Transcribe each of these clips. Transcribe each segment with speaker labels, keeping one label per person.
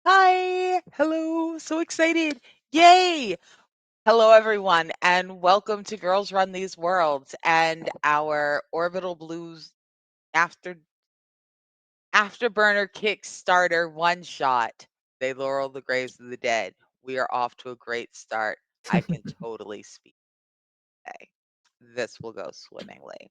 Speaker 1: Hi. Hello. So excited. Yay. Hello, everyone, and welcome to Girls Run These Worlds and our Orbital Blues Afterburner Kickstarter one shot. They laurel the graves of the dead. We are off to a great start. I can totally speak today. This will go swimmingly.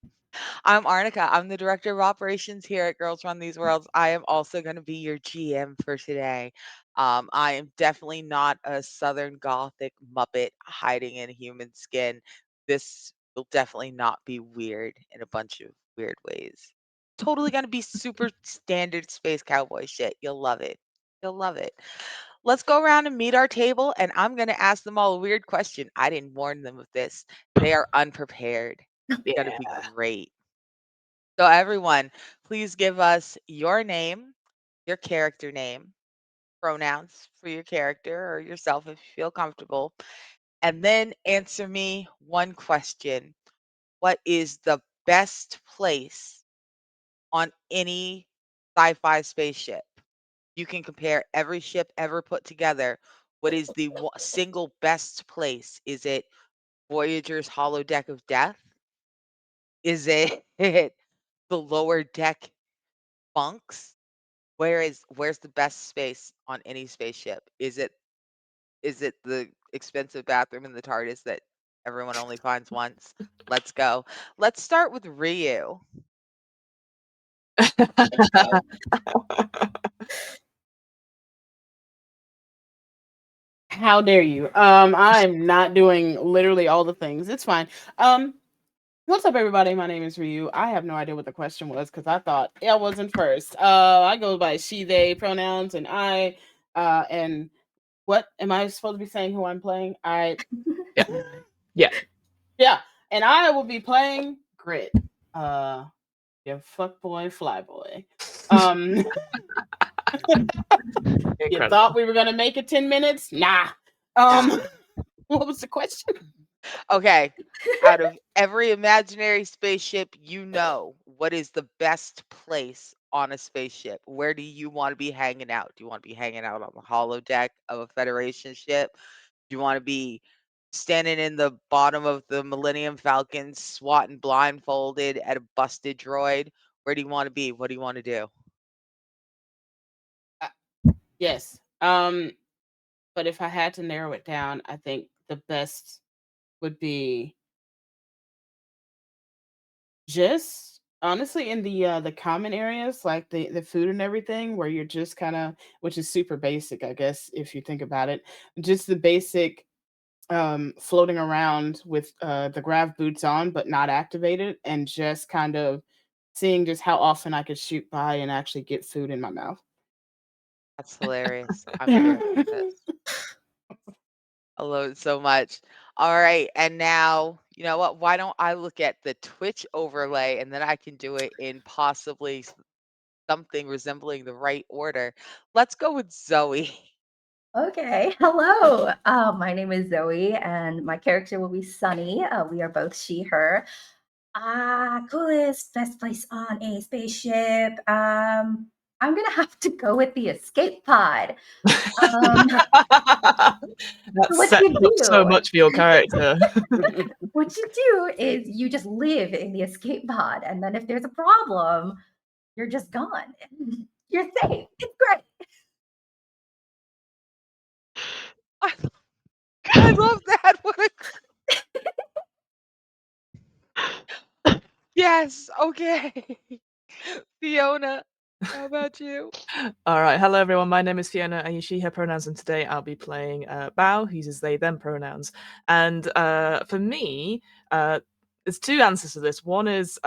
Speaker 1: I'm Arnica. I'm the Director of Operations here at Girls Run These Worlds. I am also going to be your GM for today. I am definitely not a Southern Gothic Muppet hiding in human skin. This will definitely not be weird in a bunch of weird ways. Totally going to be super standard space cowboy shit. You'll love it. You'll love it. Let's go around and meet our table, and I'm going to ask them all a weird question. I didn't warn them of this. They are unprepared. It's going to be great. So, everyone, please give us your name, your character name, pronouns for your character or yourself if you feel comfortable, and then answer me one question. What is the best place on any sci fi spaceship? You can compare every ship ever put together. What is the single best place? Is it Voyager's holodeck of death? Is it the lower deck bunks? Where's the best space on any spaceship? Is it the expensive bathroom in the TARDIS that everyone only finds once? Let's go. Let's start with Ryu.
Speaker 2: How dare you? I'm not doing literally all the things. It's fine. What's up, everybody? My name is Ryu. I have no idea what the question was because I thought I wasn't first. I go by she, they pronouns, and I. And what am I supposed to be saying? Who I'm playing?
Speaker 3: Yeah.
Speaker 2: Yeah. And I will be playing Grit. You fuckboy, flyboy. You
Speaker 3: Incredible.
Speaker 2: thought we were gonna make it 10 minutes? Nah. What was the question?
Speaker 1: Okay. Out of every imaginary spaceship you know, what is the best place on a spaceship? Where do you want to be hanging out? Do you want to be hanging out on the holodeck of a Federation ship? Do you want to be standing in the bottom of the Millennium Falcon, swatting blindfolded at a busted droid? Where do you want to be? What do you want to do?
Speaker 2: Yes. But if I had to narrow it down, I think the best would be just honestly in the common areas, like the food and everything, where you're just kind of, which is super basic, I guess, if you think about it, just the basic floating around with the grav boots on but not activated, and just kind of seeing just how often I could shoot by and actually get food in my mouth.
Speaker 1: That's hilarious. I'm here for this. I love it so much. All right. And now, you know what? Why don't I look at the Twitch overlay and then I can do it in possibly something resembling the right order. Let's go with Zoe.
Speaker 4: Okay, hello. My name is Zoe, and my character will be Sunny. We are both she, her. Coolest, best place on a spaceship. I'm gonna have to go with the escape pod.
Speaker 3: That
Speaker 4: What
Speaker 3: sets
Speaker 4: you
Speaker 3: up so
Speaker 4: do?
Speaker 3: much for your character.
Speaker 4: What you do is you just live in the escape pod, and then if there's a problem, you're just gone. You're safe. It's great.
Speaker 1: I, I love that. What yes. Okay. Fiona, how about you?
Speaker 3: All right. Hello, everyone. My name is Fiona. I use she, her pronouns, and today I'll be playing Bao, who uses they, them pronouns. And for me, there's two answers to this. One is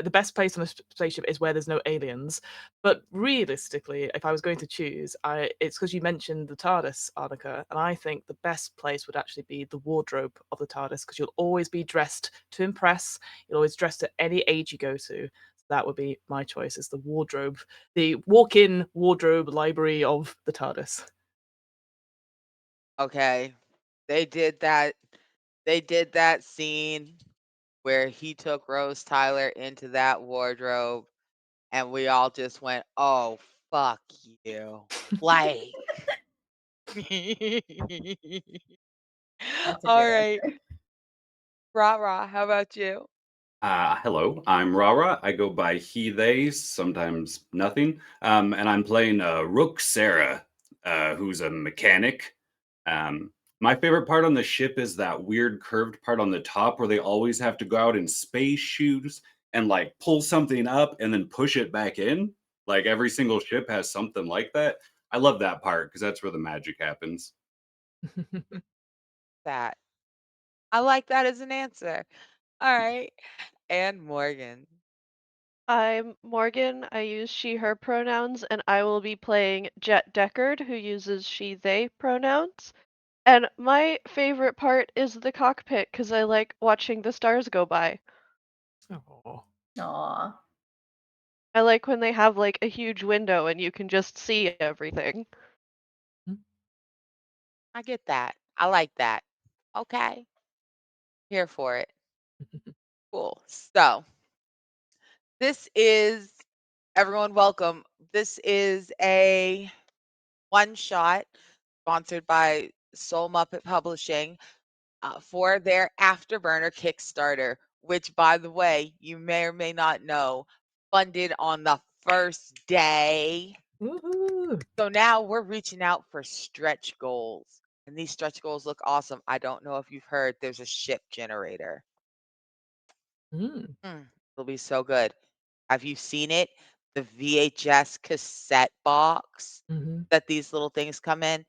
Speaker 3: the best place on a spaceship is where there's no aliens. But realistically, if I was going to choose, it's because you mentioned the TARDIS, Arnica, and I think the best place would actually be the wardrobe of the TARDIS because you'll always be dressed to impress. You'll always dress at any age you go to. That would be my choice, is the wardrobe, the walk-in wardrobe library of the TARDIS.
Speaker 1: Okay. They did that. They did that scene where he took Rose Tyler into that wardrobe and we all just went, "Oh, Fuck you. Like.
Speaker 4: That's a
Speaker 1: All
Speaker 4: good
Speaker 1: right.
Speaker 4: answer.
Speaker 1: Rah, how about you?
Speaker 5: Hello, I'm Rara. I go by he, they, sometimes nothing. And I'm playing Rook Sarah, who's a mechanic. My favorite part on the ship is that weird curved part on the top where they always have to go out in space shoes and like pull something up and then push it back in. Like every single ship has something like that. I love that part because that's where the magic happens.
Speaker 1: That. I like that as an answer. All right. And Morgan.
Speaker 6: I'm Morgan. I use she, her pronouns, and I will be playing Jet Deckard, who uses she, they pronouns. And my favorite part is the cockpit because I like watching the stars go by.
Speaker 3: Oh.
Speaker 4: Aw.
Speaker 6: I like when they have like a huge window and you can just see everything.
Speaker 1: I get that. I like that. Okay. Here for it. Cool. So, this is everyone welcome. This is a one shot sponsored by Soul Muppet Publishing for their Afterburner Kickstarter, which, by the way, you may or may not know, funded on the first day.
Speaker 3: Woohoo!
Speaker 1: So now we're reaching out for stretch goals. And these stretch goals look awesome. I don't know if you've heard there's a ship generator.
Speaker 3: Mm.
Speaker 1: It'll be so good. Have you seen it? The VHS cassette box
Speaker 3: Mm-hmm.
Speaker 1: that these little things come in?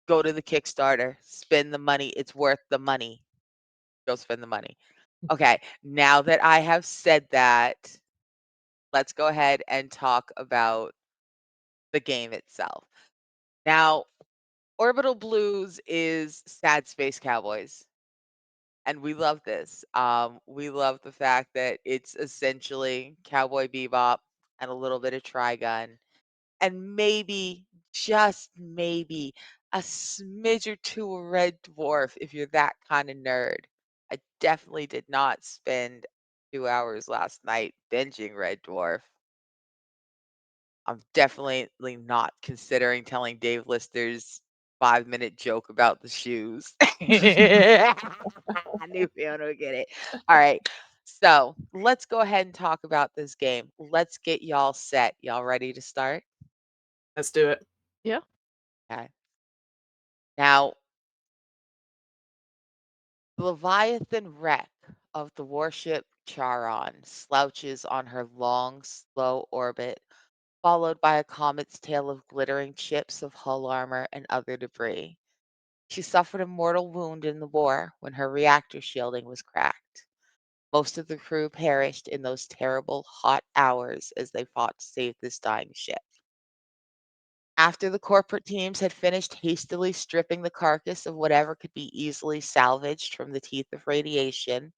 Speaker 1: Go to the Kickstarter, spend the money. It's worth the money. Go spend the money. Okay, now that I have said that, let's go ahead and talk about the game itself. Now, Orbital Blues is sad space cowboys, and we love this. We love the fact that it's essentially Cowboy Bebop and a little bit of Trigun, and maybe, just maybe, a smidge or two of Red Dwarf if you're that kind of nerd. I definitely did not spend 2 hours last night binging Red Dwarf. I'm definitely not considering telling Dave Lister's 5-minute joke about the shoes. I knew Fiona would get it. All right. So let's go ahead and talk about this game. Let's get y'all set. Y'all ready to start?
Speaker 3: Let's do it.
Speaker 6: Yeah.
Speaker 1: Okay. Now, the Leviathan wreck of the warship Charon slouches on her long, slow orbit, followed by a comet's tail of glittering chips of hull armor and other debris. She suffered a mortal wound in the war when her reactor shielding was cracked. Most of the crew perished in those terrible hot hours as they fought to save this dying ship. After the corporate teams had finished hastily stripping the carcass of whatever could be easily salvaged from the teeth of radiation,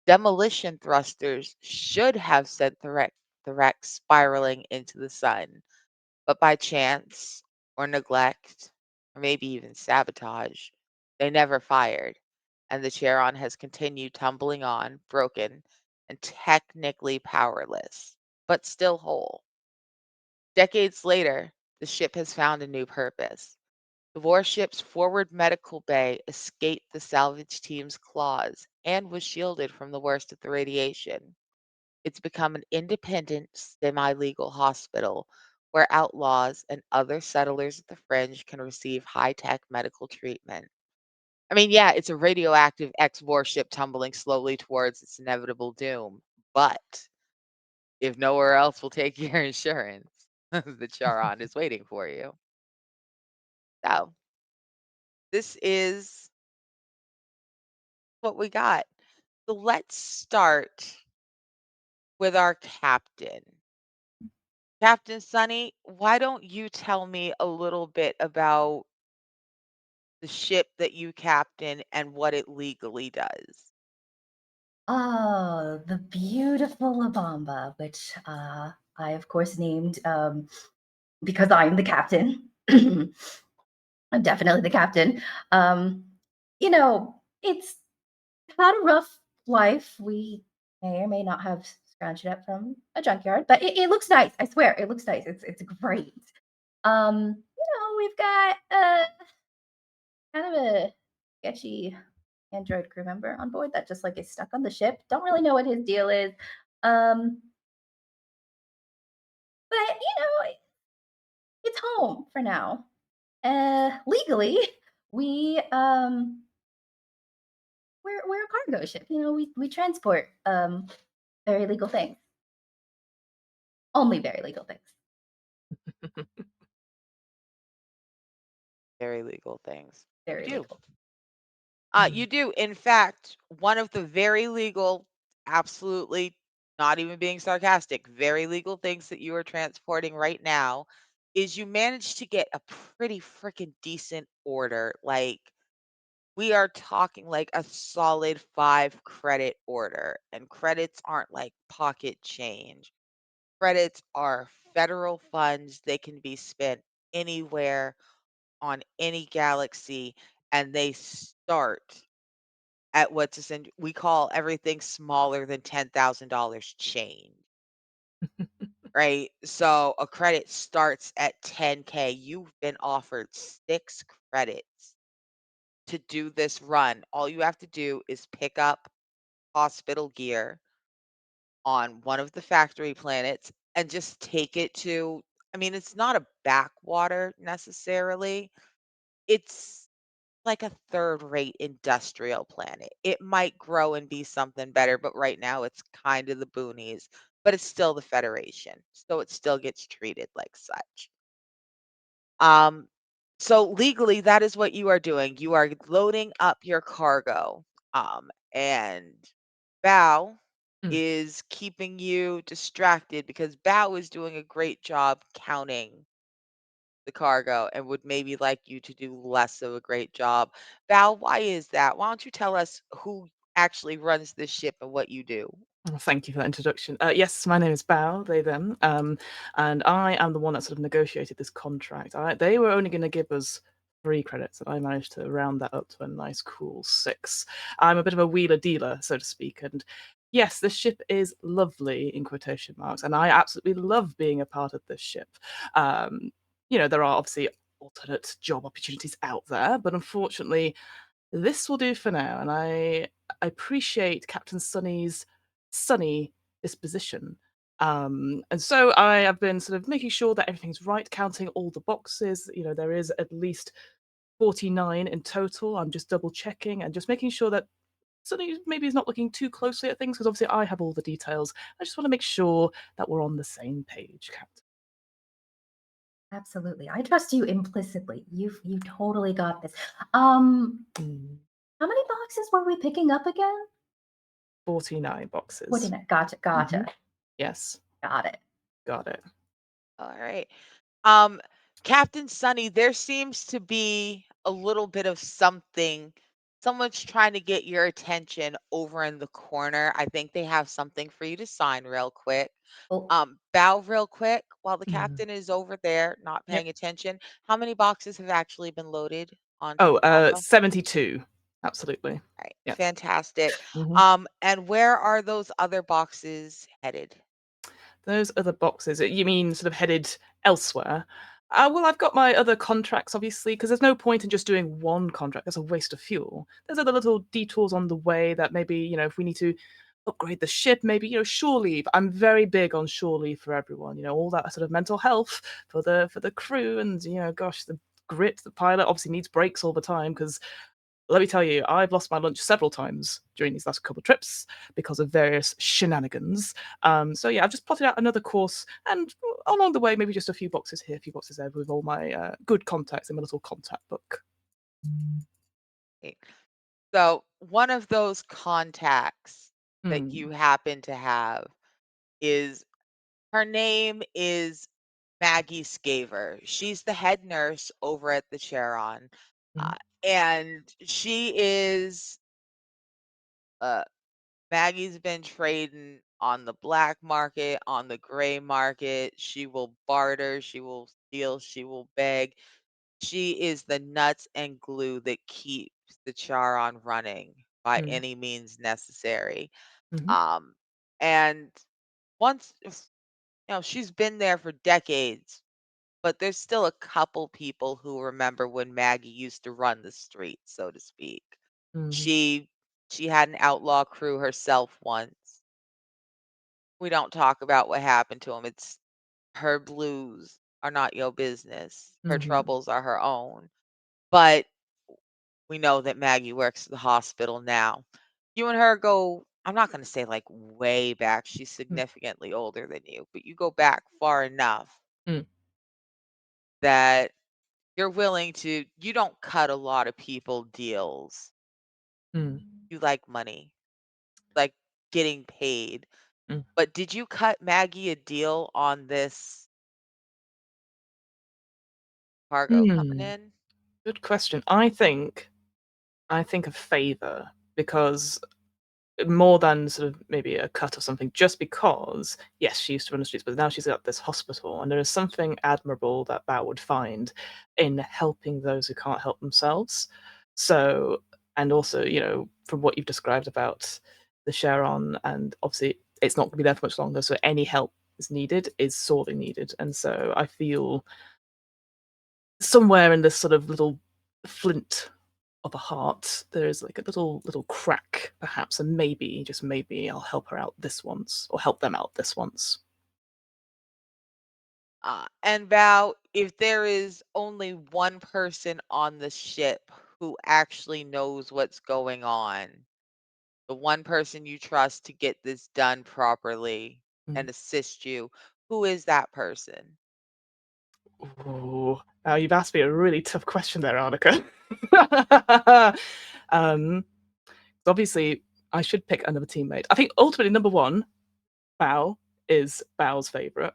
Speaker 1: demolition thrusters should have sent the wreck spiraling into the sun, but by chance or neglect, or maybe even sabotage, they never fired, and the Charon has continued tumbling on, broken, and technically powerless, but still whole. Decades later, the ship has found a new purpose. The warship's forward medical bay escaped the salvage team's claws and was shielded from the worst of the radiation. It's become an independent, semi legal hospital where outlaws and other settlers at the fringe can receive high tech medical treatment. I mean, yeah, it's a radioactive X warship tumbling slowly towards its inevitable doom, but if nowhere else will take your insurance, the Charon is waiting for you. So, this is what we got. So, let's start with our captain. Captain Sunny, why don't you tell me a little bit about the ship that you captain and what it legally does?
Speaker 4: Oh, the beautiful La Bamba, which I, of course, named because I'm the captain. I'm definitely the captain. Um, it's had a rough life. We may or may not have scrounge it up from a junkyard, but it looks nice. I swear, it looks nice. It's great. We've got kind of a sketchy android crew member on board that just like is stuck on the ship. Don't really know what his deal is. Um, but it's home for now. Legally, we we're a cargo ship. We transport very legal things. Only very legal things.
Speaker 1: Very legal things. You
Speaker 4: Very
Speaker 1: do.
Speaker 4: legal.
Speaker 1: You do. In fact, one of the very legal, absolutely not even being sarcastic, very legal things that you are transporting right now is you managed to get a pretty freaking decent order. Like, we are talking like a solid 5 credit order, and credits aren't like pocket change. Credits are federal funds. They can be spent anywhere on any galaxy, and they start at we call everything smaller than $10,000 change, right? So a credit starts at 10K. You've been offered 6 credits to do this run. All you have to do is pick up hospital gear on one of the factory planets and just take it to, I mean, it's not a backwater necessarily. It's like a third-rate industrial planet. It might grow and be something better, but right now it's kind of the boonies, but it's still the Federation, so it still gets treated like such. Um, so legally, that is what you are doing. You are loading up your cargo, and Bao
Speaker 3: Mm.
Speaker 1: is keeping you distracted because Bao is doing a great job counting the cargo and would maybe like you to do less of a great job. Val, why is that? Why don't you tell us who actually runs this ship and what you do?
Speaker 3: Well, thank you for that introduction. Yes, my name is Bao, they, them, and I am the one that sort of negotiated this contract. They were only going to give us 3 credits, and I managed to round that up to a nice, cool 6. I'm a bit of a wheeler dealer, so to speak, and yes, this ship is lovely, in quotation marks, and I absolutely love being a part of this ship. There are obviously alternate job opportunities out there, but unfortunately, this will do for now, and I appreciate Captain Sunny's sunny disposition. And so I have been sort of making sure that everything's right, counting all the boxes. There is at least 49 in total. I'm just double checking and just making sure that Sunny maybe is not looking too closely at things because obviously I have all the details. I just want to make sure that we're on the same page, Captain.
Speaker 4: Absolutely. I trust you implicitly. You totally got this. Um,
Speaker 3: Mm,
Speaker 4: how many boxes were we picking up again?
Speaker 3: 49 boxes.
Speaker 4: 49. Gotcha. Gotcha.
Speaker 3: Yes,
Speaker 4: Got it.
Speaker 3: got it.
Speaker 1: All right. Um, Captain Sunny, there seems to be a little bit of something. Someone's trying to get your attention over in the corner. I think they have something for you to sign real quick.
Speaker 4: Oh,
Speaker 1: Bow real quick while the
Speaker 3: Mm.
Speaker 1: captain is over there not
Speaker 3: Yep.
Speaker 1: paying attention. How many boxes have actually been loaded onto the Bomba?
Speaker 3: 72. Absolutely.
Speaker 1: Right,
Speaker 3: Yeah.
Speaker 1: fantastic.
Speaker 3: Mhm.
Speaker 1: And where are those other boxes headed?
Speaker 3: Those other boxes, you mean sort of headed elsewhere? Well, I've got my other contracts, obviously, because there's no point in just doing one contract. That's a waste of fuel. There's other little detours on the way that maybe, if we need to upgrade the ship, maybe, shore leave. I'm very big on shore leave for everyone. All that sort of mental health for the crew, and gosh, the grit. The pilot obviously needs breaks all the time because let me tell you, I've lost my lunch several times during these last couple of trips because of various shenanigans. So yeah, I've just plotted out another course, and along the way, maybe just a few boxes here, a few boxes there, with all my good contacts in my little contact book.
Speaker 1: Okay. So one of those contacts that you
Speaker 3: Mm,
Speaker 1: happen to have is her name is Maggie Scaver. She's the head nurse over at the Charon. Uh,
Speaker 3: mm,
Speaker 1: and she is uh Maggie's been trading on the black market, on the gray market. She will barter, she will steal, she will beg. She is the nuts and glue that keeps the Charon running by
Speaker 3: mm,
Speaker 1: any means necessary.
Speaker 3: mhm,
Speaker 1: Um, and once she's been there for decades, but there's still a couple people who remember when Maggie used to run the streets, so to speak.
Speaker 3: Mhm.
Speaker 1: She she had an outlaw crew herself once. We don't talk about what happened to him. It's her blues are not your business. Her
Speaker 3: Mhm.
Speaker 1: troubles are her own. But we know that Maggie works at the hospital now. You and her go, I'm not going to say like way back. She's
Speaker 3: Mm.
Speaker 1: significantly older than you, but you go back far enough
Speaker 3: Mm.
Speaker 1: that you're willing to, you don't cut a lot of people deals.
Speaker 3: Mm.
Speaker 1: You like money, like getting paid.
Speaker 3: Mm.
Speaker 1: But did you cut Maggie a deal on this cargo coming
Speaker 3: Hmm.
Speaker 1: in?
Speaker 3: Good question. I think a favor because more than sort of maybe a cut or something, just because, yes, she used to run the streets, but now she's at this hospital, and there is something admirable that Bao would find in helping those who can't help themselves. So, and also, from what you've described about the Sharon, and obviously it's not going to be there for much longer, so any help is needed, is sorely needed. And so I feel somewhere in this sort of little flint of a heart, there is like a little crack, perhaps, and maybe, just maybe, I'll help her out this once, or help them out this once.
Speaker 1: And Val, if there is only one person on the ship who actually knows what's going on, the one person you trust to get this done properly
Speaker 3: Mm.
Speaker 1: and assist you, who is that person?
Speaker 3: Ooh, now you've asked me a really tough question there, Annika. um, obviously, I should pick another teammate. I think ultimately number one, Bao is Bao's favorite.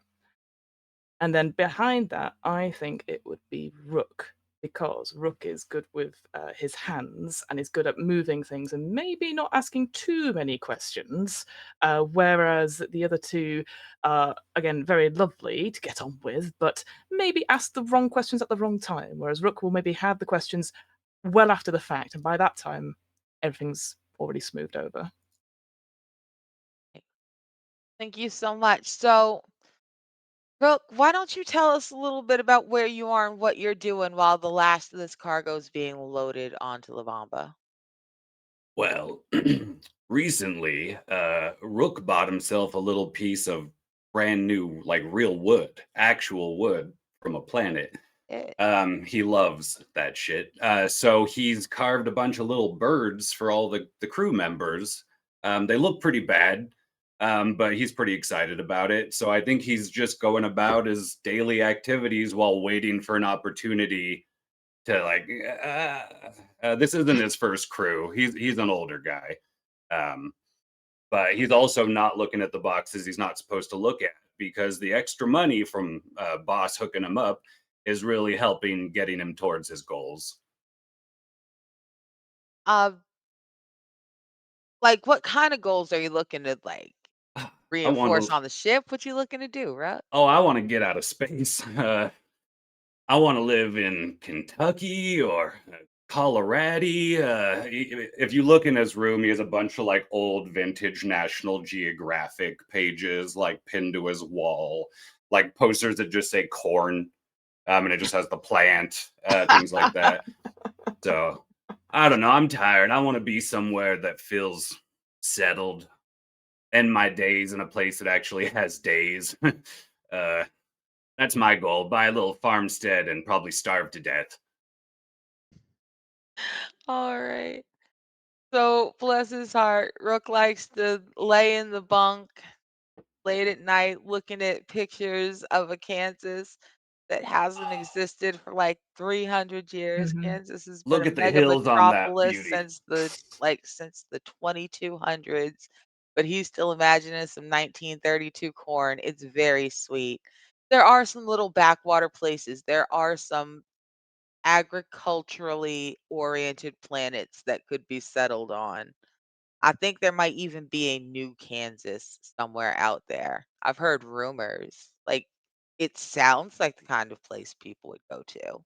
Speaker 3: And then behind that, I think it would be Rook, because Rook is good with his hands and is good at moving things and maybe not asking too many questions. Whereas the other two are, again, very lovely to get on with, but maybe ask the wrong questions at the wrong time. Whereas Rook will maybe have the questions well after the fact, and by that time, everything's already smoothed over.
Speaker 1: Thank you so much. So, Brooke, why don't you tell us a little bit about where you are and what you're doing while the last of this cargo is being loaded onto Lavamba?
Speaker 5: Well, recently, Rook bought himself a little piece of brand new, like real wood, actual wood from a planet.
Speaker 1: Eh,
Speaker 5: He loves that shit. So he's carved a bunch of little birds for all the crew members. They look pretty bad, but he's pretty excited about it. So I think he's just going about his daily activities while waiting for an opportunity to like. This isn't his first crew. He's an older guy, um, but he's also not looking at the boxes he's not supposed to look at because the extra money from boss hooking him up is really helping getting him towards his goals.
Speaker 1: Uh, like what kind of goals are you looking to like
Speaker 5: I want
Speaker 1: reinforce
Speaker 5: to.
Speaker 1: on the ship? What you looking to do, right?
Speaker 5: Oh, I want to get out of space. I want to live in Kentucky or Colorado. If you look in his room, he has a bunch of like old vintage National Geographic pages like pinned to his wall, like posters that just say corn, and it just has the plant, things like that. So I don't know. I'm tired. I want to be somewhere that feels settled. End my days in a place that actually has days. uh, that's my goal. Buy a little farmstead and probably starve to death.
Speaker 1: All right. So bless his heart. Rook likes to lay in the bunk late at night looking at pictures of a Kansas that hasn't existed for like 300 years.
Speaker 3: Mhm.
Speaker 1: Kansas has been
Speaker 5: Look
Speaker 1: a
Speaker 5: at the
Speaker 1: mega
Speaker 5: hills on that
Speaker 1: metropolis
Speaker 5: beauty.
Speaker 1: since the 2200s, but he's still imagining some 1932 corn. It's very sweet. There are some little backwater places. There are some agriculturally oriented planets that could be settled on. I think there might even be a new Kansas somewhere out there. I've heard rumors. Like, it sounds like the kind of place people would go to.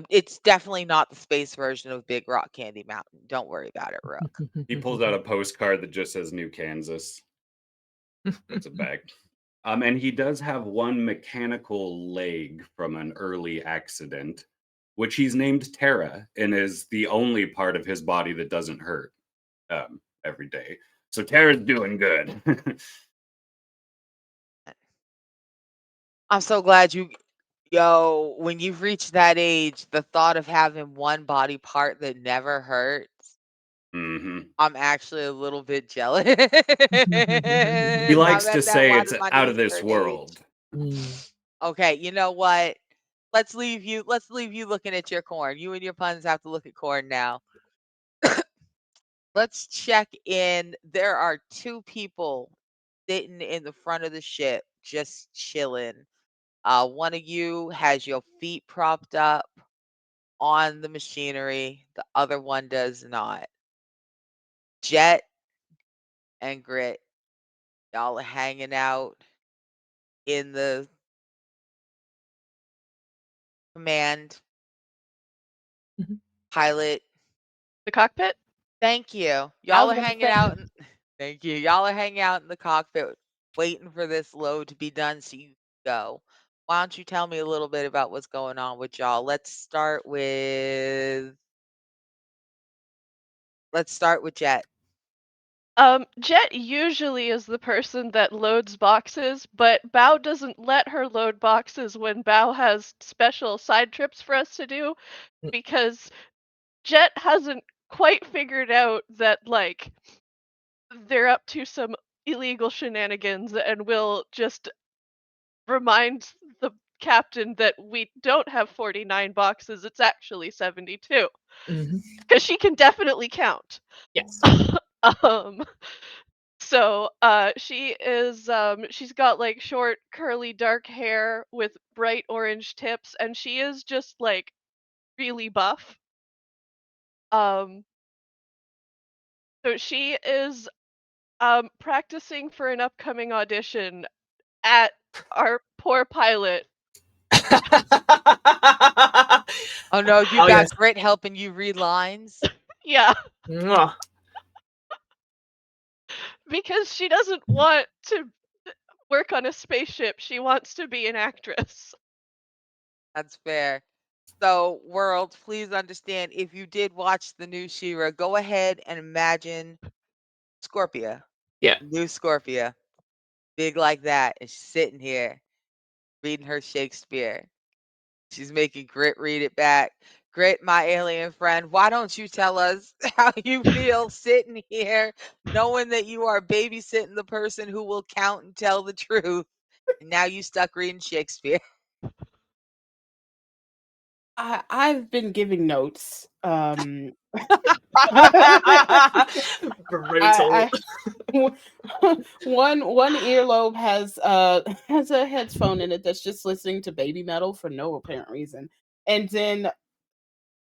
Speaker 1: It's definitely not the space version of Big Rock Candy Mountain. Don't worry about it, Rook.
Speaker 5: He pulls out a postcard that just says New Kansas. That's a bag. And he does have one mechanical leg from an early accident, which he's named Terra, and is the only part of his body that doesn't hurt every day. So Terra's doing good.
Speaker 1: I'm so glad when you've reached that age, the thought of having one body part that never hurts,
Speaker 5: hmm
Speaker 1: I'm actually a little bit jealous.
Speaker 5: He
Speaker 1: I'm
Speaker 5: likes to
Speaker 1: at that
Speaker 5: say
Speaker 1: water
Speaker 5: it's
Speaker 1: my
Speaker 5: out
Speaker 1: knee
Speaker 5: of this
Speaker 1: hurt age.
Speaker 5: world.
Speaker 1: Okay, you know what? Let's leave you looking at your corn. You and your puns have to look at corn now. Let's check in. There are 2 people sitting in the front of the ship just chilling. One of you has your feet propped up on the machinery. The other one does not. Jet and Grit, y'all are hanging out in the command
Speaker 3: Mhm.
Speaker 1: pilot.
Speaker 6: The cockpit?
Speaker 1: Thank you.
Speaker 2: I
Speaker 1: Y'all
Speaker 2: was
Speaker 1: are
Speaker 2: about to
Speaker 1: hanging
Speaker 2: say,
Speaker 1: out in Thank you. Y'all are hanging out in the cockpit waiting for this load to be done so you can go. Why don't you tell me a little bit about what's going on with y'all? Let's start with Jet.
Speaker 6: Jet usually is the person that loads boxes, but Bao doesn't let her load boxes when Bao has special side trips for us to do
Speaker 3: Mm.
Speaker 6: because Jet hasn't quite figured out that, like, they're up to some illegal shenanigans and will just remind the captain that we don't have 49 boxes, it's actually 72.
Speaker 3: Mhm.
Speaker 6: Because she can definitely count.
Speaker 3: Yes.
Speaker 6: Um, so she's got like short, curly, dark hair with bright orange tips, and she is just like really buff. Um, so she is practicing for an upcoming audition at our poor pilot.
Speaker 1: Oh no, you
Speaker 3: Oh,
Speaker 1: got
Speaker 3: yes.
Speaker 1: Grit helping you read lines?
Speaker 6: Yeah,
Speaker 3: Mwah.
Speaker 6: because she doesn't want to work on a spaceship. She wants to be an actress.
Speaker 1: That's fair. So, world, please understand if you did watch the new She-Ra, go ahead and imagine Scorpia,
Speaker 3: Yeah.
Speaker 1: new Scorpia, big like that, and she's sitting here reading her Shakespeare. She's making Grit read it back. Grit, my alien friend, why don't you tell us how you feel sitting here knowing that you are babysitting the person who will count and tell the truth, and now you stuck reading Shakespeare?
Speaker 2: I've been giving notes.
Speaker 3: Brutal.
Speaker 2: I one earlobe has a headphone in it that's just listening to baby metal for no apparent reason, and then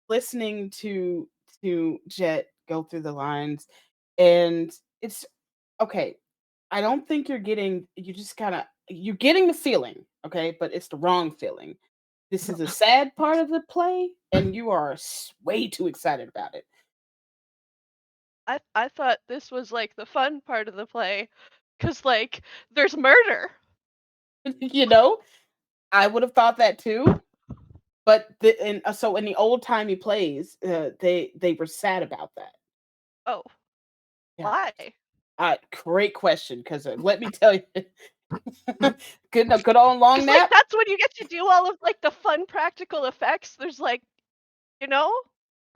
Speaker 2: listening to Jet go through the lines, and it's okay. I don't think you're getting the feeling, okay, but it's the wrong feeling. This is a sad part of the play, and you are way too excited about it.
Speaker 6: I thought this was like the fun part of the play, cause like there's murder.
Speaker 2: You know, I would have thought that too. But so in the old timey plays, they were sad about that.
Speaker 6: Oh,
Speaker 2: Yeah,
Speaker 6: why?
Speaker 2: great question. Because let me tell you, good on long
Speaker 6: Cause like
Speaker 2: nap.
Speaker 6: that's when you get to do all of like the fun practical effects. There's like, you know,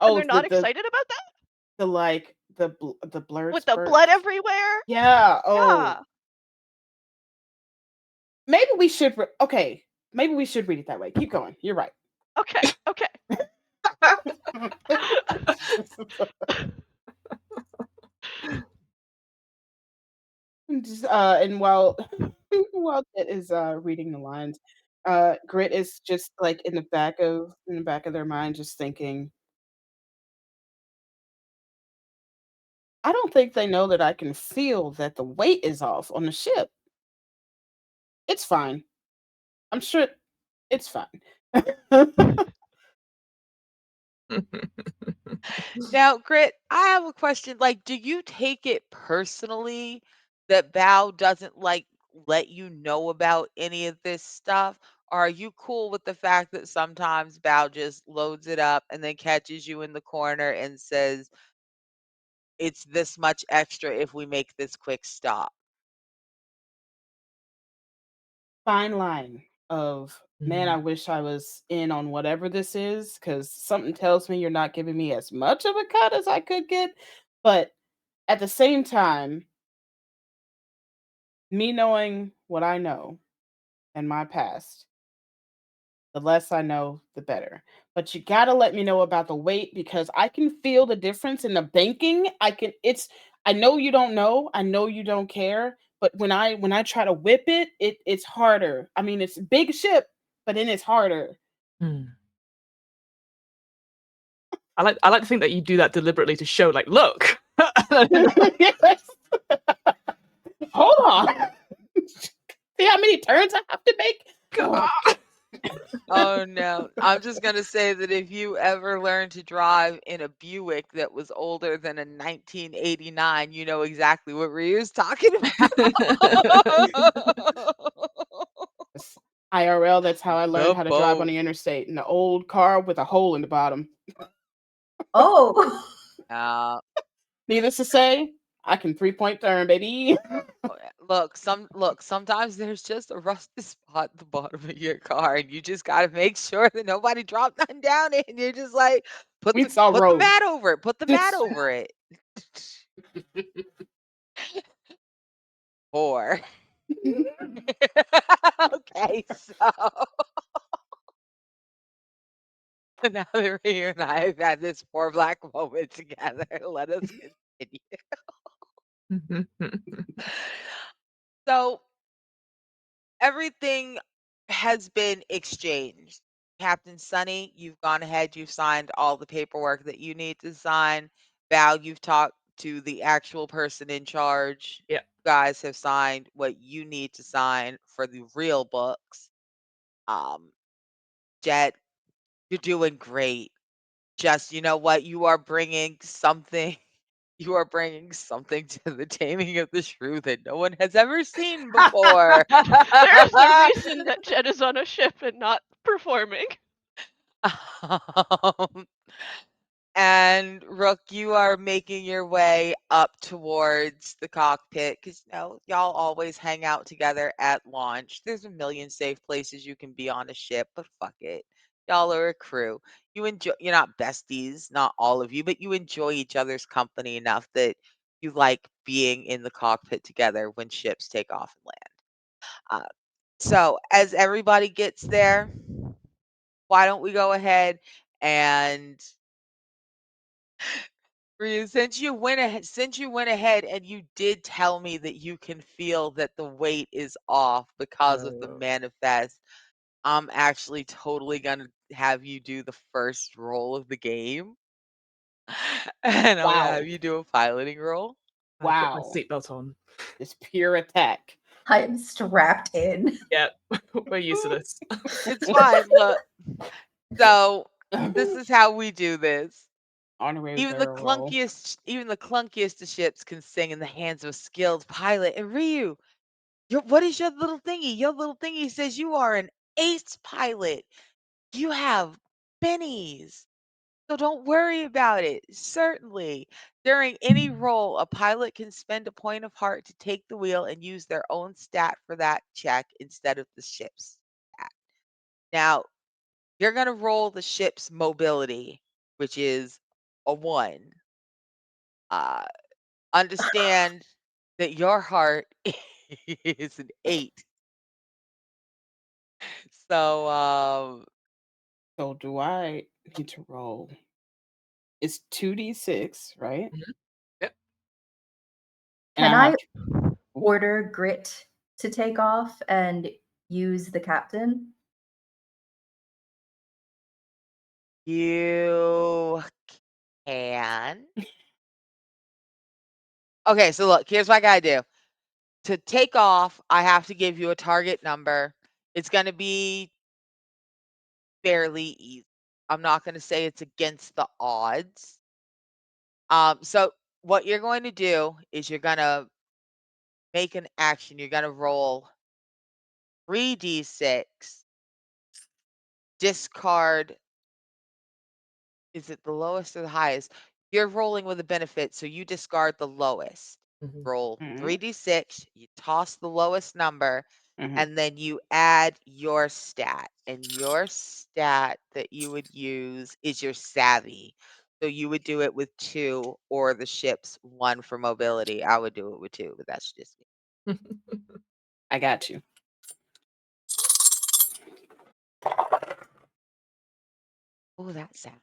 Speaker 6: and
Speaker 2: Oh,
Speaker 6: they're not excited about that
Speaker 2: the blurred
Speaker 6: with the blood
Speaker 2: spurts.
Speaker 6: everywhere.
Speaker 2: Yeah. Oh,
Speaker 6: Yeah.
Speaker 2: maybe we should. Okay, maybe we should read it that way. Keep going. You're right.
Speaker 6: Okay. Okay.
Speaker 2: And while while Jet is reading the lines, Grit is just like in the back of their mind, just thinking, I don't think they know that I can feel that the weight is off on the ship. It's fine. I'm sure it's fine.
Speaker 1: Now, Grit, I have a question. Like, do you take it personally that Bao doesn't like let you know about any of this stuff? Or are you cool with the fact that sometimes Bao just loads it up and then catches you in the corner and says, it's this much extra if we make this quick stop?
Speaker 2: Fine line of, man, I
Speaker 3: Mm.
Speaker 2: wish I was in on whatever this is, because something tells me you're not giving me as much of a cut as I could get. But at the same time, me knowing what I know and my past, the less I know, the better. But you gotta let me know about the weight, because I can feel the difference in the banking. I know you don't know, I know you don't care, but when I try to whip it, it's harder. I mean, it's a big ship, but then it's harder.
Speaker 3: Mm. I like to think that you do that deliberately to show, like, look.
Speaker 2: Yes. Hold on. See how many turns I have to make? Oh,
Speaker 1: Oh no. I'm just gonna say that if you ever learn to drive in a Buick that was older than a 1989, you know exactly what Ryu's talking about.
Speaker 2: yes. IRL, that's how I learned
Speaker 1: The
Speaker 2: how to drive on
Speaker 1: boat.
Speaker 2: the interstate, in an old car with a hole in the bottom.
Speaker 4: Oh.
Speaker 1: Uh,
Speaker 2: Needless to say, I can 3-point turn, baby.
Speaker 1: look, sometimes there's just a rusty spot at the bottom of your car, and you just gotta make sure that nobody dropped nothing down it, and you're just like,
Speaker 2: We saw
Speaker 1: put the
Speaker 2: road.
Speaker 1: mat over it, put the mat
Speaker 2: Just
Speaker 1: over it. 4. Okay, so now that Ryu and I have had this poor black moment together, let us continue. So everything has been exchanged. Captain Sunny, you've gone ahead, you've signed all the paperwork that you need to sign. Val, you've talked to the actual person in charge.
Speaker 3: Yeah.
Speaker 1: You guys have signed what you need to sign for the real books. Um, Jet, you're doing great. Just, you know what? You are bringing something. You are bringing something to the taming of the shrew that no one has ever seen before.
Speaker 6: There's a reason that Jet is on a ship and not performing.
Speaker 1: Um, and Rook, you are making your way up towards the cockpit because y'all always hang out together at launch. There's a million safe places you can be on a ship, but fuck it. Y'all are a crew. You're not besties, not all of you, but you enjoy each other's company enough that you like being in the cockpit together when ships take off and land. So as everybody gets there, why don't we go ahead and Ryu, since you went ahead and you did tell me that you can feel that the weight is off because of the
Speaker 3: Oh.
Speaker 1: manifest, I'm actually totally gonna have you do the first roll of the game. And I'm gonna
Speaker 2: wow.
Speaker 1: have you do a piloting roll.
Speaker 3: I put my
Speaker 2: Wow.
Speaker 3: seatbelt on.
Speaker 2: It's pure attack.
Speaker 4: I am strapped in.
Speaker 3: Yeah, we're used to this.
Speaker 1: It's fine. Look, so this is how we do this.
Speaker 2: Honorary
Speaker 1: Even the
Speaker 2: barrel roll.
Speaker 1: clunkiest of ships can sing in the hands of a skilled pilot. And Ryu, what is your little thingy? Your little thingy says you are an ace pilot. You have bennies. So don't worry about it. Certainly, during any roll, a pilot can spend a point of heart to take the wheel and use their own stat for that check instead of the ship's stat. Now, you're going to roll the ship's mobility, which is a 1. Uh, understand that your heart is an 8. So,
Speaker 2: So do I need to roll? It's 2d6, right?
Speaker 3: Mhm. Yep.
Speaker 2: And
Speaker 4: Can
Speaker 2: I have
Speaker 4: I
Speaker 2: Oop.
Speaker 4: order Grit to take off and use the captain?
Speaker 1: you can. Okay, so look, here's what I gotta do. To take off, I have to give you a target number. It's gonna be fairly easy. I'm not gonna say it's against the odds. So what you're going to do is you're gonna make an action. You're gonna roll 3d6, discard. Is it the lowest or the highest? You're rolling with a benefit, so you discard the lowest.
Speaker 3: Mhm.
Speaker 1: Roll
Speaker 2: Mhm.
Speaker 1: 3d6, you toss the lowest number,
Speaker 2: Mhm.
Speaker 1: and then you add your stat. And your stat that you would use is your savvy. So you would do it with 2 or the ship's 1 for mobility. I would do it with 2, but that's just me.
Speaker 2: I got you.
Speaker 1: Oh, that sound.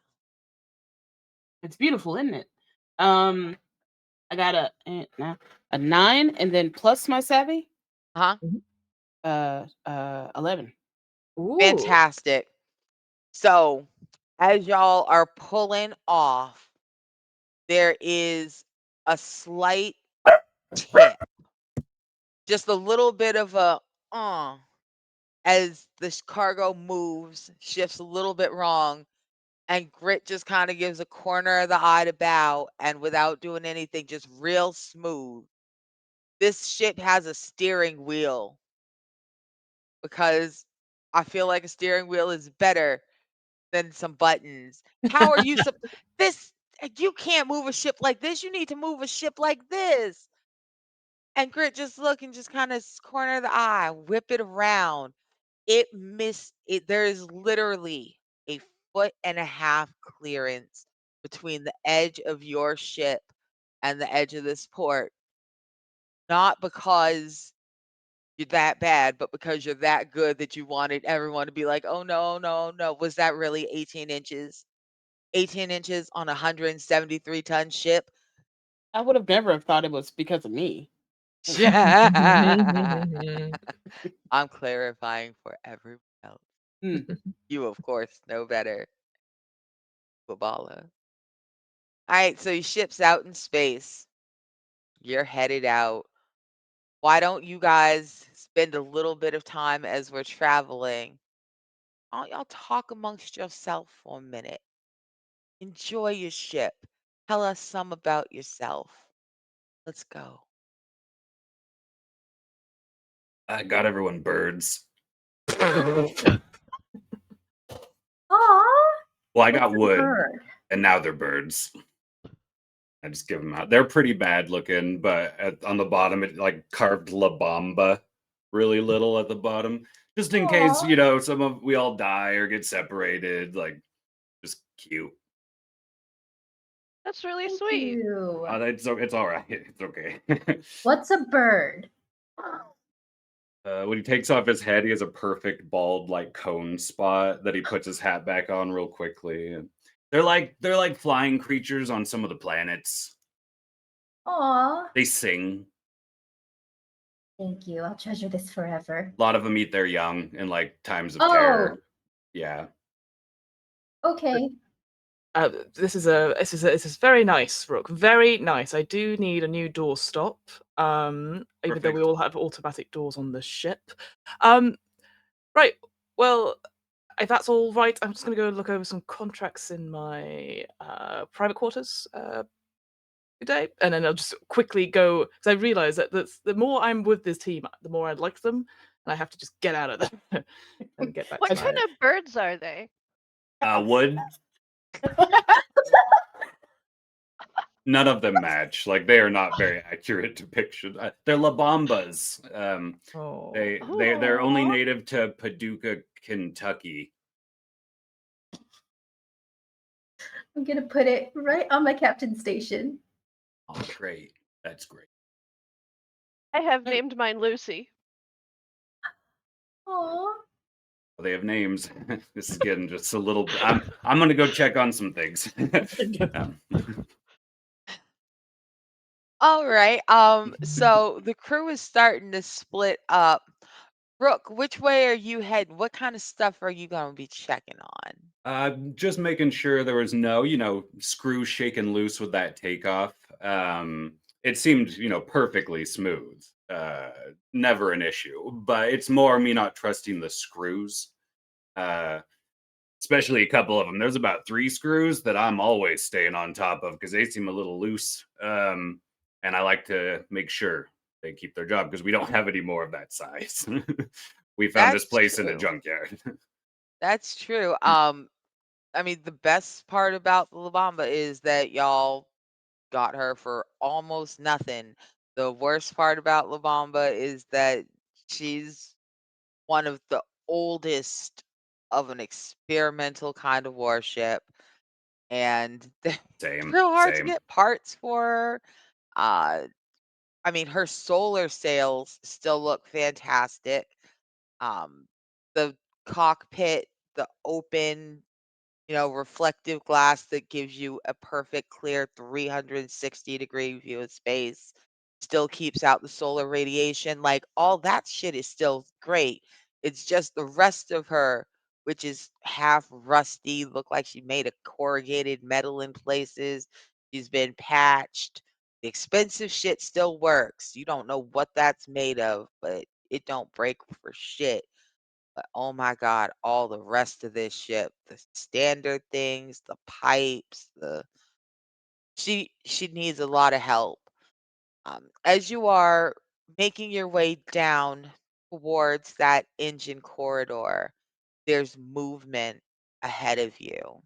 Speaker 2: It's beautiful, isn't it? I got a 9, and then plus my savvy,
Speaker 1: Huh?
Speaker 2: 11.
Speaker 3: Ooh.
Speaker 1: Fantastic. So, as y'all are pulling off, there is a slight tip, just a little bit of a as this cargo moves, shifts a little bit wrong, and Grit just kind of gives a corner of the eye to Bow, and without doing anything, just real smooth. This ship has a steering wheel because I feel like a steering wheel is better than some buttons. How are you this you can't move a ship like this. You need to move a ship like this. And Grit just look and just kind of corner of the eye, whip it around. There is literally a 1.5 foot clearance between the edge of your ship and the edge of this port. Not because you're that bad, but because you're that good that you wanted everyone to be like, oh no, no, no. Was that really 18 inches? 18 inches on a 173-ton ship?
Speaker 2: I would have never have thought it was because of me.
Speaker 1: I'm clarifying for everyone else.
Speaker 2: Hmm.
Speaker 1: You, of course, know better. Babala. Alright, so your ship's out in space. You're headed out. Why don't you guys spend a little bit of time as we're traveling? Why don't y'all talk amongst yourself for a minute? Enjoy your ship. Tell us some about yourself. Let's go.
Speaker 5: I got everyone birds.
Speaker 4: Aw,
Speaker 5: Well, I got
Speaker 4: what's a
Speaker 5: wood,
Speaker 4: bird?
Speaker 5: and now they're birds. I just give them out. They're pretty bad looking, but on the bottom, it like carved La Bamba really little at the bottom, just in case,
Speaker 4: Aw,
Speaker 5: we all die or get separated. Like, just cute.
Speaker 6: That's really
Speaker 4: thank
Speaker 6: sweet.
Speaker 4: you.
Speaker 5: It's all right. It's okay.
Speaker 4: What's a bird?
Speaker 5: When he takes off his head, he has a perfect bald like cone spot that he puts his hat back on real quickly. And they're like flying creatures on some of the planets.
Speaker 4: Aw,
Speaker 5: They sing.
Speaker 4: thank you. I'll treasure this forever.
Speaker 5: A lot of them eat their young in like times of
Speaker 4: Oh,
Speaker 5: terror. Yeah.
Speaker 4: okay.
Speaker 3: This is very nice, Rook. Very nice. I do need a new door stop. Even though we
Speaker 5: Perfect.
Speaker 3: all have automatic doors on the ship. Right. Well, if that's all right, I'm just gonna go look over some contracts in my private quarters today, and then I'll just quickly go because I realize that the more I'm with this team, the more I like them, and I have to just get out of there and get back
Speaker 6: What
Speaker 3: to
Speaker 6: kind
Speaker 3: my.
Speaker 6: of birds are they?
Speaker 5: Wood. None of them match. Like they are not very accurate depiction. They're La Bambas.
Speaker 3: Oh.
Speaker 5: They're only
Speaker 6: Aw.
Speaker 5: native to Paducah, Kentucky.
Speaker 4: I'm gonna put it right on my captain's station.
Speaker 5: Oh, great. That's great.
Speaker 6: I have named mine Lucy.
Speaker 4: Aw.
Speaker 5: Well, they have names. This is getting just a little. I'm gonna go check on some things.
Speaker 1: All right. So the crew is starting to split up. Brooke, which way are you heading? What kind of stuff are you gonna be checking on?
Speaker 5: Just making sure there was no, screw shaken loose with that takeoff. It seemed, perfectly smooth. Never an issue. But it's more me not trusting the screws. Especially a couple of them. There's about 3 screws that I'm always staying on top of because they seem a little loose. And I like to make sure they keep their job because we don't have any more of that size. We found this
Speaker 1: That's
Speaker 5: place in a
Speaker 1: true.
Speaker 5: junkyard.
Speaker 1: That's true. I mean, the best part about the La Bamba is that y'all got her for almost nothing. The worst part about La Bamba is that she's one of the oldest of an experimental kind of warship, and it's
Speaker 5: Same,
Speaker 1: real hard to
Speaker 5: same.
Speaker 1: get parts for her. Uh, I mean, her solar sails still look fantastic. Um, the cockpit, the open, reflective glass that gives you a perfect clear 360-degree view of space, still keeps out the solar radiation. Like all that shit is still great. It's just the rest of her, which is half rusty, look like she made a corrugated metal in places. She's been patched. The expensive shit still works. You don't know what that's made of, but it don't break for shit. But oh my god, all the rest of this ship, the standard things, the pipes, the she needs a lot of help. As you are making your way down towards that engine corridor, there's movement ahead of you.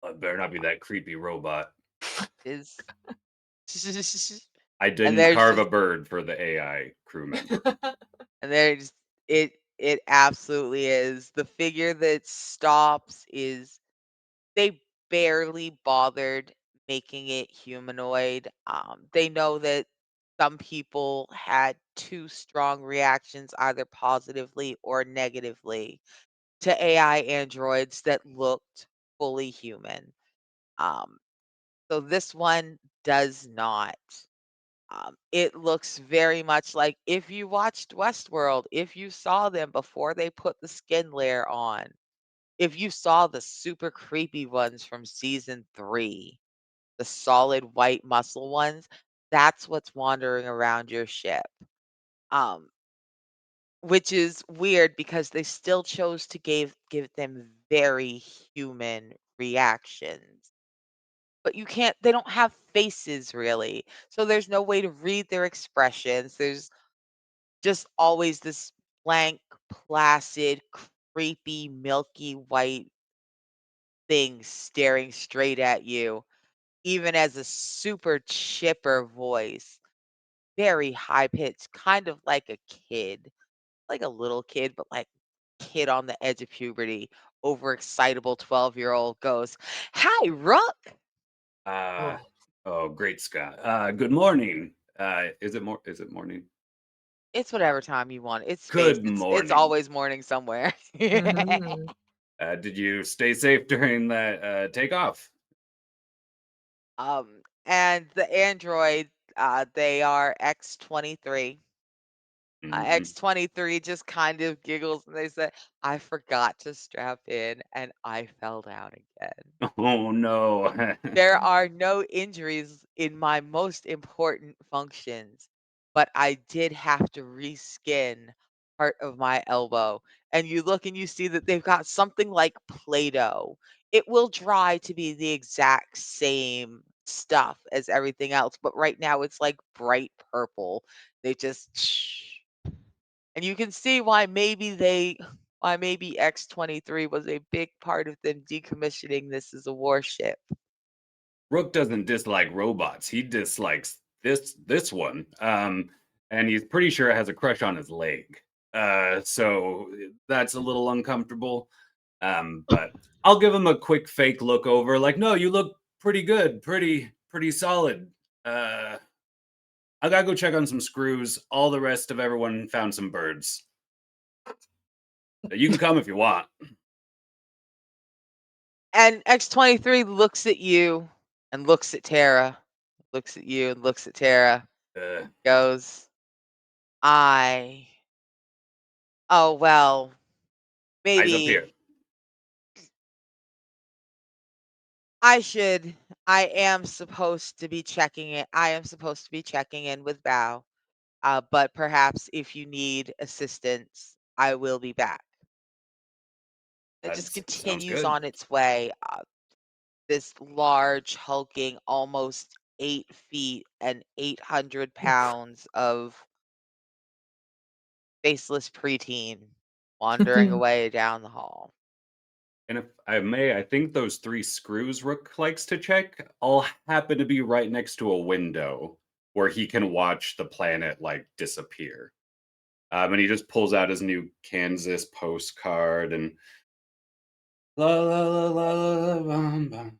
Speaker 5: It better not be that creepy robot.
Speaker 1: Is
Speaker 5: I
Speaker 1: and
Speaker 5: didn't
Speaker 1: there's
Speaker 5: carve a
Speaker 1: just
Speaker 5: bird for the AI crew member.
Speaker 1: and there's it absolutely is. The figure that stops is they barely bothered making it humanoid. They know that some people had too strong reactions, either positively or negatively, to AI androids that looked fully human. Um, so this one does not. It looks very much like if you watched Westworld, if you saw them before they put the skin layer on, if you saw the super creepy ones from season 3, the solid white muscle ones, that's what's wandering around your ship. Um, which is weird because they still chose to give them very human reactions. But you can't they don't have faces really. So there's no way to read their expressions. There's just always this blank, placid, creepy, milky white thing staring straight at you, even as a super chipper voice, very high pitched, kind of like a kid, like a little kid, but like kid on the edge of puberty, overexcitable 12-year-old goes, "Hi, Rook."
Speaker 5: Uh,
Speaker 3: Oh.
Speaker 5: oh, great Scott. Good morning. Is it morning?
Speaker 1: It's whatever time you want. It's space.
Speaker 5: Good
Speaker 1: It's
Speaker 5: morning.
Speaker 1: always morning somewhere.
Speaker 3: Mhm.
Speaker 5: Did you stay safe during that takeoff?
Speaker 1: And the android, they are X-23.
Speaker 5: Hmm.
Speaker 1: X-23 just kind of giggles and they say, "I forgot to strap in and I fell down again."
Speaker 5: Oh no.
Speaker 1: There are no injuries in my most important functions, but I did have to reskin part of my elbow. And you look and you see that they've got something like Play-Doh. It will dry to be the exact same stuff as everything else, but right now it's like bright purple. They just and you can see why maybe X-23 was a big part of them decommissioning this as a warship.
Speaker 5: Rook doesn't dislike robots. He dislikes this one. And he's pretty sure it has a crush on his leg. So that's a little uncomfortable. But I'll give him a quick fake look over, like, no, you look pretty good, pretty solid. Uh, I gotta go check on some screws. All the rest of everyone found some birds. You can come if you want.
Speaker 1: And X-23 looks at you and looks at Tara, looks at you and looks at Tara,
Speaker 5: Uh,
Speaker 1: goes, "I oh, well,
Speaker 5: Eyes up
Speaker 1: maybe
Speaker 5: here.
Speaker 1: I should I am supposed to be checking it. I am supposed to be checking in with Bao. But perhaps if you need assistance, I will be back." It
Speaker 5: That
Speaker 1: just
Speaker 5: sounds
Speaker 1: continues
Speaker 5: good.
Speaker 1: on its way. This large, hulking, almost 8 feet and 800 pounds of faceless preteen wandering away down the hall.
Speaker 5: And if I may, I think those 3 screws Rook likes to check all happen to be right next to a window where he can watch the planet like disappear. And he just pulls out his new Kansas postcard and la la la la la la bum, bum,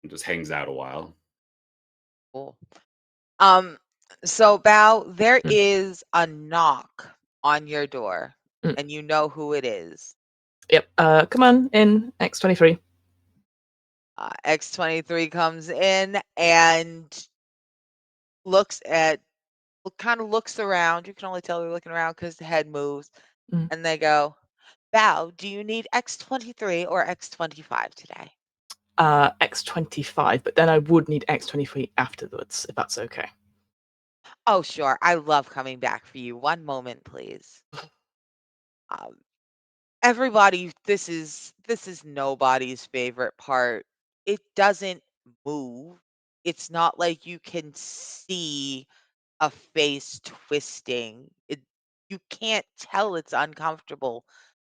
Speaker 5: and just hangs out a while.
Speaker 1: Cool. So Bao, there
Speaker 3: Mm.
Speaker 1: is a knock on your door,
Speaker 3: Mm.
Speaker 1: and you know who it is.
Speaker 3: Yep. Come on in, X23.
Speaker 1: X23 comes in and looks at, kind of looks around. You can only tell they're looking around because the head moves,
Speaker 3: Mm.
Speaker 1: and they go, "Bao, do you need X23 or X25 today?"
Speaker 3: X25, but then I would need X23 afterwards, if that's okay.
Speaker 1: Oh, sure. I love coming back for you. One moment, please. Um, Everybody, this is nobody's favorite part. It doesn't move. It's not like you can see a face twisting. You can't tell it's uncomfortable,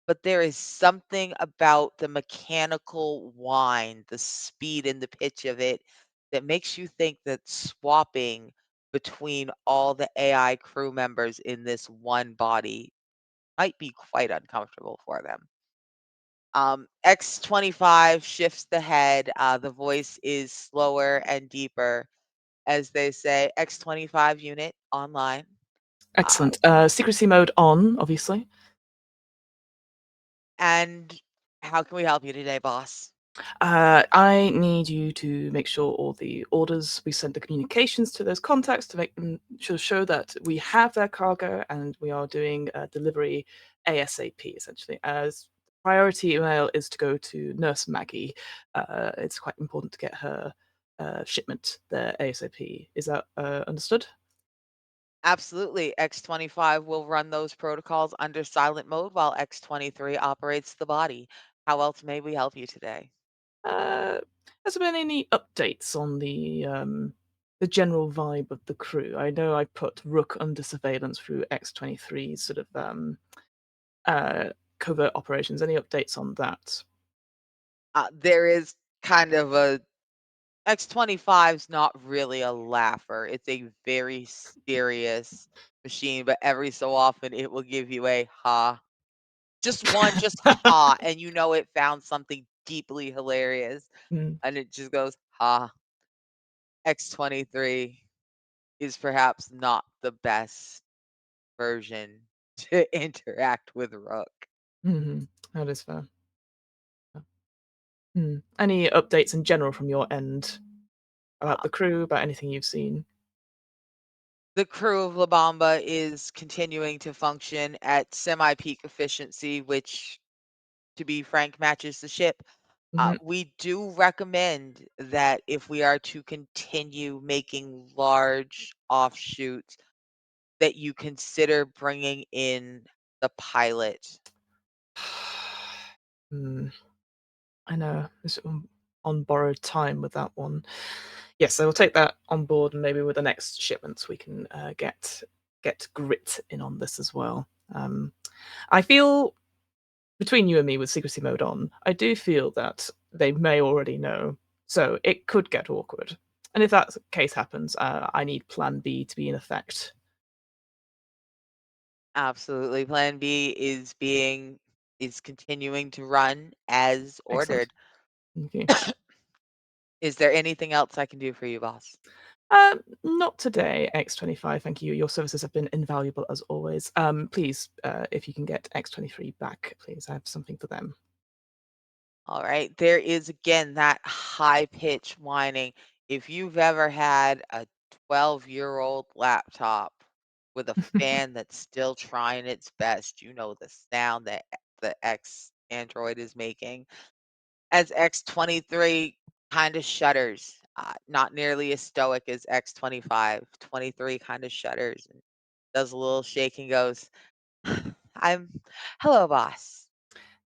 Speaker 1: but there is something about the mechanical whine, the speed and the pitch of it that makes you think that swapping between all the AI crew members in this one body might be quite uncomfortable for them. X25 shifts the head. The voice is slower and deeper as they say, X25 unit online.
Speaker 3: Excellent. Secrecy mode on, obviously.
Speaker 1: And how can we help you today, boss?
Speaker 3: I need you to make sure all the orders we send the communications to those contacts to make them show that we have their cargo and we are doing delivery ASAP. Essentially, as priority email is to go to Nurse Maggie. It's quite important to get her shipment there ASAP. Is that understood?
Speaker 1: Absolutely. X25 will run those protocols under silent mode while X23 operates the body. How else may we help you today?
Speaker 3: Has there been any updates on the general vibe of the crew? I know I put Rook under surveillance through X23's sort of uh, covert operations. Any updates on that?
Speaker 1: There is kind of a X25's not really a laugher. It's a very serious machine, but every so often it will give you a ha. Just one, just ha, and you know it found something deeply hilarious.
Speaker 3: Mm,
Speaker 1: And it just goes, ha. X23 is perhaps not the best version to interact with Rook.
Speaker 3: mhm, that is fair. Any updates in general from your end about
Speaker 1: Uh,
Speaker 3: the crew, about anything you've seen?
Speaker 1: the crew of La Bamba is continuing to function at semi-peak efficiency, which, to be frank, matches the ship.
Speaker 3: Mhm.
Speaker 1: We do recommend that if we are to continue making large offshoots, that you consider bringing in the pilot.
Speaker 3: Hmm, I know. It's on borrowed time with that one. Yes, I will take that on board, and maybe with the next shipments we can get Grit in on this as well. I feel between you and me with secrecy mode on, I do feel that they may already know, so it could get awkward. And if that case happens, I need Plan B to be in effect.
Speaker 1: Absolutely. Plan B is continuing to run as
Speaker 3: Excellent.
Speaker 1: ordered.
Speaker 3: Thank you.
Speaker 1: Is there anything else I can do for you, boss?
Speaker 3: Not today, X25. Thank you. Your services have been invaluable as always. Please, if you can get X23 back, please. I have something for them.
Speaker 1: All right. There is again that high pitch whining. If you've ever had a 12-year-old laptop with a fan that's still trying its best, you know the sound that the X Android is making. As X23 kind of shudders, not nearly as stoic as X25. 23 kind of shudders and does a little shake and goes, I'm, hello, boss.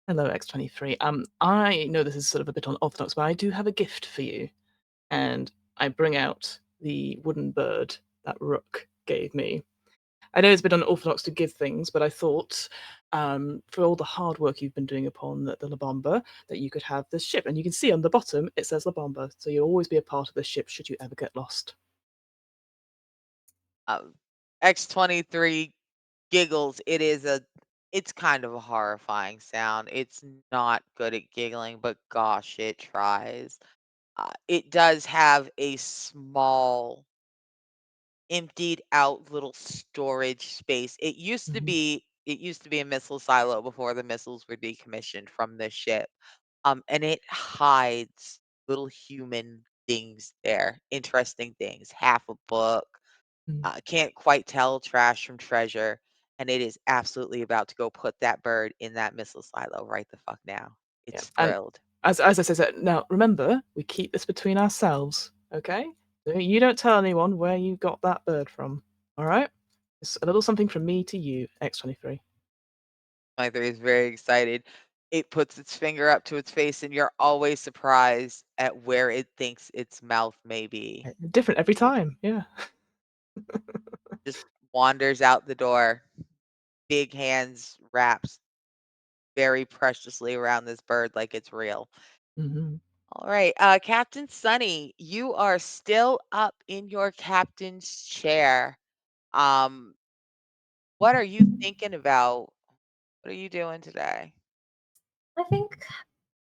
Speaker 3: Hello, X23. I know this is sort of a bit unorthodox, but I do have a gift for you. And I bring out the wooden bird that Rook gave me. I know it's a bit unorthodox to give things, but I thought for all the hard work you've been doing upon the La Bomba, that you could have this ship. And you can see on the bottom, it says La Bomba, so you'll always be a part of the ship should you ever get lost.
Speaker 1: X23 giggles. It's kind of a horrifying sound. It's not good at giggling, but gosh, it tries. It does have a small emptied out little storage space. It used to
Speaker 3: Mhm.
Speaker 1: be a missile silo before the missiles were decommissioned from the ship. And it hides little human things there, interesting things, half a book.
Speaker 3: Mm.
Speaker 1: Can't quite tell trash from treasure, and it is absolutely about to go put that bird in that missile silo right the fuck now.
Speaker 3: Yeah.
Speaker 1: It's
Speaker 3: And
Speaker 1: thrilled.
Speaker 3: as I said, now remember, we keep this between ourselves, okay? You don't tell anyone where you got that bird from, all right? It's a little something from me to you, X23.
Speaker 1: My three is very excited. It puts its finger up to its face, and you're always surprised at where it thinks its mouth may be.
Speaker 3: Different every time, yeah.
Speaker 1: Just wanders out the door, big hands wraps very preciously around this bird like it's real.
Speaker 3: Hmm.
Speaker 1: All right, Captain Sunny, you are still up in your captain's chair. Um, what are you thinking about? What are you doing today?
Speaker 4: I think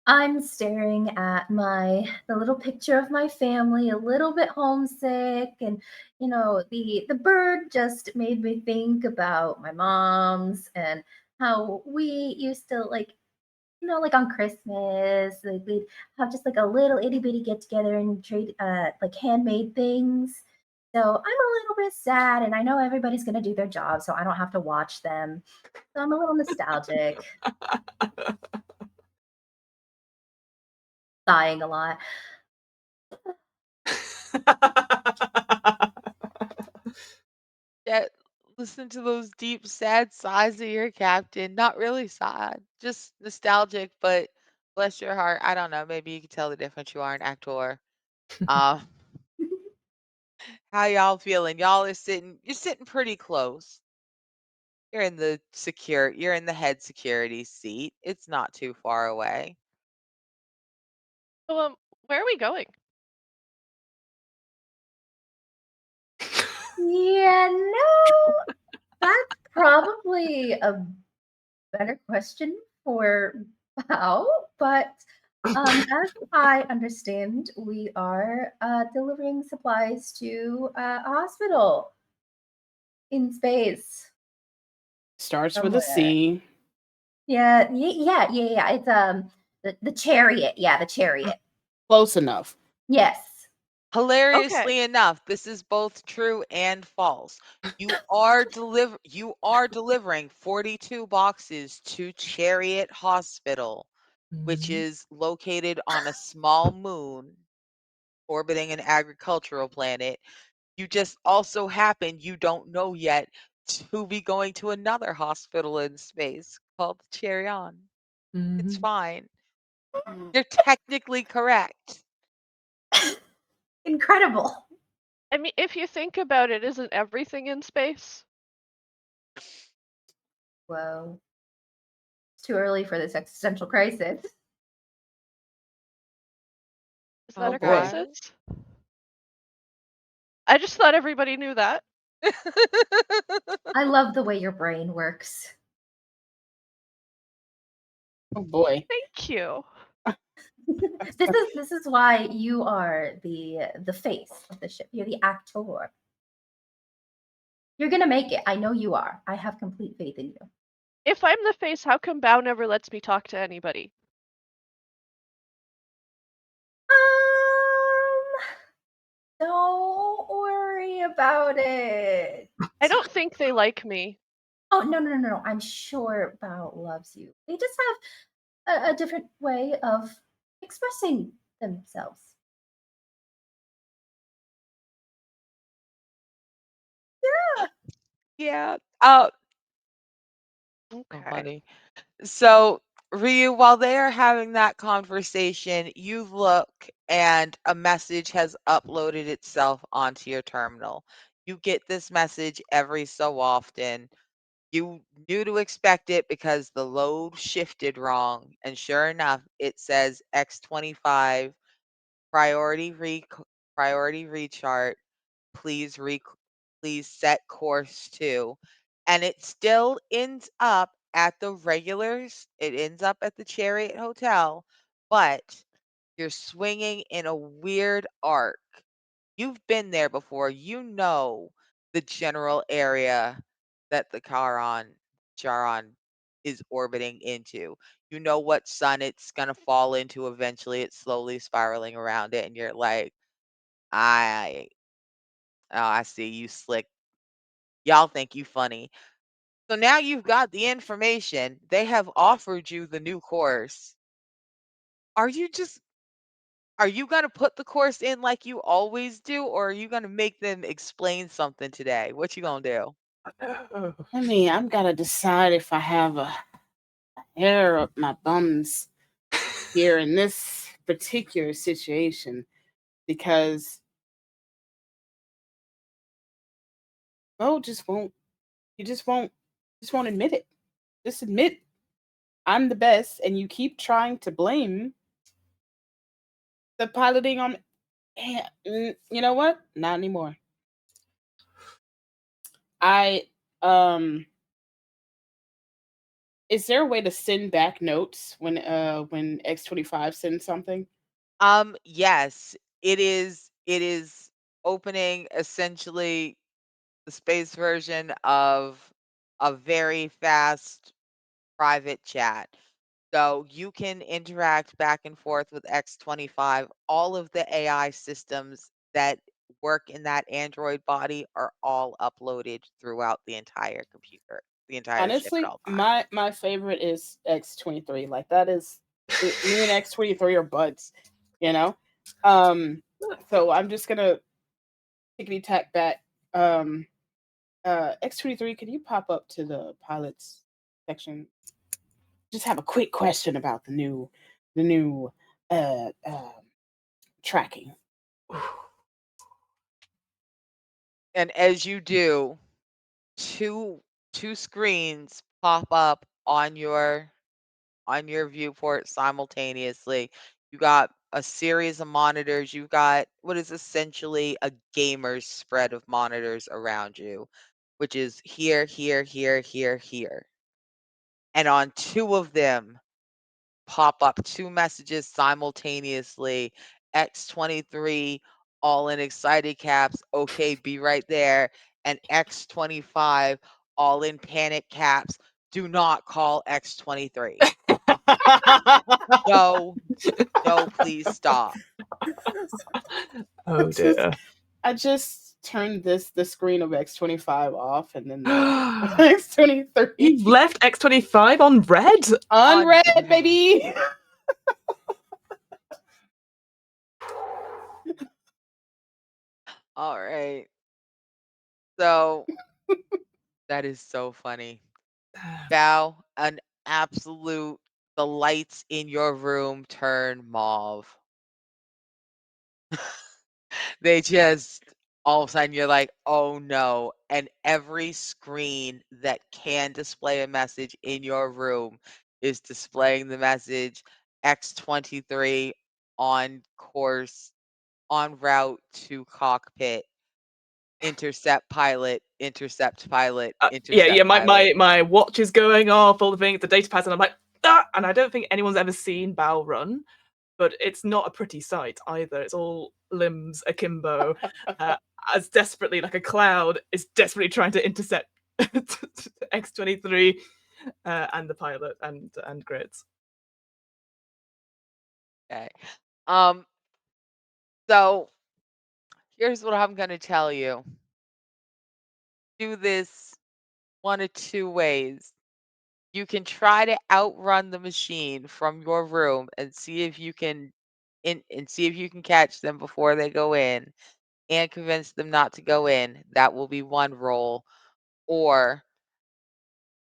Speaker 4: I'm staring at the little picture of my family, a little bit homesick, and the bird just made me think about my mom's and how we used to like on Christmas, like we'd have just like a little itty bitty get together and trade like handmade things. So I'm a little bit sad, and I know everybody's gonna do their job, so I don't have to watch them. So I'm a little nostalgic, sighing a lot.
Speaker 1: Yeah, listen to those deep, sad sighs of your captain. Not really sad, just nostalgic, but bless your heart. I don't know. Maybe you can tell the difference. You are an actor. Uh, how y'all feeling? You're sitting pretty close. You're in the head security seat. It's not too far away.
Speaker 6: So, where are we going?
Speaker 4: Yeah, no, that's probably a better question for how, but as I understand, we are delivering supplies to a hospital in space
Speaker 2: Starts with a
Speaker 4: somewhere.
Speaker 2: C.
Speaker 4: Yeah, yeah. It's the chariot. Yeah, the chariot.
Speaker 2: Close enough.
Speaker 4: Yes.
Speaker 6: Okay.
Speaker 1: Hilariously enough, this is both true and false. You are delivering 42 boxes to Chariot Hospital, which
Speaker 3: Mhm.
Speaker 1: is located on a small moon orbiting an agricultural planet. You just also happen, you don't know yet, to be going to another hospital in space called Cherion. It's
Speaker 3: Mhm.
Speaker 1: fine. You're technically correct.
Speaker 4: Incredible.
Speaker 6: I mean, if you think about it, isn't everything in space?
Speaker 4: Whoa. It's too early for this existential crisis.
Speaker 6: Is that
Speaker 2: Oh
Speaker 6: a
Speaker 2: boy.
Speaker 1: Okay.
Speaker 6: crisis? I just thought everybody knew that.
Speaker 4: I love the way your brain works.
Speaker 2: Oh boy.
Speaker 6: Thank you.
Speaker 4: This is why you are the face of the ship. You're the actor. You're gonna make it. I know you are. I have complete faith in you.
Speaker 6: If I'm the face, how come Bao never lets me talk to anybody?
Speaker 4: Um, don't worry about it.
Speaker 6: I don't think they like me.
Speaker 4: Oh no. I'm sure Bao loves you. They just have a different way of expressing themselves.
Speaker 1: Yeah. So
Speaker 6: Okay.
Speaker 1: funny. So, Ryu, while they are having that conversation, you look and a message has uploaded itself onto your terminal. You get this message every so often. You knew to expect it because the load shifted wrong, and sure enough, it says X25 priority priority rechart. Please please set course to, and it still ends up at the regulars. It ends up at the Chariot Hotel, but you're swinging in a weird arc. You've been there before. You know the general area that the Charon is orbiting into. You know what sun it's gonna fall into eventually. It's slowly spiraling around it, and you're like, I oh, I see you slick. Y'all think you funny. So now you've got the information. They have offered you the new course. Are you just Are you gonna put the course in like you always do, or are you gonna make them explain something today? What you gonna do?
Speaker 3: No.
Speaker 2: I mean, I'm gonna decide if I have a hair up my bums here in this particular situation because Bo just won't. He just won't admit it. Just admit I'm the best, and you keep trying to blame the piloting on. You know what? Not anymore. I Is there a way to send back notes when X25 sends something?
Speaker 1: Yes, it is opening essentially the space version of a very fast private chat. So you can interact back and forth with X25. All of the AI systems that work in that Android body are all uploaded throughout the entire computer, the entire ship at
Speaker 2: Honestly,
Speaker 1: all times.
Speaker 2: my favorite is X23. Like that is me and X23 are buds, you know. Um, so I'm just gonna tickety tack back. Um, X23, can you pop up to the pilots section? Just have a quick question about the new uh, uh tracking.
Speaker 1: And as you do, two two screens pop up on your viewport simultaneously. You got a series of monitors. You've got what is essentially a gamer's spread of monitors around you, which is here, here, here, here, here. And on two of them pop up two messages simultaneously. X23 all in excited caps. Okay, be right there. And X25 all in panic caps. Do not call X23. No, no, please stop.
Speaker 3: Oh
Speaker 2: just
Speaker 3: dear.
Speaker 2: I just turned the screen of X25 off, and then the X23
Speaker 3: You've left X25 on red?
Speaker 1: On
Speaker 2: unread, baby.
Speaker 1: all right. So that is so funny. Bow, an absolute the lights in your room turn mauve. They just all of a sudden you're like, "Oh no." And every screen that can display a message in your room is displaying the message X23 on course, en route to cockpit, intercept pilot,
Speaker 3: Yeah, yeah.
Speaker 1: intercept
Speaker 3: My,
Speaker 1: pilot.
Speaker 3: my my watch is going off. All the things, the data pads, and I'm like, ah! And I don't think anyone's ever seen Bao run, but it's not a pretty sight either. It's all limbs akimbo, as desperately like a cloud is desperately trying to intercept X23 and the pilot and grids.
Speaker 1: Okay. Um, so here's what I'm gonna tell you. Do this one of two ways. You can try to outrun the machine from your room and see if you can and see if you can catch them before they go in and convince them not to go in. That will be one roll. Or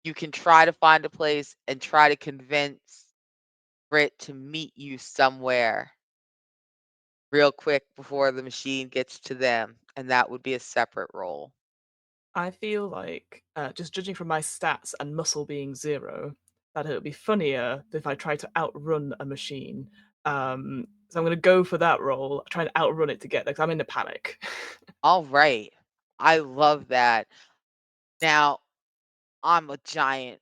Speaker 1: you can try to find a place and try to convince Brit to meet you somewhere real quick before the machine gets to them, and that would be a separate roll.
Speaker 3: I feel like, just judging from my stats and muscle being 0, that it would be funnier if I tried to outrun a machine. So I'm gonna go for that roll, try and outrun it to get there, 'cause I'm in a panic.
Speaker 1: All right. I love that. Now, I'm a giant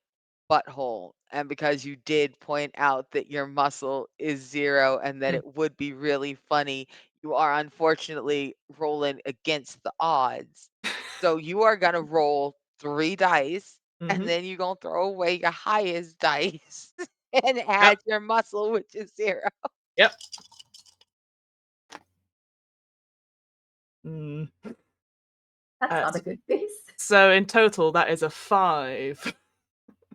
Speaker 1: butthole, and because you did point out that your muscle is 0 and that
Speaker 3: Mm.
Speaker 1: it would be really funny, you are unfortunately rolling against the odds. So you are gonna roll 3 dice, and
Speaker 3: Mhm.
Speaker 1: then you're gonna throw away your highest dice and
Speaker 3: Yep.
Speaker 1: add your muscle, which is 0.
Speaker 3: Yep. Mm.
Speaker 4: That's not a
Speaker 3: So
Speaker 4: good face.
Speaker 3: so in total, that is a 5.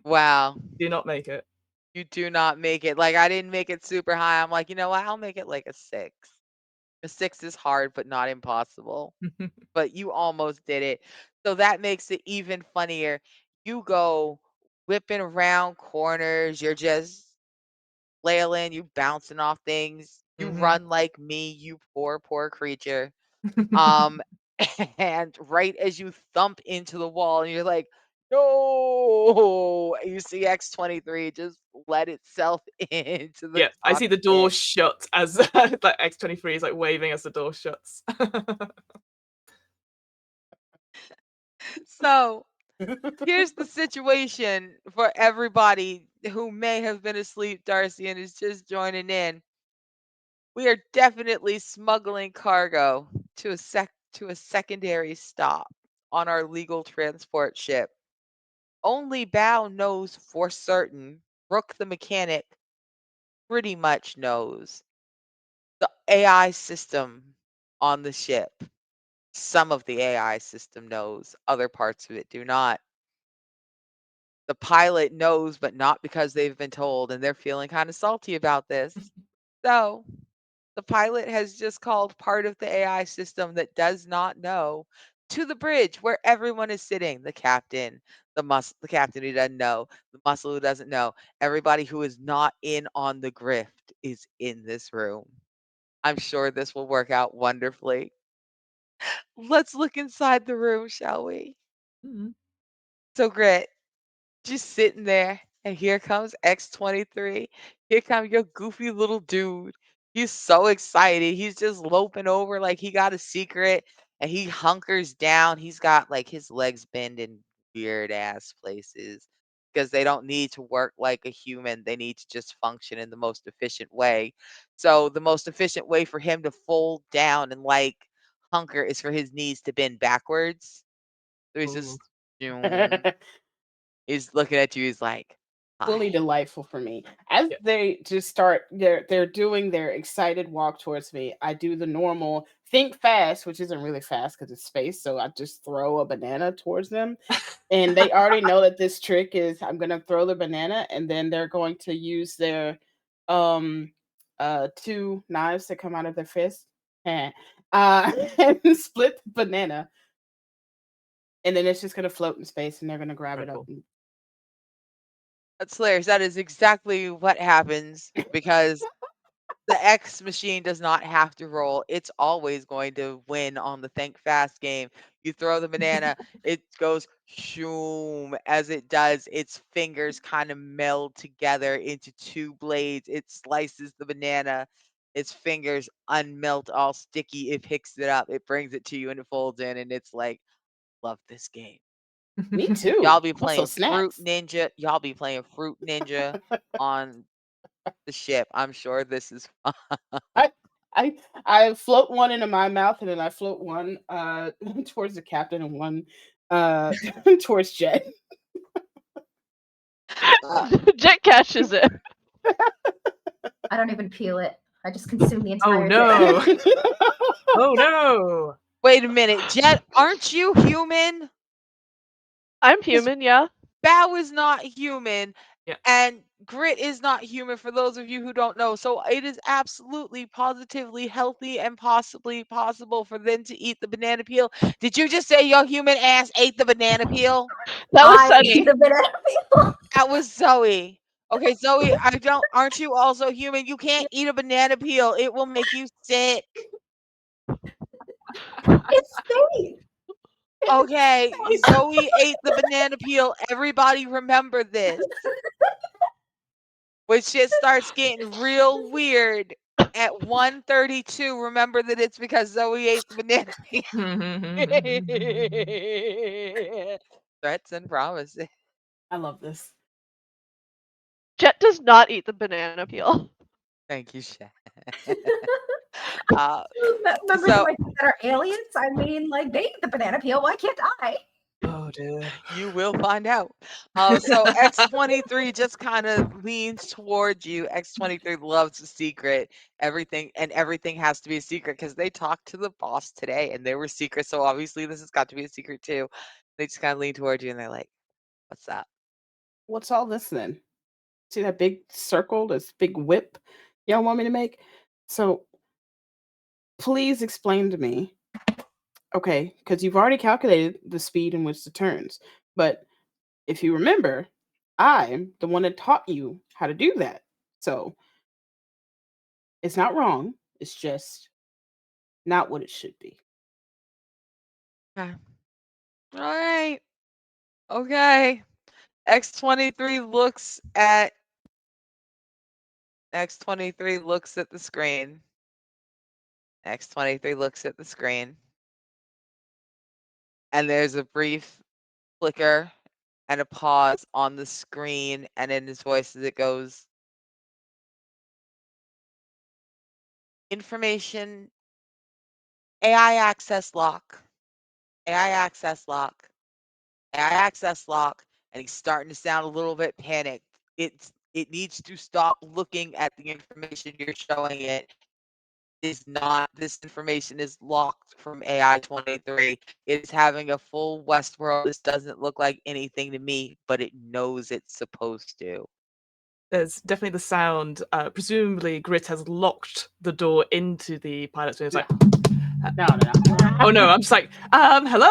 Speaker 1: Wow.
Speaker 3: Do not make it.
Speaker 1: You do not make it. Like, I didn't make it super high. I'm like, "You know what? I'll make it like a 6." A 6 is hard, but not impossible. But you almost did it. So that makes it even funnier. You go whipping around corners. You're just flailing. You bouncing off things. You
Speaker 3: Mhm.
Speaker 1: run like me, you poor, poor creature. Um, and right as you thump into the wall, and you're like, no, you see X-23 just let itself into the
Speaker 3: Yeah, I see the door
Speaker 1: cockpit.
Speaker 3: shut as like X-23 is like waving as the door shuts.
Speaker 1: So here's the situation for everybody who may have been asleep, Darcy, and is just joining in. We are definitely smuggling cargo to a secondary stop on our legal transport ship. Only Bao knows for certain. Rook the mechanic pretty much knows. The AI system on the ship. Some of the AI system knows, other parts of it do not. The pilot knows, but not because they've been told, and they're feeling kind of salty about this. So, the pilot has just called part of the AI system that does not know to the bridge where everyone is sitting. The captain, the captain who doesn't know, the muscle who doesn't know, everybody who is not in on the grift is in this room. I'm sure this will work out wonderfully. Let's look inside the room, shall we?
Speaker 3: Mhm.
Speaker 1: So, Grit, just sitting there, and here comes X-23. Here comes your goofy little dude. He's so excited. He's just loping over like he got a secret, and he hunkers down. He's got like his legs bend in weird ass places because they don't need to work like a human. They need to just function in the most efficient way. So the most efficient way for him to fold down and like hunker is for his knees to bend backwards. So he's
Speaker 3: Ooh.
Speaker 1: just he's looking at you, he's like,
Speaker 2: Fully
Speaker 1: "Hi."
Speaker 2: delightful for me. As
Speaker 3: Yeah.
Speaker 2: they just start they're doing their excited walk towards me, I do the normal think fast, which isn't really fast because it's space, so I just throw a banana towards them. And they already know that this trick is I'm gonna throw the banana and then they're going to use their um 2 knives that come out of their fist. Eh, and split the banana. And then it's just gonna float in space and they're gonna grab it up
Speaker 3: Incredible.
Speaker 2: and
Speaker 1: That's hilarious. That is exactly what happens because the X machine does not have to roll. It's always going to win on the think fast game. You throw the banana, it goes shoom. As it does, its fingers kind of meld together into 2 blades. It slices the banana. Its fingers unmelt all sticky. It picks it up. It brings it to you and it folds in and it's like, love this game.
Speaker 2: me too.
Speaker 1: Y'all be
Speaker 2: Also
Speaker 1: playing Fruit
Speaker 2: snacks.
Speaker 1: Ninja. Y'all be playing Fruit Ninja on the ship. I'm sure this is fun.
Speaker 2: I I I float one into my mouth and then I float one towards the captain and one uh towards Jet.
Speaker 1: Uh,
Speaker 6: Jet catches it.
Speaker 4: I don't even peel it. I just consume the
Speaker 3: Oh
Speaker 4: entire thing.
Speaker 3: no! Oh no!
Speaker 1: Wait a minute, Jet, aren't you human?
Speaker 6: I'm
Speaker 1: 'Cause
Speaker 6: human, yeah.
Speaker 1: Bao is not human
Speaker 3: Yeah.
Speaker 1: and Grit is not human for those of you who don't know. So it is absolutely positively healthy and possibly possible for them to eat the banana peel. Did you just say your human ass ate the banana peel?
Speaker 6: That was
Speaker 4: I ate
Speaker 6: Sunny.
Speaker 4: the banana peel.
Speaker 1: That was Zoe. Okay, Zoe, aren't you also human? You can't eat a banana peel. It will make you sick.
Speaker 4: It's space.
Speaker 1: Okay, Zoe ate the banana peel. Everybody remember this. When shit starts getting real weird at 1:32, remember that it's because Zoe ate the banana peel. Threats and promises.
Speaker 2: I love this.
Speaker 6: Jet does not eat the banana peel.
Speaker 1: Thank you, Sha. Uh,
Speaker 4: Members
Speaker 1: so
Speaker 4: of my team that are aliens, I mean, like, they eat the banana peel. Why can't I?
Speaker 3: Oh dear.
Speaker 1: you will find out. So X23 just kind of leans towards you. X23 loves a secret. Everything has to be a secret because they talked to the boss today and they were secret. So obviously this has got to be a secret too. They just kind of lean towards you and they're like, "What's up?"
Speaker 2: What's all this then? See that big circle, this big whip y'all want me to make? So please explain to me. Okay, because you've already calculated the speed in which it turns. But if you remember, I'm the one that taught you how to do that. So it's not wrong. It's just not what it should be.
Speaker 1: Okay. All right. Okay. X23 looks at X23 looks at the screen. X23 looks at the screen. And there's a brief flicker and a pause on the screen, and in his voice as it goes, information, AI access lock, AI access lock, AI access lock, and he's starting to sound a little bit panicked. It needs to stop looking at the information you're showing it. This information is locked from AI 23. It's having a full Westworld. This doesn't look like anything to me, but it knows it's supposed to.
Speaker 3: There's definitely the sound. Presumably, Grit has locked the door into the pilot's room. It's like,
Speaker 2: No.
Speaker 3: oh no! I'm just like, hello,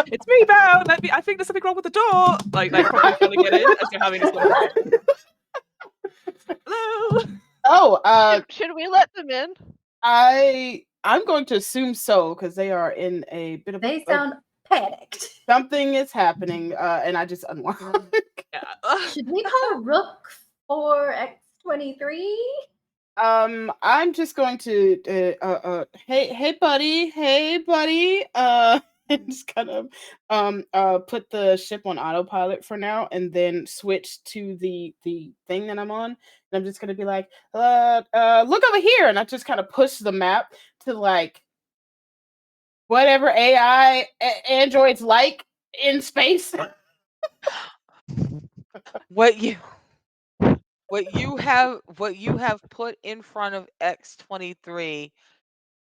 Speaker 3: it's me, Bao. I think there's something wrong with the door. Like probably trying to get in as you're having this conversation. Hello.
Speaker 2: Oh,
Speaker 6: Should we let them in?
Speaker 2: I'm going to assume so because they are in a bit of
Speaker 4: They sound panicked.
Speaker 2: something is happening, and I just unlock.
Speaker 3: Yeah.
Speaker 4: Should we call Rook for X23?
Speaker 2: I'm just going to hey buddy, and just kind of put the ship on autopilot for now, and then switch to the thing that I'm on. And I'm just gonna be like, look over here, and I just kind of push the map to like whatever AI androids like in space.
Speaker 1: What you have put in front of X23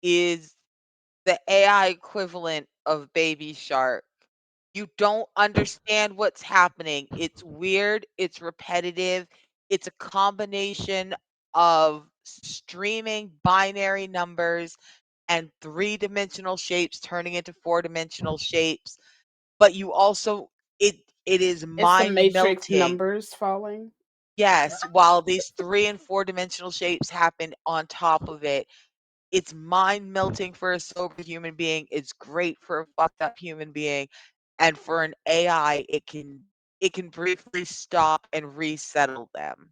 Speaker 1: is the AI equivalent of Baby Shark. You don't understand what's happening. It's weird, it's repetitive, it's a combination of streaming binary numbers and three-dimensional shapes turning into four-dimensional shapes, but you also it is
Speaker 2: It's the matrix
Speaker 1: mind-melting.
Speaker 2: numbers falling.
Speaker 1: Yes, while these 3 and 4-dimensional shapes happen on top of it. It's mind-melting for a sober human being, it's great for a fucked up human being, and for an AI, it can briefly stop and resettle them.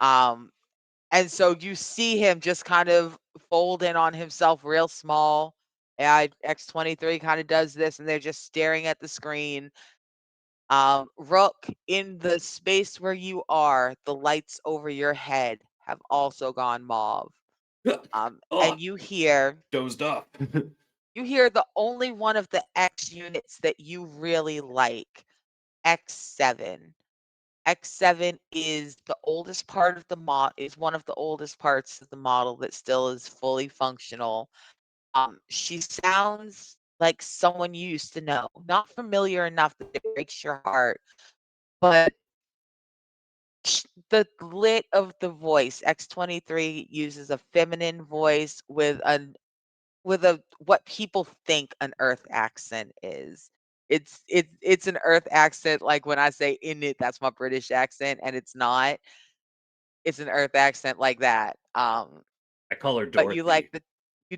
Speaker 1: And so you see him just kind of fold in on himself real small. AI X23 kind of does this, and they're just staring at the screen. Rook, in the space where you are, the lights over your head have also gone mauve. And you hear
Speaker 5: Dozed off.
Speaker 1: the only one of the X units that you really like, X7. X7 is the oldest part of the is one of the oldest parts of the model that still is fully functional. She sounds like someone you used to know, not familiar enough that it breaks your heart, but the lit of the voice, X23 uses a feminine voice with a what people think an Earth accent is. It's an Earth accent. Like when I say in it, that's my British accent, and it's not. It's an Earth accent like that.
Speaker 5: I call her
Speaker 1: But you
Speaker 5: Dorothy.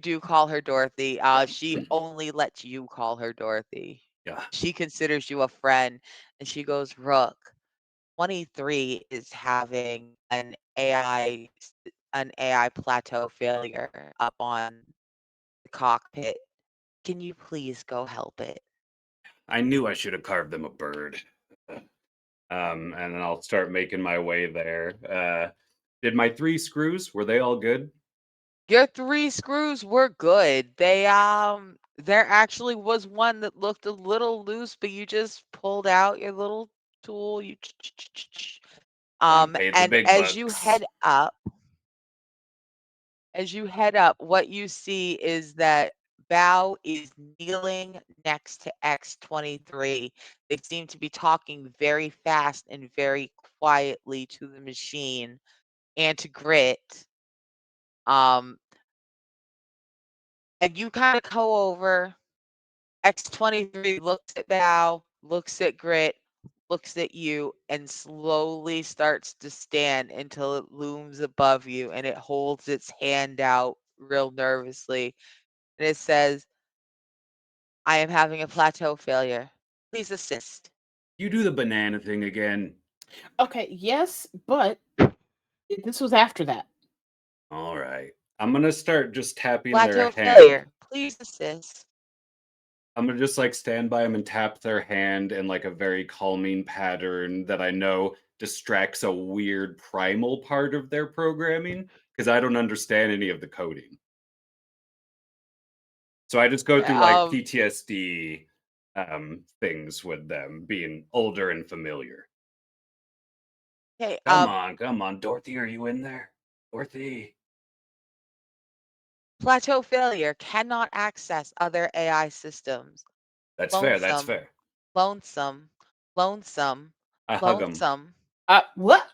Speaker 1: do call her Dorothy. She only lets you call her Dorothy.
Speaker 5: Yeah.
Speaker 1: She considers you a friend, and she goes, Rook, 23 is having an AI plateau failure up on the cockpit. Can you please go help it?
Speaker 5: I knew I should have carved them a bird. And then I'll start making my way there. Did my 3 screws, were they all good?
Speaker 1: Your 3 screws were good. There actually was one that looked a little loose, but you just pulled out your little tool.
Speaker 5: One paid the
Speaker 1: And
Speaker 5: big
Speaker 1: as you
Speaker 5: bucks.
Speaker 1: head up, what you see is that Bao is kneeling next to X-23. They seem to be talking very fast and very quietly to the machine and to Grit. And you kind of go over. X-23 looks at Bao, looks at Grit, looks at you, and slowly starts to stand until it looms above you, and it holds its hand out real nervously, and it says, I am having a plateau failure. Please assist.
Speaker 5: You do the banana thing again.
Speaker 2: Okay, yes, but this was after that.
Speaker 5: All right. I'm gonna start just tapping their
Speaker 1: Plateau
Speaker 5: hand.
Speaker 1: failure. Please assist.
Speaker 5: I'm gonna just like stand by them and tap their hand in like a very calming pattern that I know distracts a weird primal part of their programming because I don't understand any of the coding. So I just go through like PTSD things with them being older and familiar.
Speaker 1: Okay,
Speaker 5: Come on, Dorothy, are you in there? Dorothy.
Speaker 1: plateau failure cannot access other AI systems.
Speaker 5: That's fair, that's fair.
Speaker 1: Lonesome, lonesome,
Speaker 5: I hug them.
Speaker 1: lonesome.
Speaker 2: What?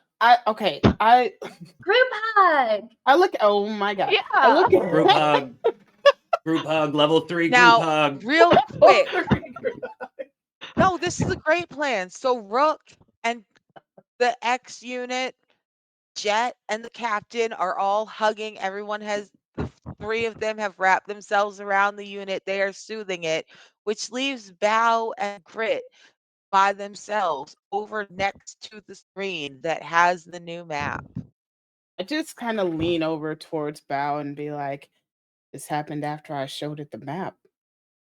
Speaker 2: Okay.
Speaker 4: Group hug.
Speaker 2: I look. Oh my god. I
Speaker 6: Yeah.
Speaker 2: look.
Speaker 5: Group hug. Group hug, level 3 group
Speaker 1: Now,
Speaker 5: hug.
Speaker 1: real quick. No, this is a great plan. So Rook and the X unit, Jet and the captain are all hugging. The 3 of them have wrapped themselves around the unit. They are soothing it, which leaves Bao and Grit by themselves over next to the screen that has the new map.
Speaker 2: I just kind of lean over towards Bao and be like, "This happened after I showed it the map."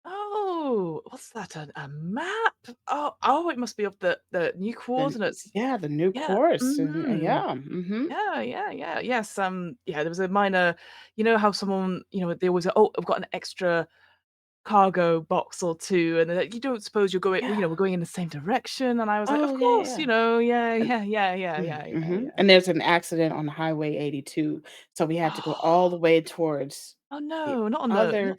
Speaker 3: Oh, what's that? A map? Oh, it must be of the new coordinates.
Speaker 2: Yeah, the new
Speaker 3: Yeah.
Speaker 2: course. And,
Speaker 3: Mhm.
Speaker 2: yeah. Mm-hmm.
Speaker 3: Yeah. Yes. Yeah, there was a minor, you know how someone, they always go, oh, I've got an extra cargo box or two, and they're like, you don't suppose you're going,
Speaker 2: Yeah.
Speaker 3: we're going in the same direction. And I was like, of
Speaker 2: Oh, yeah,
Speaker 3: course,
Speaker 2: yeah.
Speaker 3: yeah.
Speaker 2: And there's an accident on Highway 82, so we had to go all the way towards
Speaker 3: Oh
Speaker 2: the
Speaker 3: no, not on the
Speaker 2: other,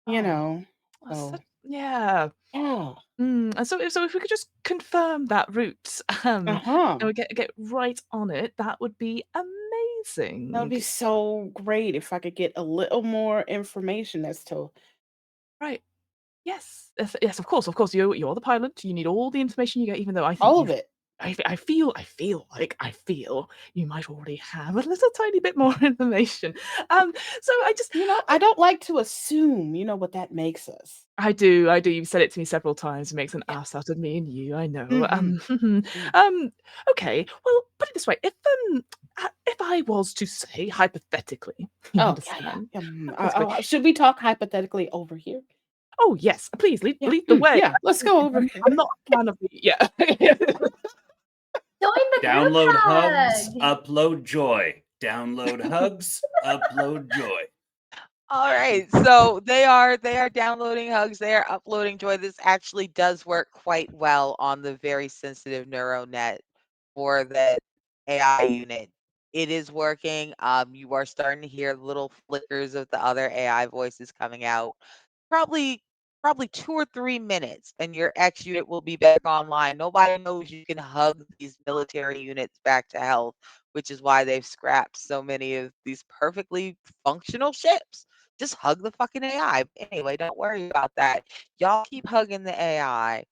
Speaker 2: you
Speaker 3: oh,
Speaker 2: know.
Speaker 3: that's
Speaker 2: So
Speaker 3: yeah.
Speaker 2: yeah.
Speaker 3: And so if we could just confirm that route,
Speaker 2: Uh-huh.
Speaker 3: and we get right on it, that would be
Speaker 2: That would
Speaker 3: amazing.
Speaker 2: be so great if I could get a little more information as to
Speaker 3: Right. Yes, of course. You're the pilot. You need all the information you get, even though I think
Speaker 2: all of
Speaker 3: you've.
Speaker 2: it.
Speaker 3: I feel you might already have a little tiny bit more information. So
Speaker 2: I don't like to assume, what that makes us.
Speaker 3: I do. You've said it to me several times. It makes an
Speaker 2: Yeah.
Speaker 3: ass out of me and you. I know.
Speaker 2: Mhm.
Speaker 3: Okay. Well, put it this way: if I was to say hypothetically, you
Speaker 2: Oh, yeah.
Speaker 3: understand? Hypothetically.
Speaker 2: Should we talk hypothetically over here?
Speaker 3: Oh yes, please
Speaker 2: Yeah.
Speaker 3: lead the way.
Speaker 2: Yeah, let's go over here.
Speaker 3: I'm not a fan of the yeah.
Speaker 4: Join the group
Speaker 5: Download hugs,
Speaker 4: hug.
Speaker 5: upload joy. Download hugs, upload joy.
Speaker 1: All right, so they are downloading hugs, they are uploading joy. This actually does work quite well on the very sensitive neural net for the AI unit. It is working. You are starting to hear little flickers of the other AI voices coming out. Probably 2 or 3 minutes, and your X unit will be back online. Nobody knows you can hug these military units back to health, which is why they've scrapped so many of these perfectly functional ships Just hug the fucking AI. Anyway, don't worry about that. Y'all keep hugging the AI.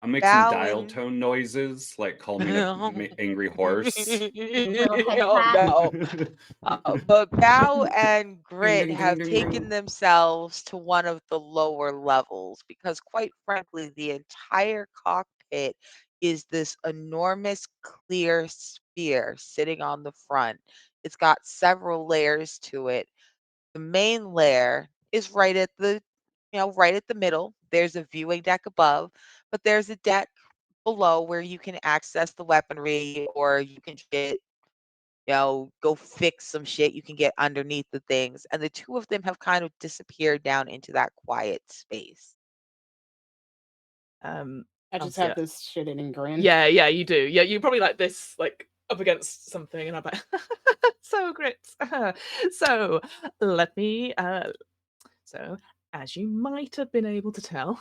Speaker 5: I'll make some dial
Speaker 1: Bowing.
Speaker 5: tone noises, like call me an angry horse.
Speaker 4: Little head
Speaker 1: Oh
Speaker 4: clap.
Speaker 1: no. But Bao and
Speaker 5: Ding,
Speaker 1: Grit
Speaker 5: ding, ding,
Speaker 1: have
Speaker 5: ding,
Speaker 1: taken
Speaker 5: ding.
Speaker 1: themselves to one of the lower levels because, quite frankly, the entire cockpit is this enormous clear sphere sitting on the front. It's got several layers to it. The main layer is right at the, right at the middle. There's a viewing deck above, but there's a deck below where you can access the weaponry or you can get, go fix some shit. You can get underneath the things. And the two of them have kind of disappeared down into that quiet space.
Speaker 2: I just
Speaker 3: Obviously,
Speaker 2: have this shit in grin.
Speaker 3: yeah, you do. Yeah, you probably like this, like up against something, and I'm like, so Grit. So let me. So as you might have been able to tell,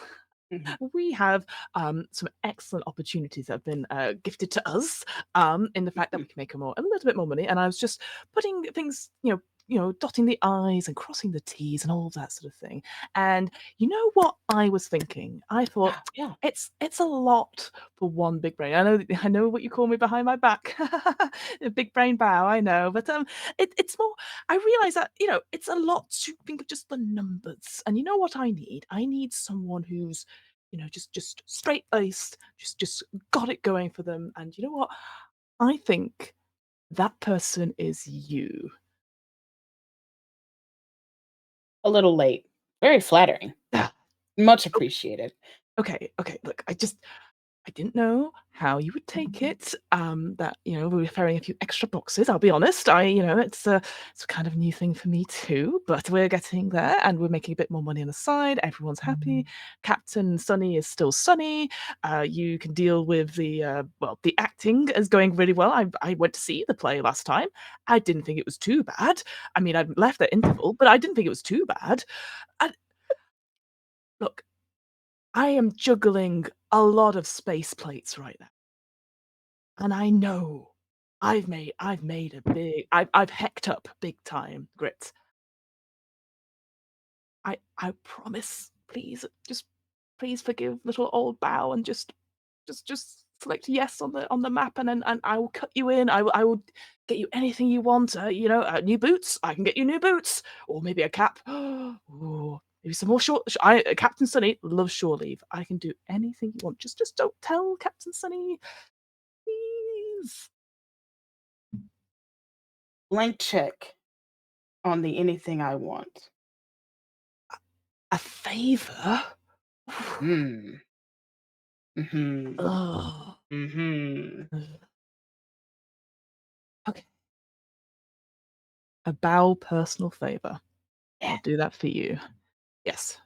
Speaker 2: Mhm.
Speaker 3: we have some excellent opportunities that have been gifted to us in the fact that we can make a little bit more money. And I was just putting things, dotting the I's and crossing the T's and all of that sort of thing. And you know what I was thinking? I thought
Speaker 2: Yeah.
Speaker 3: it's a lot for one big brain. I know what you call me behind my back, big brain bow. I know, but it's more. I realize that it's a lot to think of just the numbers. And you know what I need? I need someone who's just straight laced, just got it going for them. And you know what? I think that person is you.
Speaker 2: A little late. Very flattering.
Speaker 3: Ah,
Speaker 2: Much appreciated.
Speaker 3: okay. Look, I didn't know how you would take it. That we were ferrying a few extra boxes. I'll be honest. It's a kind of new thing for me too. But we're getting there, and we're making a bit more money on the side. Everyone's happy. Captain Sunny is still Sunny. You can deal with the acting is going really well. I went to see the play last time. I didn't think it was too bad. I mean, I left at interval, but I didn't think it was too bad. And look, I am juggling a lot of space plates right now. And I know I've made I've hecked up big time, Grit. I promise, just please forgive little old Bow and just select yes on the map and I will cut you in. I will get you anything you want. New boots. I can get you new boots, or maybe a cap. Ooh, maybe some more short. Captain Sunny loves shore leave. I can do anything you want. Just don't tell Captain Sunny, please.
Speaker 2: Blank check on the anything I want.
Speaker 3: A favor?
Speaker 2: Hmm. Mm-hmm.
Speaker 3: Ugh.
Speaker 2: Mm-hmm.
Speaker 3: Okay. A Bow personal favor.
Speaker 2: Yeah.
Speaker 3: I'll do that for you. Yes.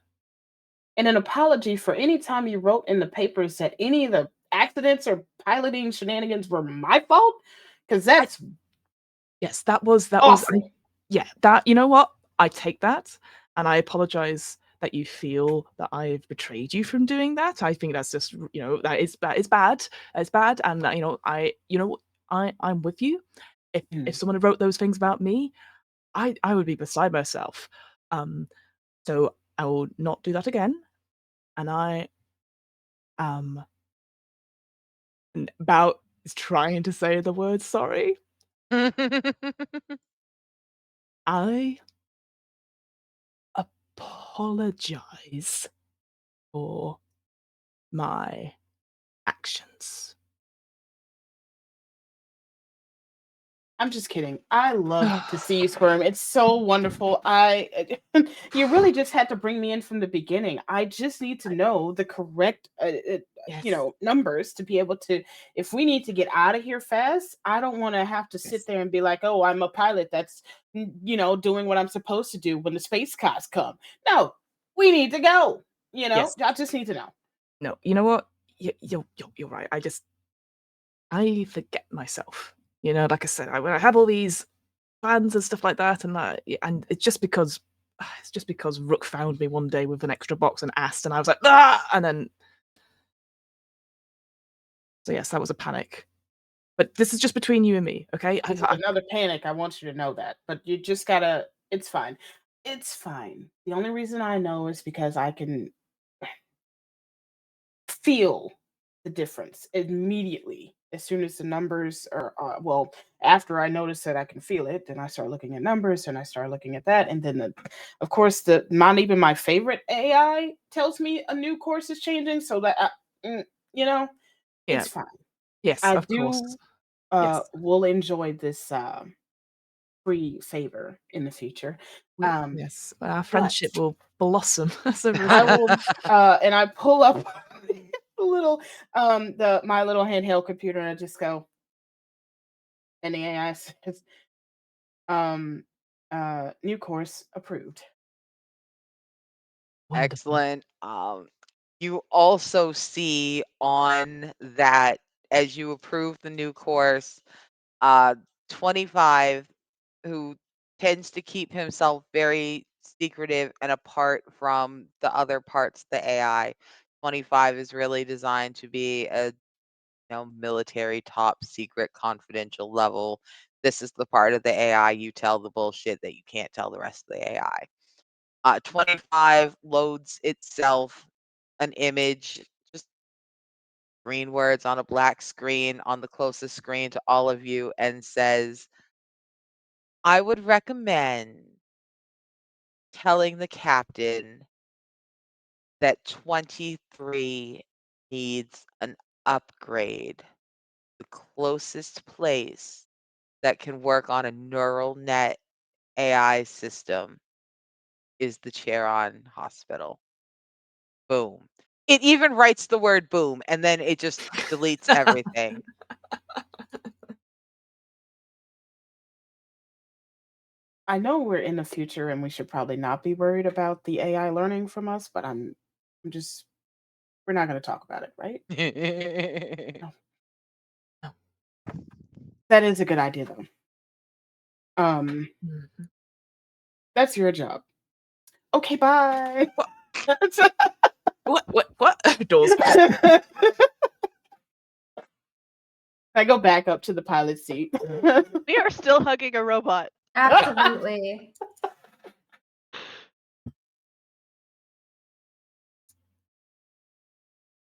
Speaker 2: And an apology for any time you wrote in the papers that any of the accidents or piloting shenanigans were my fault, because that's
Speaker 3: Yes, that was
Speaker 2: awful.
Speaker 3: yeah, that you know what? I take that and I apologize that you feel that I've betrayed you from doing that. I think that's just that is bad. It's bad and I'm with you. If someone had wrote those things about me, I would be beside myself. So I will not do that again. And I about is trying to say the word sorry. I apologize for my actions.
Speaker 2: I'm just kidding. I love to see you squirm. It's so wonderful. You really just had to bring me in from the beginning. I just need to know the correct,
Speaker 3: Yes.
Speaker 2: numbers to be able to. If we need to get out of here fast, I don't want to have to sit
Speaker 3: Yes.
Speaker 2: there and be like, "Oh, I'm a pilot that's, doing what I'm supposed to do when the space cops come." No, we need to go.
Speaker 3: Yes.
Speaker 2: I just need to know.
Speaker 3: No, you know what? You're right. I forget myself. Like I said, I have all these plans and stuff like that, and it's just because Rook found me one day with an extra box and asked, and I was like, ah, and then so yes, that was a panic. But this is just between you and me, okay?
Speaker 2: This is another panic. I want you to know that, but you just gotta. It's fine. It's fine. The only reason I know is because I can feel the difference immediately as soon as the numbers are well, after I notice that I can feel it, then I start looking at numbers and I start looking at that, and then of course the not even my favorite AI tells me a new course is changing, so that you know,
Speaker 3: Yeah.
Speaker 2: it's fine.
Speaker 3: Yes,
Speaker 2: I
Speaker 3: of course.
Speaker 2: do
Speaker 3: Yes.
Speaker 2: will enjoy this free favor in the future.
Speaker 3: Yes. Our
Speaker 2: But
Speaker 3: friendship will blossom as a
Speaker 2: I
Speaker 3: result.
Speaker 2: will and I pull up the little the my little handheld computer and I just go, and the AI says, um new course approved.
Speaker 3: Wonderful.
Speaker 1: Excellent. You also see on that as you approve the new course, uh, 25, who tends to keep himself very secretive and apart from the other parts of the AI. 25 is really designed to be a military top secret confidential level. This is the part of the AI you tell the bullshit that you can't tell the rest of the AI. 25 loads itself an image, just green words on a black screen on the closest screen to all of you, and says, I would recommend telling the captain that 23 needs an upgrade. The closest place that can work on a neural net AI system is the Charon Hospital. Boom. It even writes the word boom and then it just deletes everything.
Speaker 2: I know we're in the future and we should probably not be worried about the AI learning from us, but I'm just we're not going to talk about it, right? No. No. That is a good idea though.
Speaker 3: Mhm.
Speaker 2: That's your job. Okay, bye.
Speaker 3: What? Doors closed.
Speaker 2: I go back up to the pilot seat.
Speaker 6: We are still hugging a robot.
Speaker 4: Absolutely.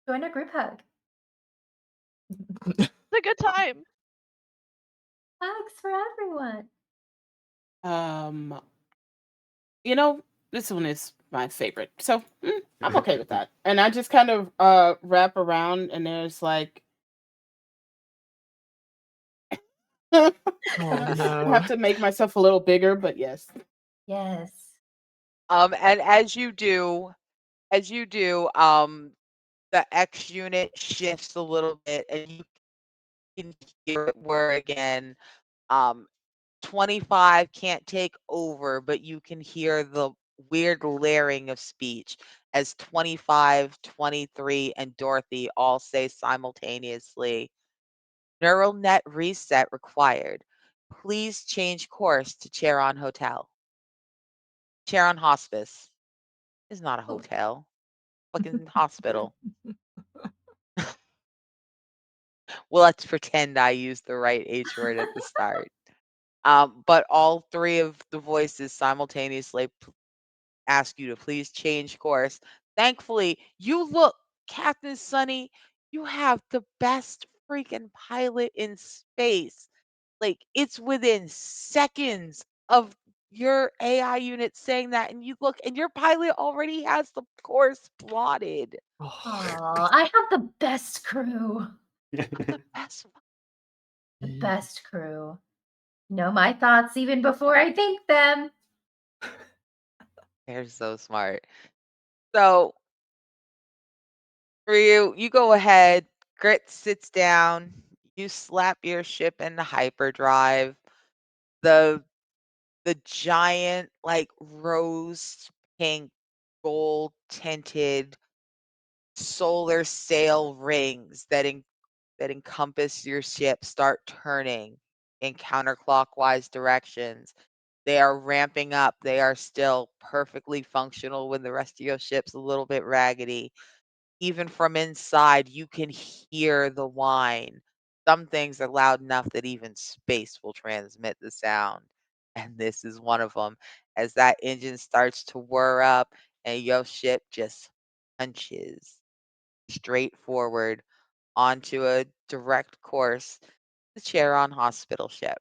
Speaker 4: Join a group hug.
Speaker 6: It's a good time.
Speaker 4: Hugs for everyone.
Speaker 2: um, you know, this one is my favorite, so I'm okay with that. And I just kind of wrap around, and there's like I
Speaker 3: Oh no.
Speaker 2: have to make myself a little bigger, but yes.
Speaker 4: Yes.
Speaker 1: And as you do, the X unit shifts a little bit and you can hear it where again, um, 25 can't take over, but you can hear the weird layering of speech as 25, 23, and Dorothy all say simultaneously, neural net reset required. Please change course to Charon Hotel. Charon Hospice is not a hotel. Fucking hospital. Well, let's pretend I used the right H word at the start. But all three of the voices simultaneously ask you to please change course. Thankfully, you look, Captain Sunny, you have the best freaking pilot in space. Like, it's within seconds of your AI unit saying that, and you look, and your pilot already has the course plotted.
Speaker 3: Oh.
Speaker 4: Aw, I have the best crew.
Speaker 1: The best.
Speaker 4: The best crew. Know my thoughts even before I think them.
Speaker 1: They're so smart. So, for you, you go ahead. Grit sits down. You slap your ship into hyperdrive. The the giant, like rose pink, gold tinted solar sail rings that encompass your ship start turning in counterclockwise directions. They are ramping up. They are still perfectly functional when the rest of your ship's a little bit raggedy. Even from inside, you can hear the whine. Some things are loud enough that even space will transmit the sound. And this is one of them. As that engine starts to whir up and your ship just punches straight forward onto a direct course, the Charon Hospital ship.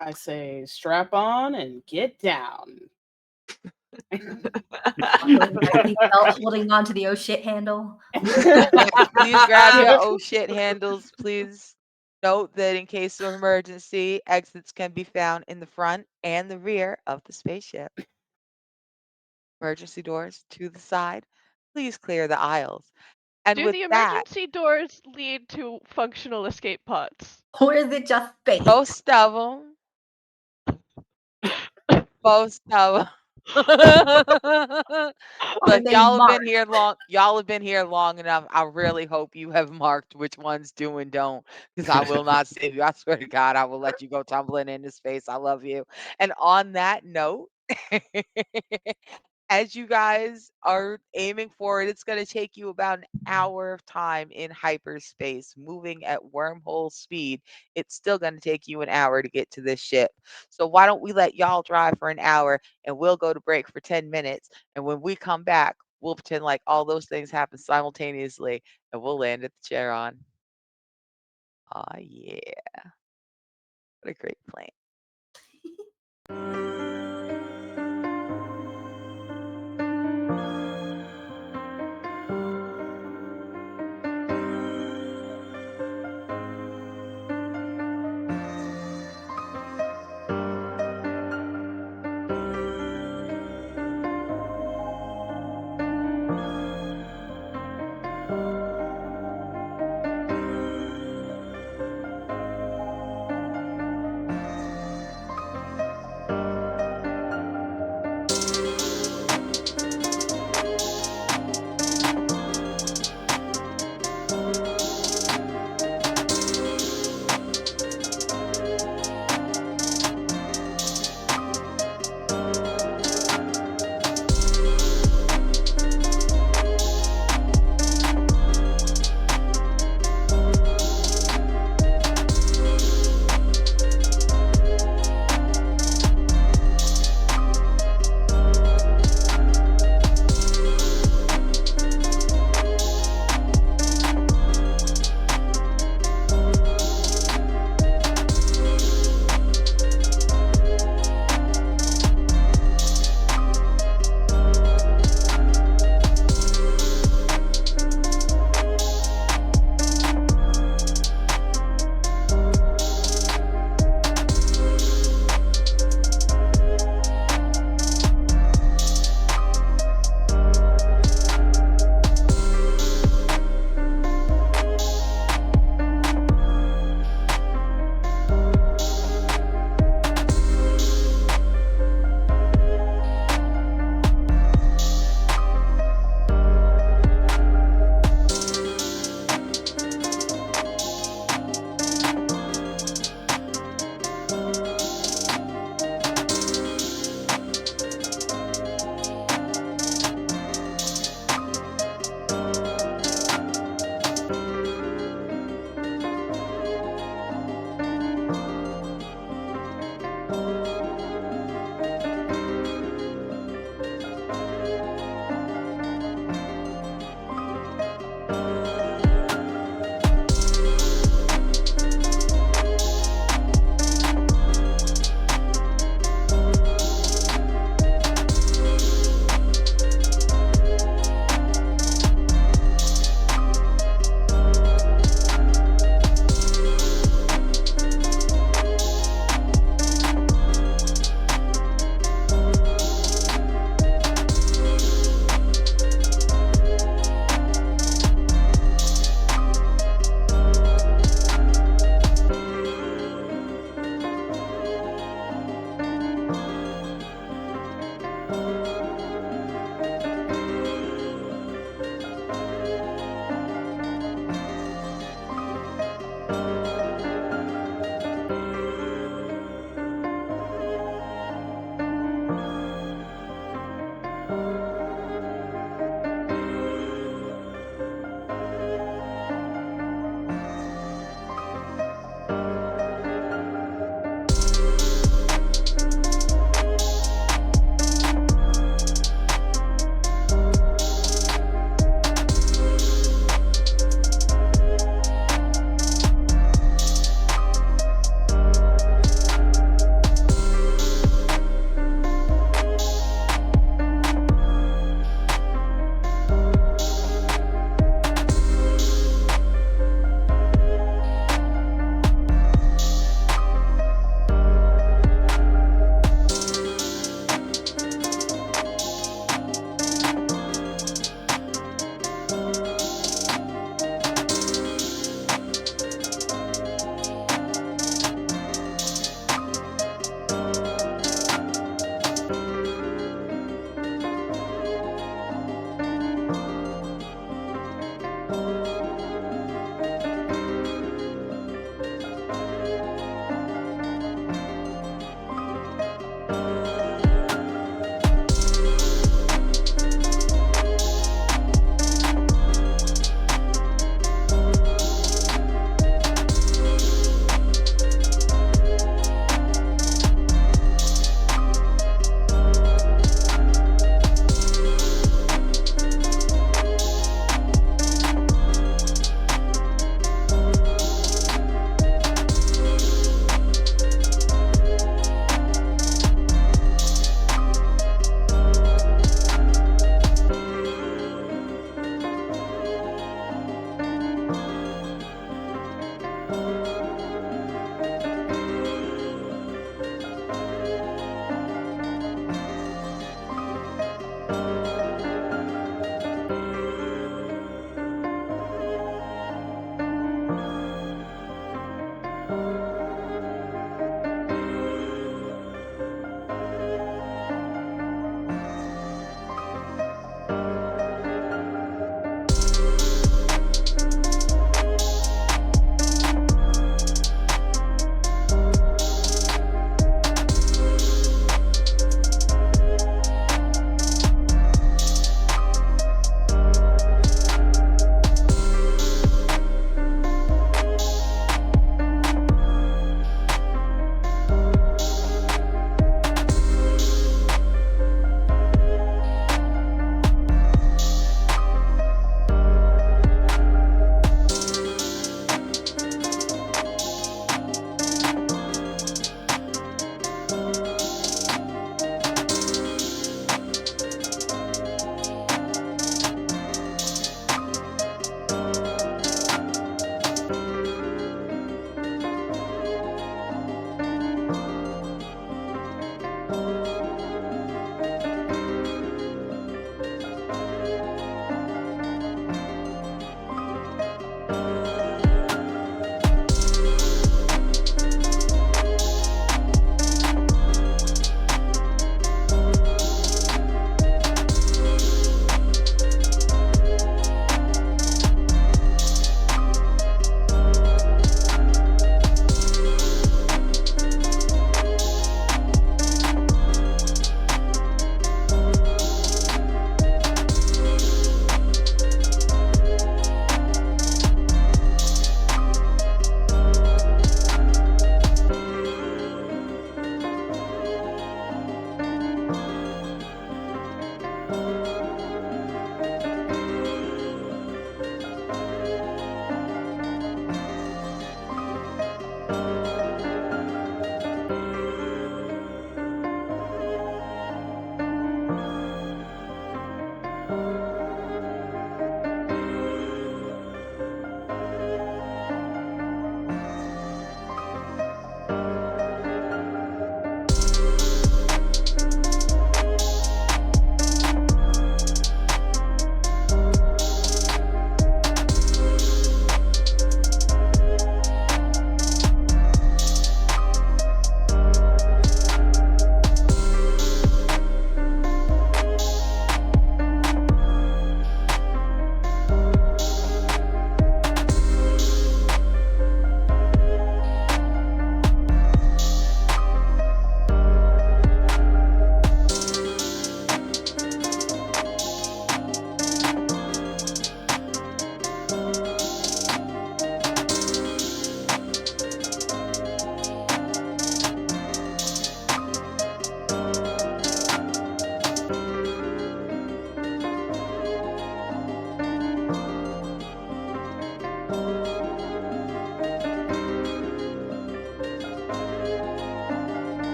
Speaker 2: I say strap on and get down.
Speaker 4: Buckling my seatbelt, holding on to the oh shit handle.
Speaker 1: Yes, please grab your oh shit handles. Please note that in case of emergency, exits can be found in the front and the rear of the spaceship. Emergency doors to the side. Please clear the aisles. And
Speaker 6: Do
Speaker 1: with
Speaker 6: the
Speaker 1: that,
Speaker 6: emergency doors lead to functional escape pods?
Speaker 4: Or is it just space?
Speaker 1: most of them, most of them.
Speaker 4: And
Speaker 1: Look,
Speaker 4: they
Speaker 1: y'all have
Speaker 4: mark.
Speaker 1: been here long. Y'all have been here long enough. I really hope you have marked which ones do and don't, because I will not save you. I swear to God, I will let you go tumbling into space. I love you. And on that note, as you guys are aiming for it, it's going to take you about an hour of time in hyperspace, moving at wormhole speed. It's still going to take you an hour to get to this ship. So why don't we let y'all drive for an hour and we'll go to break for 10 minutes. And when we come back, we'll pretend like all those things happen simultaneously and we'll land at the Charon. Oh, yeah. What a great plan.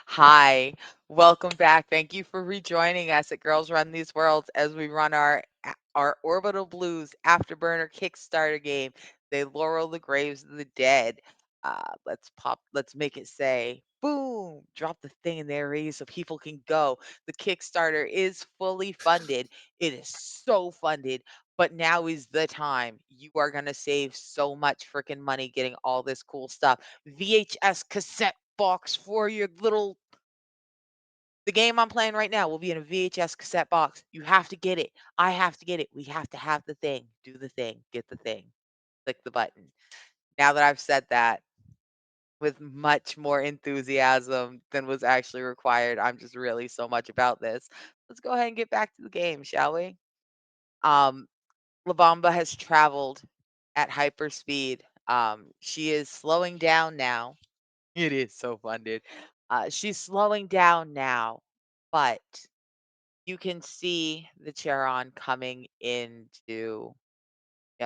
Speaker 1: Hi, welcome back. Thank you for rejoining us at Girls Run These Worlds as we run our Orbital Blues Afterburner Kickstarter game. They Laurel the Graves of the Dead. Let's make it say, boom, drop the thing in there already so people can go. The Kickstarter is fully funded. It is so funded, but now is the time. You are going to save so much freaking money getting all this cool stuff. VHS cassette box for your little the game I'm playing right now will be in a VHS cassette box. You have to get it. I have to get it. We have to have the thing. Do the thing. Get the thing. Click the button. Now that I've said that with much more enthusiasm than was actually required, I'm just really so much about this. Let's go ahead and get back to the game, shall we? Um, La Bamba has traveled at hyperspeed. She is slowing down now. It is so fun, dude. She's slowing down now, but you can see the Charon coming into,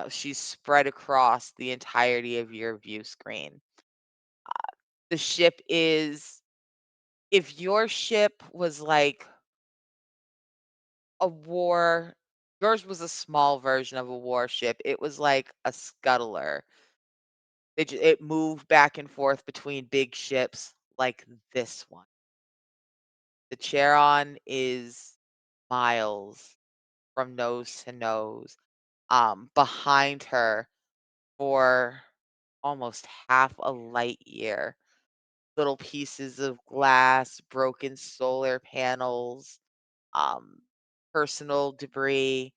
Speaker 1: she's spread across the entirety of your view screen. The ship is, if your ship was like a war, yours was a small version of a warship. It was like a scuttler. It moved back and forth between big ships like this one. The Charon is miles from nose to nose. Behind her for almost half a light year. Little pieces of glass, broken solar panels, um, personal debris,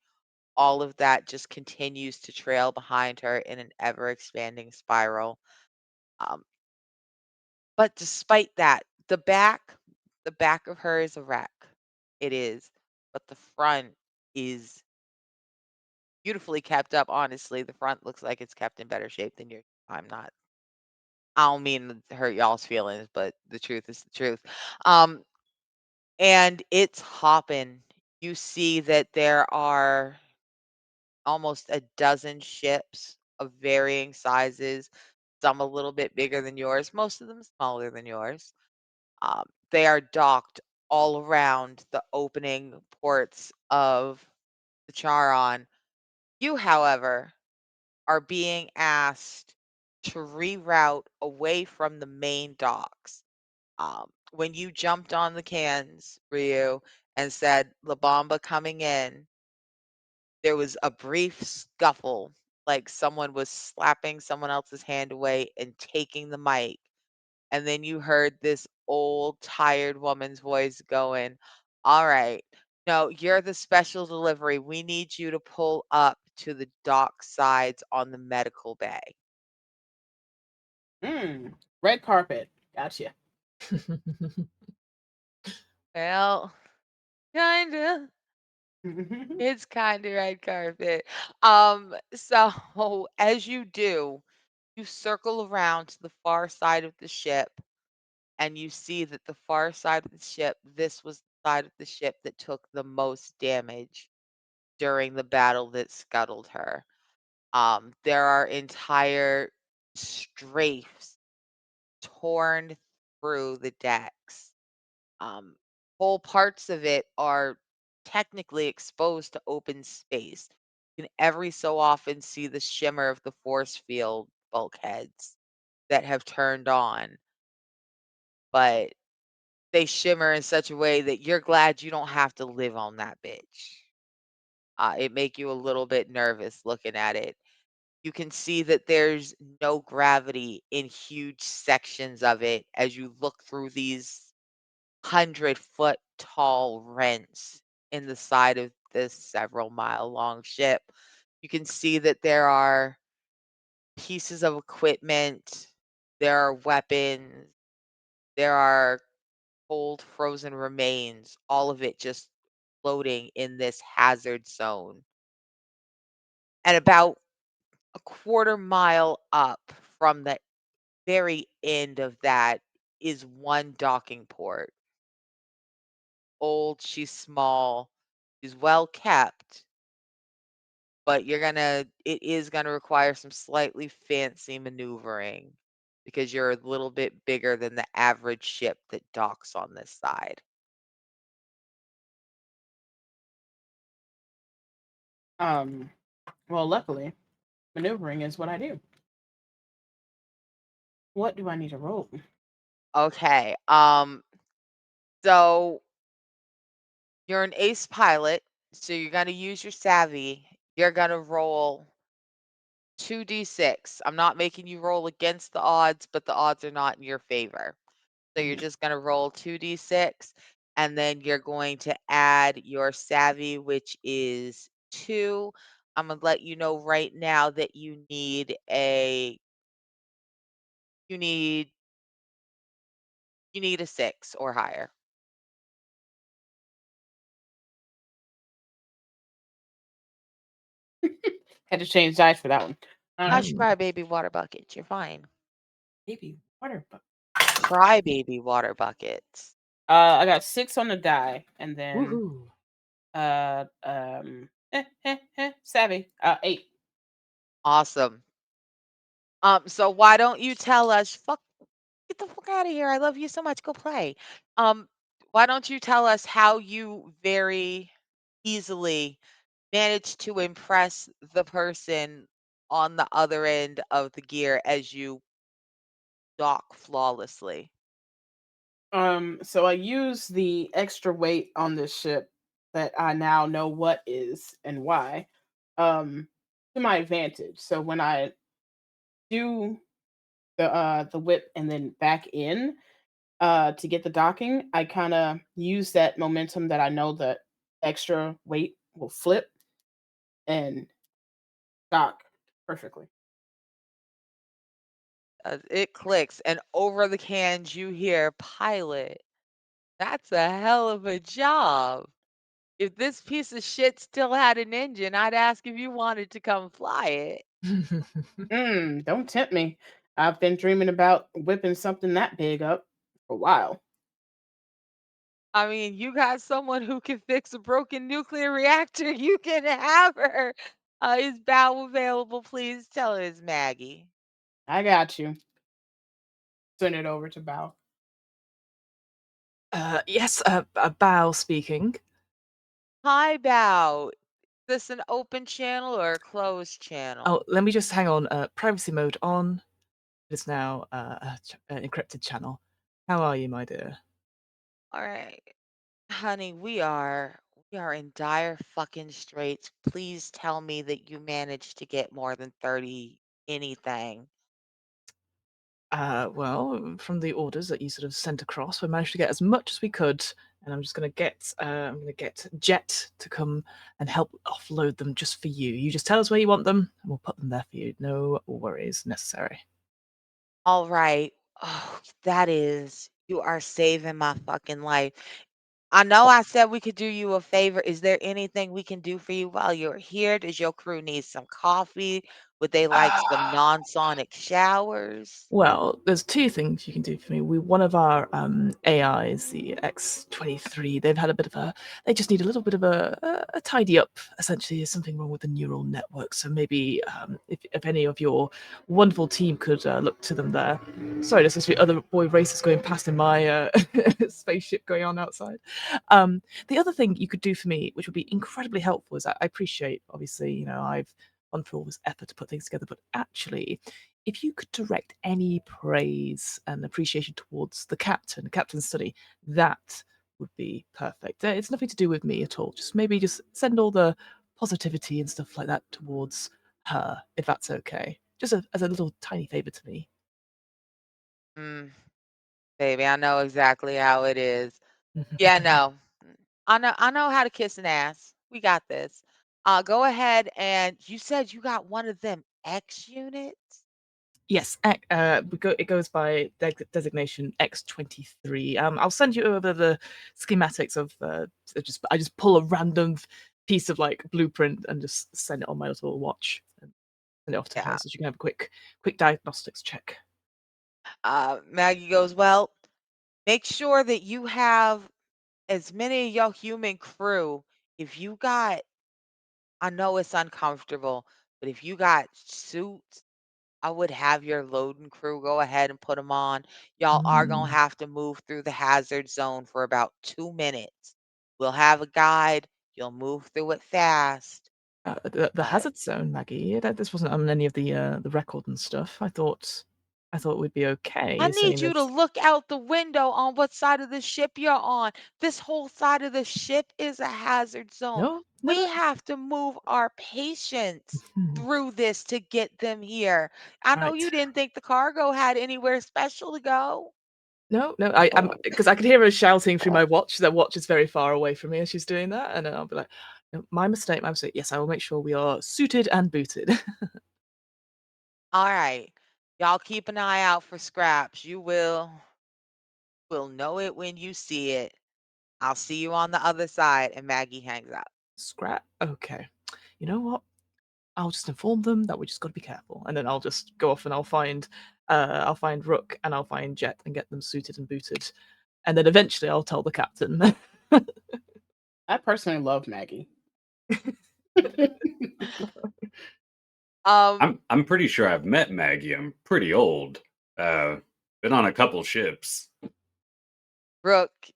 Speaker 1: all of that just continues to trail behind her in an ever expanding spiral. Um, but despite that, the back of her is a wreck. It is. But the front is beautifully kept up, honestly. The front looks like it's kept in better shape than yours. I'm not I don't mean to hurt y'all's feelings, but the truth is the truth. Um, and it's hopping. You see that there are almost a dozen ships of varying sizes, some a little bit bigger than yours, most of them smaller than yours. They are docked all around the opening ports of the Charon. You, however, are being asked to reroute away from the main docks. When you jumped on the cans, Ryu, and said La Bamba coming in, there was a brief scuffle, like someone was slapping someone else's hand away and taking the mic. And then you heard this old, tired woman's voice going, all right, no, you're the special delivery. We need you to pull up to the dock sides on the medical bay.
Speaker 2: Red carpet. Gotcha.
Speaker 1: Well, kinda.
Speaker 2: Mhm.
Speaker 1: It's kinda red carpet. So as you do, you circle around to the far side of the ship, and you see that the far side of the ship, this was the side of the ship that took the most damage during the battle that scuttled her. There are entire strafes torn through the decks. Um, Whole parts of it are technically exposed to open space. You can every so often see the shimmer of the force field bulkheads that have turned on, but they shimmer in such a way that you're glad you don't have to live on that bitch. It make you a little bit nervous looking at it. You can see that there's no gravity in huge sections of it as you look through these 100-foot tall rents in the side of this several mile long ship. You can see that there are pieces of equipment, there are weapons, there are cold frozen remains, all of it just floating in this hazard zone. And about a quarter mile up from the very end of that is one docking port. Old, she's small. She's well kept, but it is gonna require some slightly fancy maneuvering because you're a little bit bigger than the average ship that docks on this side.
Speaker 2: Um, well, luckily, maneuvering is what I do. What do I need to roll?
Speaker 1: Okay. So you're an ace pilot, so you're gonna use your savvy. You're gonna roll 2d6. I'm not making you roll against the odds, but the odds are not in your favor. So you're
Speaker 2: Mhm.
Speaker 1: just gonna roll 2d6, and then you're going to add your savvy, which is 2. I'm gonna let you know right now that you need you need a 6 or higher.
Speaker 2: Had to change dice for that one.
Speaker 1: Hush,
Speaker 3: Mm.
Speaker 1: cry, baby water buckets. You're fine.
Speaker 2: Baby water.
Speaker 1: Cry, baby water buckets.
Speaker 2: I got 6 on the die, and then
Speaker 3: Woohoo.
Speaker 2: savvy. 8.
Speaker 1: Awesome. So why don't you tell us, get the fuck out of here. I love you so much. Go play. Um, why don't you tell us how you very easily managed to impress the person on the other end of the gear as you dock flawlessly?
Speaker 2: So I use the extra weight on this ship that I now know what is and why, um, to my advantage. So when I do the whip and then back in to get the docking, I kind of use that momentum that I know that extra weight will flip and dock perfectly.
Speaker 1: It clicks, and over the cans you hear pilot. That's a hell of a job. If this piece of shit still had an engine, I'd ask if you wanted to come fly it.
Speaker 2: Don't tempt me. I've been dreaming about whipping something that big up for a while.
Speaker 1: I mean, you got someone who can fix a broken nuclear reactor. You can have her. Is Bow available? Please tell her it's Maggie.
Speaker 2: I got you. Send it over to Bao.
Speaker 3: Yes, Bao speaking.
Speaker 1: Hi, Bow. Is this an open channel or a closed
Speaker 3: Oh,
Speaker 1: channel?
Speaker 3: let me just hang on. Privacy mode on. It is now an encrypted channel. How are you, my dear?
Speaker 1: All right, honey, we are in dire fucking straits. Please tell me that you managed to get more than 30 anything.
Speaker 3: Well, from the orders that you sort of sent across, we managed to get as much as we could, and I'm gonna get Jet to come and help offload them just for you. You just tell us where you want them, and we'll put them there for you. No worries necessary.
Speaker 1: All right. Oh, you are saving my fucking life. I know I said we could do you a favor. Is there anything we can do for you while you're here? Does your crew need some coffee? Would they like some
Speaker 3: Ah.
Speaker 1: non-sonic showers?
Speaker 3: Well, there's two things you can do for me. One of our AIs, the X23, they've had a bit of a. They just need a little bit of a tidy up. Essentially, there's something wrong with the neural network. So maybe if any of your wonderful team could look to them there. Sorry, there's supposed to be other boy racers going past in my spaceship going on outside. The other thing you could do for me, which would be incredibly helpful, is I appreciate, obviously, I've gone through all this effort to put things together, but actually if you could direct any praise and appreciation towards the captain's study, that would be perfect. It's nothing to do with me at all. Just maybe just send all the positivity and stuff like that towards her, if that's okay. Just as a little tiny favor to me.
Speaker 1: Mm, baby, I know exactly how it is. Yeah, no. I know how to kiss an ass. We got this. Go ahead and you said you got one of them X units?
Speaker 3: Yes, it goes by designation X23. I'll send you over the schematics of I just pull a random piece of like blueprint and just send it on my little watch and send it off to her
Speaker 1: Yeah.
Speaker 3: so she can have a quick diagnostics check.
Speaker 1: Maggie goes, well, make sure that you have as many of your human crew if you got, I know it's uncomfortable, but if you got suits, I would have your loading crew go ahead and put them on. Y'all are gonna
Speaker 3: Mm.
Speaker 1: have to move through the hazard zone for about 2 minutes. We'll have a guide. You'll move through it fast,
Speaker 3: The
Speaker 1: but
Speaker 3: hazard zone, Maggie. This wasn't on any of the record and stuff. I thought we'd be
Speaker 1: I
Speaker 3: okay,
Speaker 1: need
Speaker 3: seeing
Speaker 1: you to
Speaker 3: as
Speaker 1: look out the window on what side of the ship you're on. This whole side of the ship is a hazard zone.
Speaker 3: no, no,
Speaker 1: We
Speaker 3: no.
Speaker 1: have to move our patients
Speaker 3: Mhm.
Speaker 1: through this to get them here. I know
Speaker 3: Right.
Speaker 1: you didn't think the cargo had anywhere special to go.
Speaker 3: No, no, I'm because I could hear her shouting through my watch. The watch is very far away from me as she's doing that, and then I'll be like, "No, my mistake, my mistake. Yes, I will make sure we are suited and booted."
Speaker 1: All right. Y'all keep an eye out for scraps. You will know it when you see it. I'll see you on the other side. And Maggie hangs up.
Speaker 3: Scrap? Okay. You know what? I'll just inform them that we just gotta be careful, and then I'll just go off and I'll find Rook and I'll find Jet and get them suited and booted, and then eventually I'll tell the captain.
Speaker 2: I personally love Maggie.
Speaker 1: Um,
Speaker 5: I'm pretty sure I've met Maggie. I'm pretty old. Been on a couple ships.
Speaker 1: Brooke,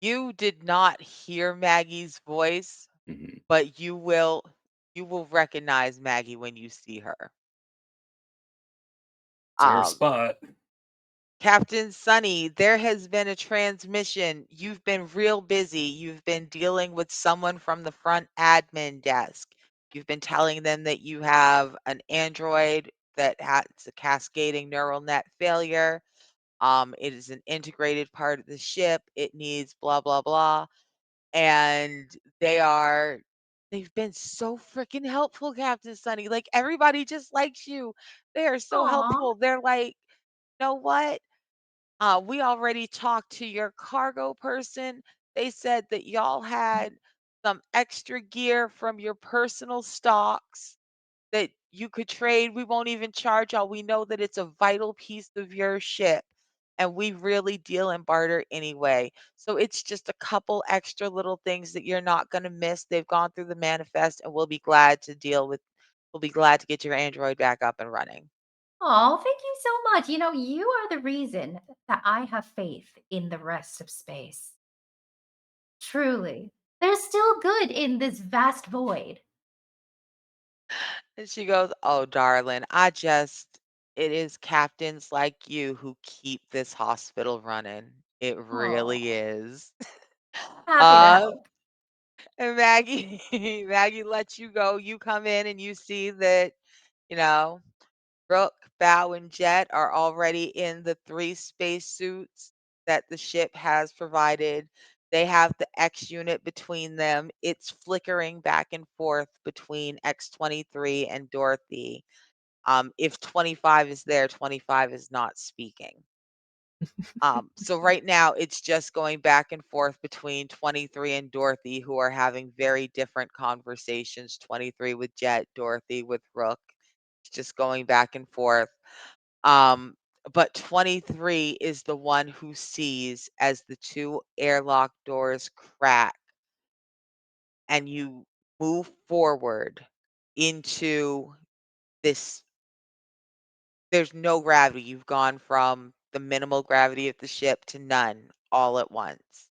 Speaker 1: you did not hear Maggie's voice,
Speaker 5: Mhm.
Speaker 1: but you will recognize Maggie when you see her.
Speaker 5: Fair
Speaker 1: Um,
Speaker 5: spot.
Speaker 1: Captain Sunny, there has been a transmission. You've been real busy. You've been dealing with someone from the front admin desk. You've been telling them that you have an android that has a cascading neural net failure. It is an integrated part of the ship. It needs blah, blah, blah. And they've been so freaking helpful, Captain Sunny. Like everybody just likes you. They are so
Speaker 4: Aw.
Speaker 1: helpful. They're like, you know what? We already talked to your cargo person. They said that y'all had some extra gear from your personal stocks that you could trade. We won't even charge y'all. We know that it's a vital piece of your ship. And we really deal in barter anyway. So it's just a couple extra little things that you're not going to miss. They've gone through the manifest and we'll be glad to get your Android back up and running.
Speaker 4: Oh, thank you so much. You know, you are the reason that I have faith in the rest of space. Truly. There's still good in this vast void.
Speaker 1: And she goes, "Oh, darling, it is captains like you who keep this hospital running. It really
Speaker 4: Oh,
Speaker 1: is."
Speaker 4: happy to
Speaker 1: Uh,
Speaker 4: help.
Speaker 1: and Maggie, Maggie lets you go. You come in and you see that, you know, Brooke, Bow, and Jet are already in the 3 spacesuits that the ship has provided. They have the X unit between them. It's flickering back and forth between X-23 and Dorothy. If 25 is there, 25 is not speaking. So right now it's just going back and forth between 23 and Dorothy, who are having very different conversations. 23 with Jet, Dorothy with Rook. It's just going back and forth. Um, but 23 is the one who sees as the 2 airlock doors crack and you move forward into this. There's no gravity. You've gone from the minimal gravity of the ship to none all at once.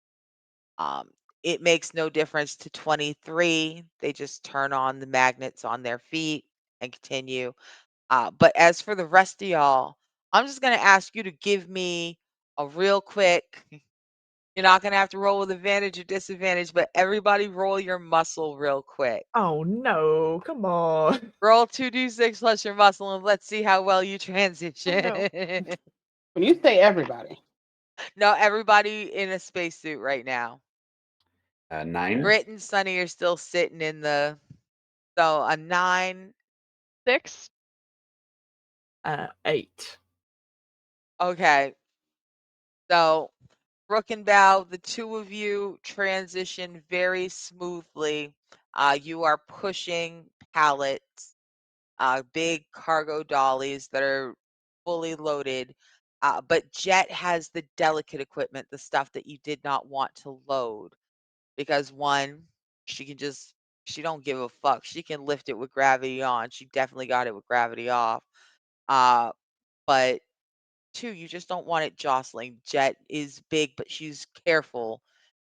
Speaker 1: Um, it makes no difference to 23. They just turn on the magnets on their feet and continue. But as for the rest of y'all, I'm just gonna ask you to give me a real quick. You're not gonna have to roll with advantage or disadvantage, but everybody roll your muscle real quick.
Speaker 3: Oh no, come on.
Speaker 1: Roll 2d6 plus your muscle, and let's see how well you
Speaker 3: Oh no.
Speaker 1: transition.
Speaker 2: When you say everybody,
Speaker 1: No, everybody in a spacesuit right now.
Speaker 5: 9.
Speaker 1: Britt and Sunny are still sitting in the so a 9.
Speaker 6: 6.
Speaker 3: 8.
Speaker 1: Okay. So Rook and Bow, the 2 of you transition very smoothly. You are pushing pallets, big cargo dollies that are fully loaded. But Jet has the delicate equipment, the stuff that you did not want to load because one, She can just she don't give a fuck. She can lift it with gravity on. She definitely got it with gravity off. Uh, but 2, you just don't want it jostling. Jet is big, but she's careful,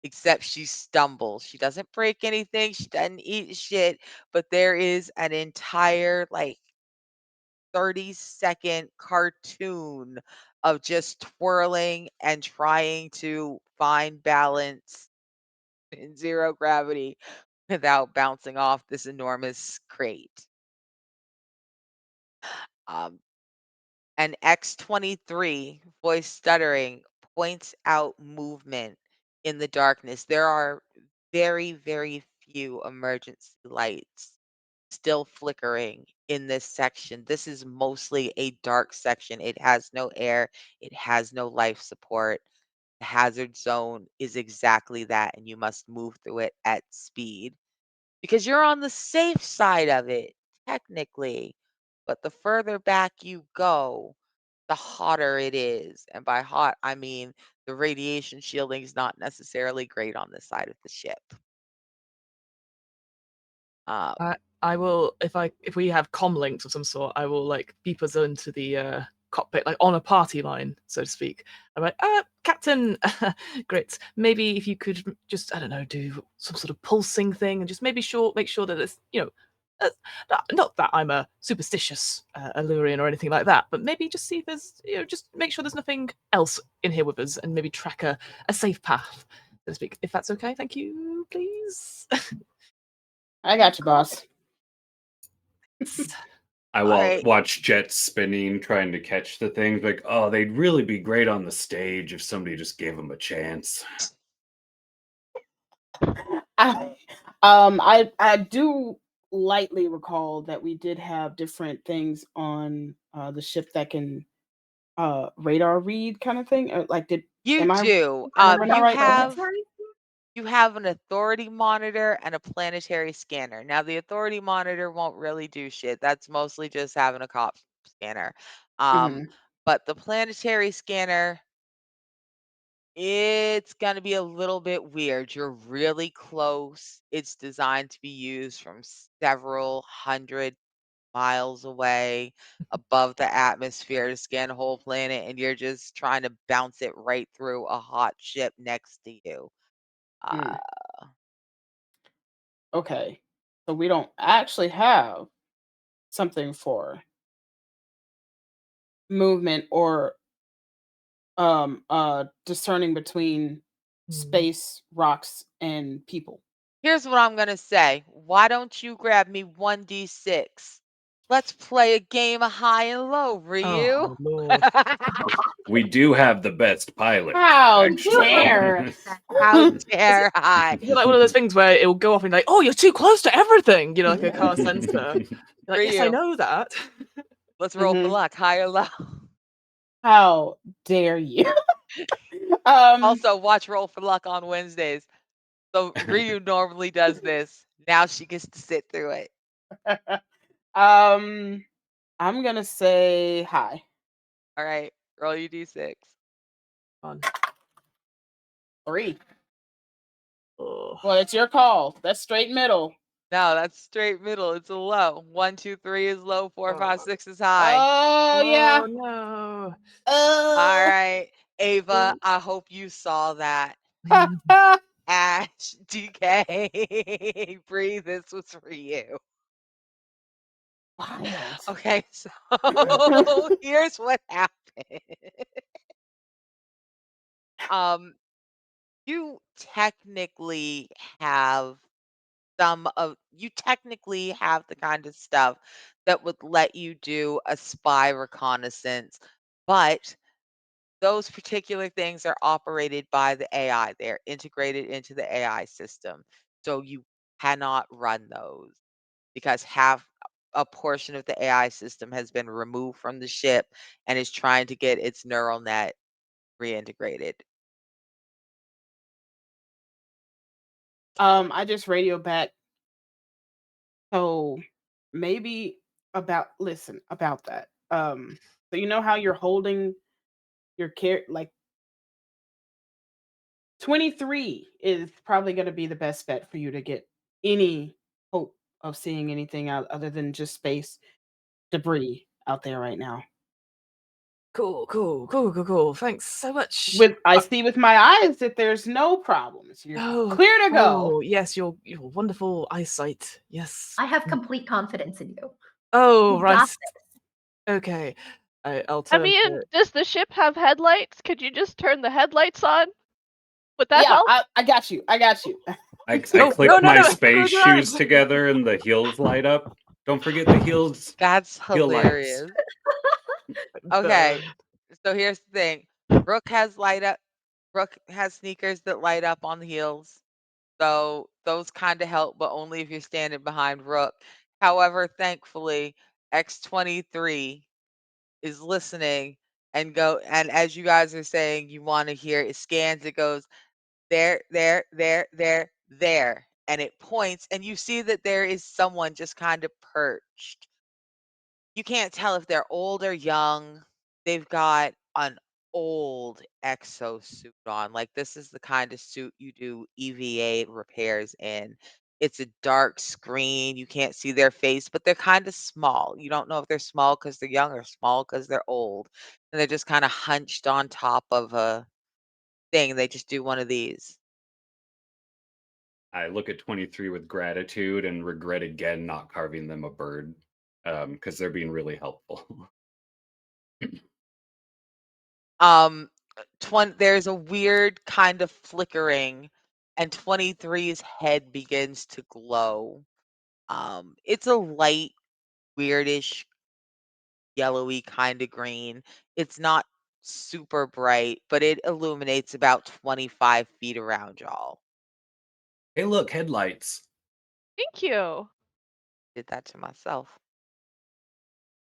Speaker 1: except she stumbles. She doesn't break anything. She doesn't eat shit, but there is an entire like 30-second cartoon of just twirling and trying to find balance in zero gravity without bouncing off this enormous crate. Um, and X23, voice stuttering, points out movement in the darkness. There are very, very few emergency lights still flickering in this section. This is mostly a dark section. It has no air, it has no life support. The hazard zone is exactly that, and you must move through it at speed because you're on the safe side of it, technically. But the further back you go, the hotter it is. And by hot, I mean the radiation shielding is not necessarily great on this side of the ship. Uh,
Speaker 3: I will if we have comm links of some sort, I will like beep us into the cockpit like on a party line, so to speak. I'm like, Captain Grits, maybe if you could just I don't know do some sort of pulsing thing and just make sure that it's uh, not that I'm a superstitious Allurian or anything like that, but maybe just see if there's just make sure there's nothing else in here with us and maybe track a safe path, so to speak. If that's okay, thank you, please.
Speaker 2: I got you, boss.
Speaker 5: I
Speaker 1: All right.
Speaker 5: watch Jet spinning, trying to catch the things. Like, oh, they'd really be great on the stage if somebody just gave them a chance.
Speaker 2: I do lightly recall that we did have different things on the ship that can radar read kind of thing. Like,
Speaker 1: You
Speaker 2: am I
Speaker 1: do.
Speaker 2: remembering that
Speaker 1: You
Speaker 2: right? Okay.
Speaker 1: have you have an authority monitor and a planetary scanner. Now, the authority monitor won't really do shit. That's mostly just having a cop scanner. Um,
Speaker 2: Mhm.
Speaker 1: but the planetary scanner, it's gonna be a little bit weird. You're really close. It's designed to be used from several hundred miles away above the atmosphere to scan a whole planet, and you're just trying to bounce it right through a hot ship next to you. Uh,
Speaker 2: Mm. Okay. So we don't actually have something for movement or discerning between space, rocks, and people.
Speaker 1: Here's what I'm gonna say. Why don't you grab me 1d6? Let's play a game of high and low, Ryu.
Speaker 3: Oh Lord.
Speaker 5: We do have the best pilot,
Speaker 2: How
Speaker 5: actually.
Speaker 2: dare!
Speaker 1: How dare I?
Speaker 3: Is it like one of those things where it will go off and like, oh, you're too close to everything, like a car sensor. You're like, yes, I
Speaker 1: Ryu,
Speaker 3: know that.
Speaker 1: let's roll for
Speaker 2: Mhm.
Speaker 1: luck, high or low.
Speaker 2: How dare you? um,
Speaker 1: Also, watch Roll for Luck on Wednesdays. So Ryu normally does this. Now she gets to sit through it.
Speaker 2: um, I'm gonna say hi.
Speaker 1: All right, roll your d6.
Speaker 3: Fun.
Speaker 2: 3.
Speaker 3: Oh.
Speaker 2: Well, it's your call. That's straight middle.
Speaker 1: No, that's straight middle. It's a low. 1, 2, 3 is low. 4, 5,
Speaker 3: Oh.
Speaker 1: 6 is high.
Speaker 2: Oh yeah.
Speaker 3: Oh no.
Speaker 1: All
Speaker 2: Uh,
Speaker 1: right, Ava, I hope you saw that. Ash, DK, Bree, this was for you.
Speaker 2: wild.
Speaker 1: Okay, so here's what happened. Um, you technically have you technically have the kind of stuff that would let you do a spy reconnaissance, but those particular things are operated by the AI. They're integrated into the AI system. So you cannot run those because half a portion of the AI system has been removed from the ship and is trying to get its neural net reintegrated.
Speaker 2: I just radio back. So maybe listen about that. So you know how you're holding your like 23 is probably going to be the best bet for you to get any hope of seeing anything out other than just space debris out there right now.
Speaker 3: Cool. Thanks so much.
Speaker 2: I see with my eyes that there's no problems. You're clear to go.
Speaker 3: Yes, your wonderful eyesight. Yes.
Speaker 4: I have complete confidence in you.
Speaker 3: Oh,
Speaker 4: You
Speaker 3: right.
Speaker 4: got this.
Speaker 3: Okay. I'll
Speaker 6: I
Speaker 3: turn
Speaker 6: mean,
Speaker 3: to
Speaker 6: does the ship have headlights? Could you just turn the headlights on? Would that
Speaker 2: Yeah,
Speaker 6: help?
Speaker 2: I got you. I got you.
Speaker 5: I
Speaker 3: No,
Speaker 5: click
Speaker 3: no,
Speaker 5: my
Speaker 3: no,
Speaker 5: space
Speaker 3: close your eyes.
Speaker 5: shoes together and the heels light up. Don't forget the heels.
Speaker 1: That's
Speaker 5: Heel lights.
Speaker 1: hilarious. Okay, so here's the thing. Rook has sneakers that light up on the heels. So those kind of help, but only if you're standing behind Rook. However, thankfully, X23 is listening and as you guys are saying you want to hear, it scans, it goes there, there, and it points, and you see that there is someone just kind of perched. You can't tell if they're old or young. They've got an old exosuit on. Like, this is the kind of suit you do EVA repairs in. It's a dark screen. You can't see their face, but they're kind of small. You don't know if they're small because they're young or small because they're old. And they're just kind of hunched on top of a thing. They just do one of these.
Speaker 5: I look at 23 with gratitude and regret again not carving them a bird because they're being really helpful.
Speaker 1: There's a weird kind of flickering, and 23's head begins to glow. It's a light, weirdish, yellowy kind of green. It's not super bright, but it illuminates about 25 feet around y'all.
Speaker 5: Hey, look, headlights.
Speaker 6: Thank you.
Speaker 1: Did that to myself.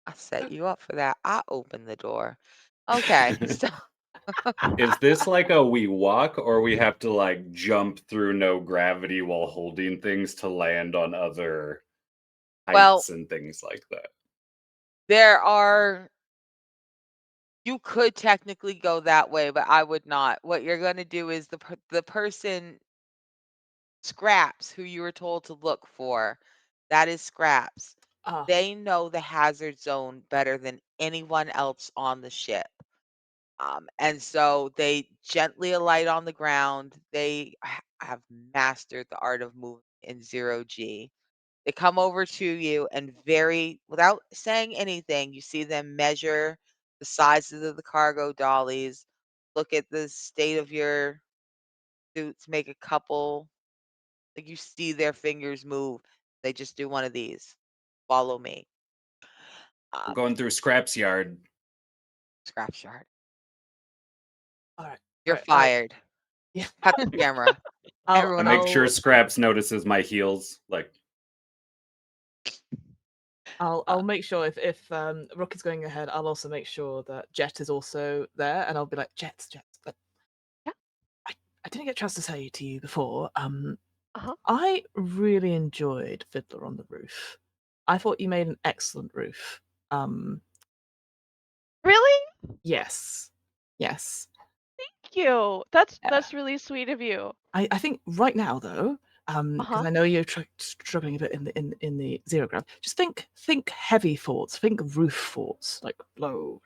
Speaker 1: I set you up for that. I opened the door. Okay, so
Speaker 5: Is this like a we walk or we have to like jump through no gravity while holding things to land on other
Speaker 1: well,
Speaker 5: heights and things like that?
Speaker 1: you could technically go that way, but I would not. What you're going to do is the person Scraps, who you were told to look for, that is Scraps.
Speaker 3: Ah,
Speaker 1: They know the hazard zone better than anyone else on the ship. And so they gently alight on the ground. They have mastered the art of moving in 0G. They come over to you and without saying anything, you see them measure the sizes of the cargo dollies, look at the state of your suits, make a couple, like you see their fingers move. They just do one of these. Follow me.
Speaker 5: We're
Speaker 1: Um,
Speaker 5: going through Scrap's yard.
Speaker 1: Scrap shard.
Speaker 3: all right.
Speaker 1: You're
Speaker 3: All right.
Speaker 1: fired.
Speaker 3: Yeah.
Speaker 1: Cut the camera.
Speaker 5: I
Speaker 1: Everyone
Speaker 5: make
Speaker 1: else.
Speaker 5: sure Scraps notices my heels. Like,
Speaker 3: I'll make sure if Rook is going ahead, I'll also make sure that Jet is also there, and I'll be like, Jet. But
Speaker 6: Yeah.
Speaker 3: I didn't get a chance to say to you before.
Speaker 6: Uh-huh.
Speaker 3: I really enjoyed Fiddler on the Roof. I thought you made an excellent roof.
Speaker 6: Really?
Speaker 3: Yes.
Speaker 6: Thank you. That's
Speaker 3: Yeah.
Speaker 6: that's really sweet of you.
Speaker 3: I think right now though, because
Speaker 6: Uh-huh.
Speaker 3: I know you're struggling a bit in the zero grav. Just think heavy forts, think roof forts, like low.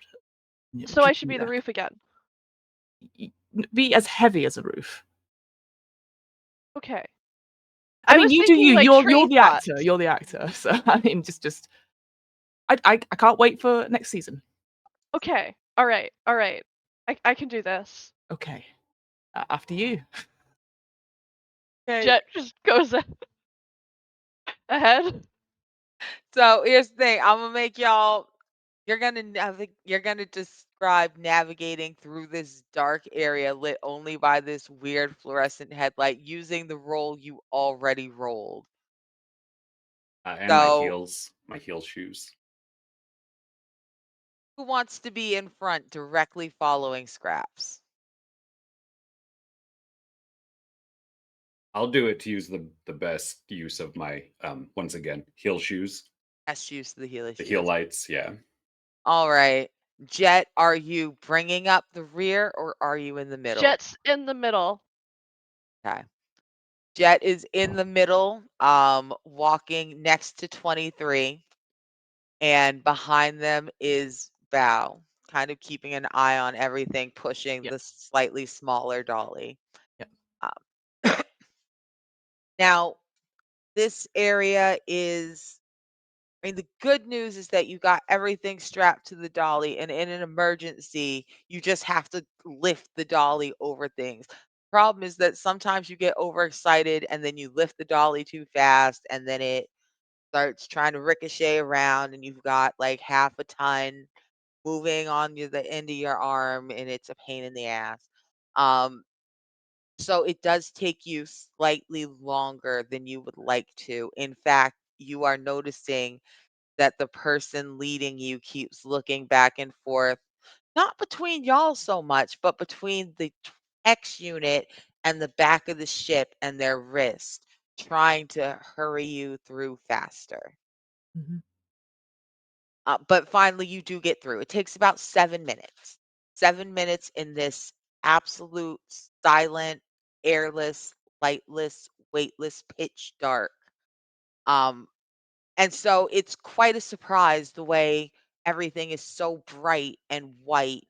Speaker 6: So I should be the roof again.
Speaker 3: Be as heavy as a roof.
Speaker 6: Okay.
Speaker 3: I mean,
Speaker 6: was
Speaker 3: you do
Speaker 6: thinking
Speaker 3: you.
Speaker 6: like
Speaker 3: You're
Speaker 6: tree
Speaker 3: the
Speaker 6: pots.
Speaker 3: actor. You're the actor. So I mean, just I can't wait for next season.
Speaker 6: Okay. All right. I can do this.
Speaker 3: Okay, after you.
Speaker 1: Okay.
Speaker 6: Jet just goes ahead.
Speaker 1: So here's the thing. I'm gonna make y'all. You're gonna describe navigating through this dark area lit only by this weird fluorescent headlight using the roll you already rolled.
Speaker 5: and my
Speaker 1: So
Speaker 5: heels, my heel shoes.
Speaker 1: who wants to be in front directly following Scraps?
Speaker 5: I'll do it to use the best use of my once again heel shoes,
Speaker 1: Best use of the heel
Speaker 5: the heel
Speaker 1: shoes.
Speaker 5: lights. Yeah,
Speaker 1: All right. Jet, are you bringing up the rear or are you in the middle?
Speaker 6: Jet's in the middle.
Speaker 1: Okay. Jet is in the middle, walking next to 23, and behind them is Bao, kind of keeping an eye on everything, pushing
Speaker 3: Yeah.
Speaker 1: the slightly smaller dolly.
Speaker 3: Yeah.
Speaker 1: Um, now, this area is, I mean, the good news is that you got everything strapped to the dolly, and in an emergency, you just have to lift the dolly over things. Problem is that sometimes you get overexcited and then you lift the dolly too fast, and then it starts trying to ricochet around, and you've got like half a ton moving on the end of your arm, and it's a pain in the ass. Um, so it does take you slightly longer than you would like to. In fact, you are noticing that the person leading you keeps looking back and forth, not between y'all so much, but between the X unit and the back of the ship and their wrist, trying to hurry you through faster.
Speaker 3: Mhm.
Speaker 1: But finally, you do get through. It takes about 7 minutes. 7 minutes in this absolute silent, airless, lightless, weightless, pitch dark. Um, and so it's quite a surprise the way everything is so bright and white.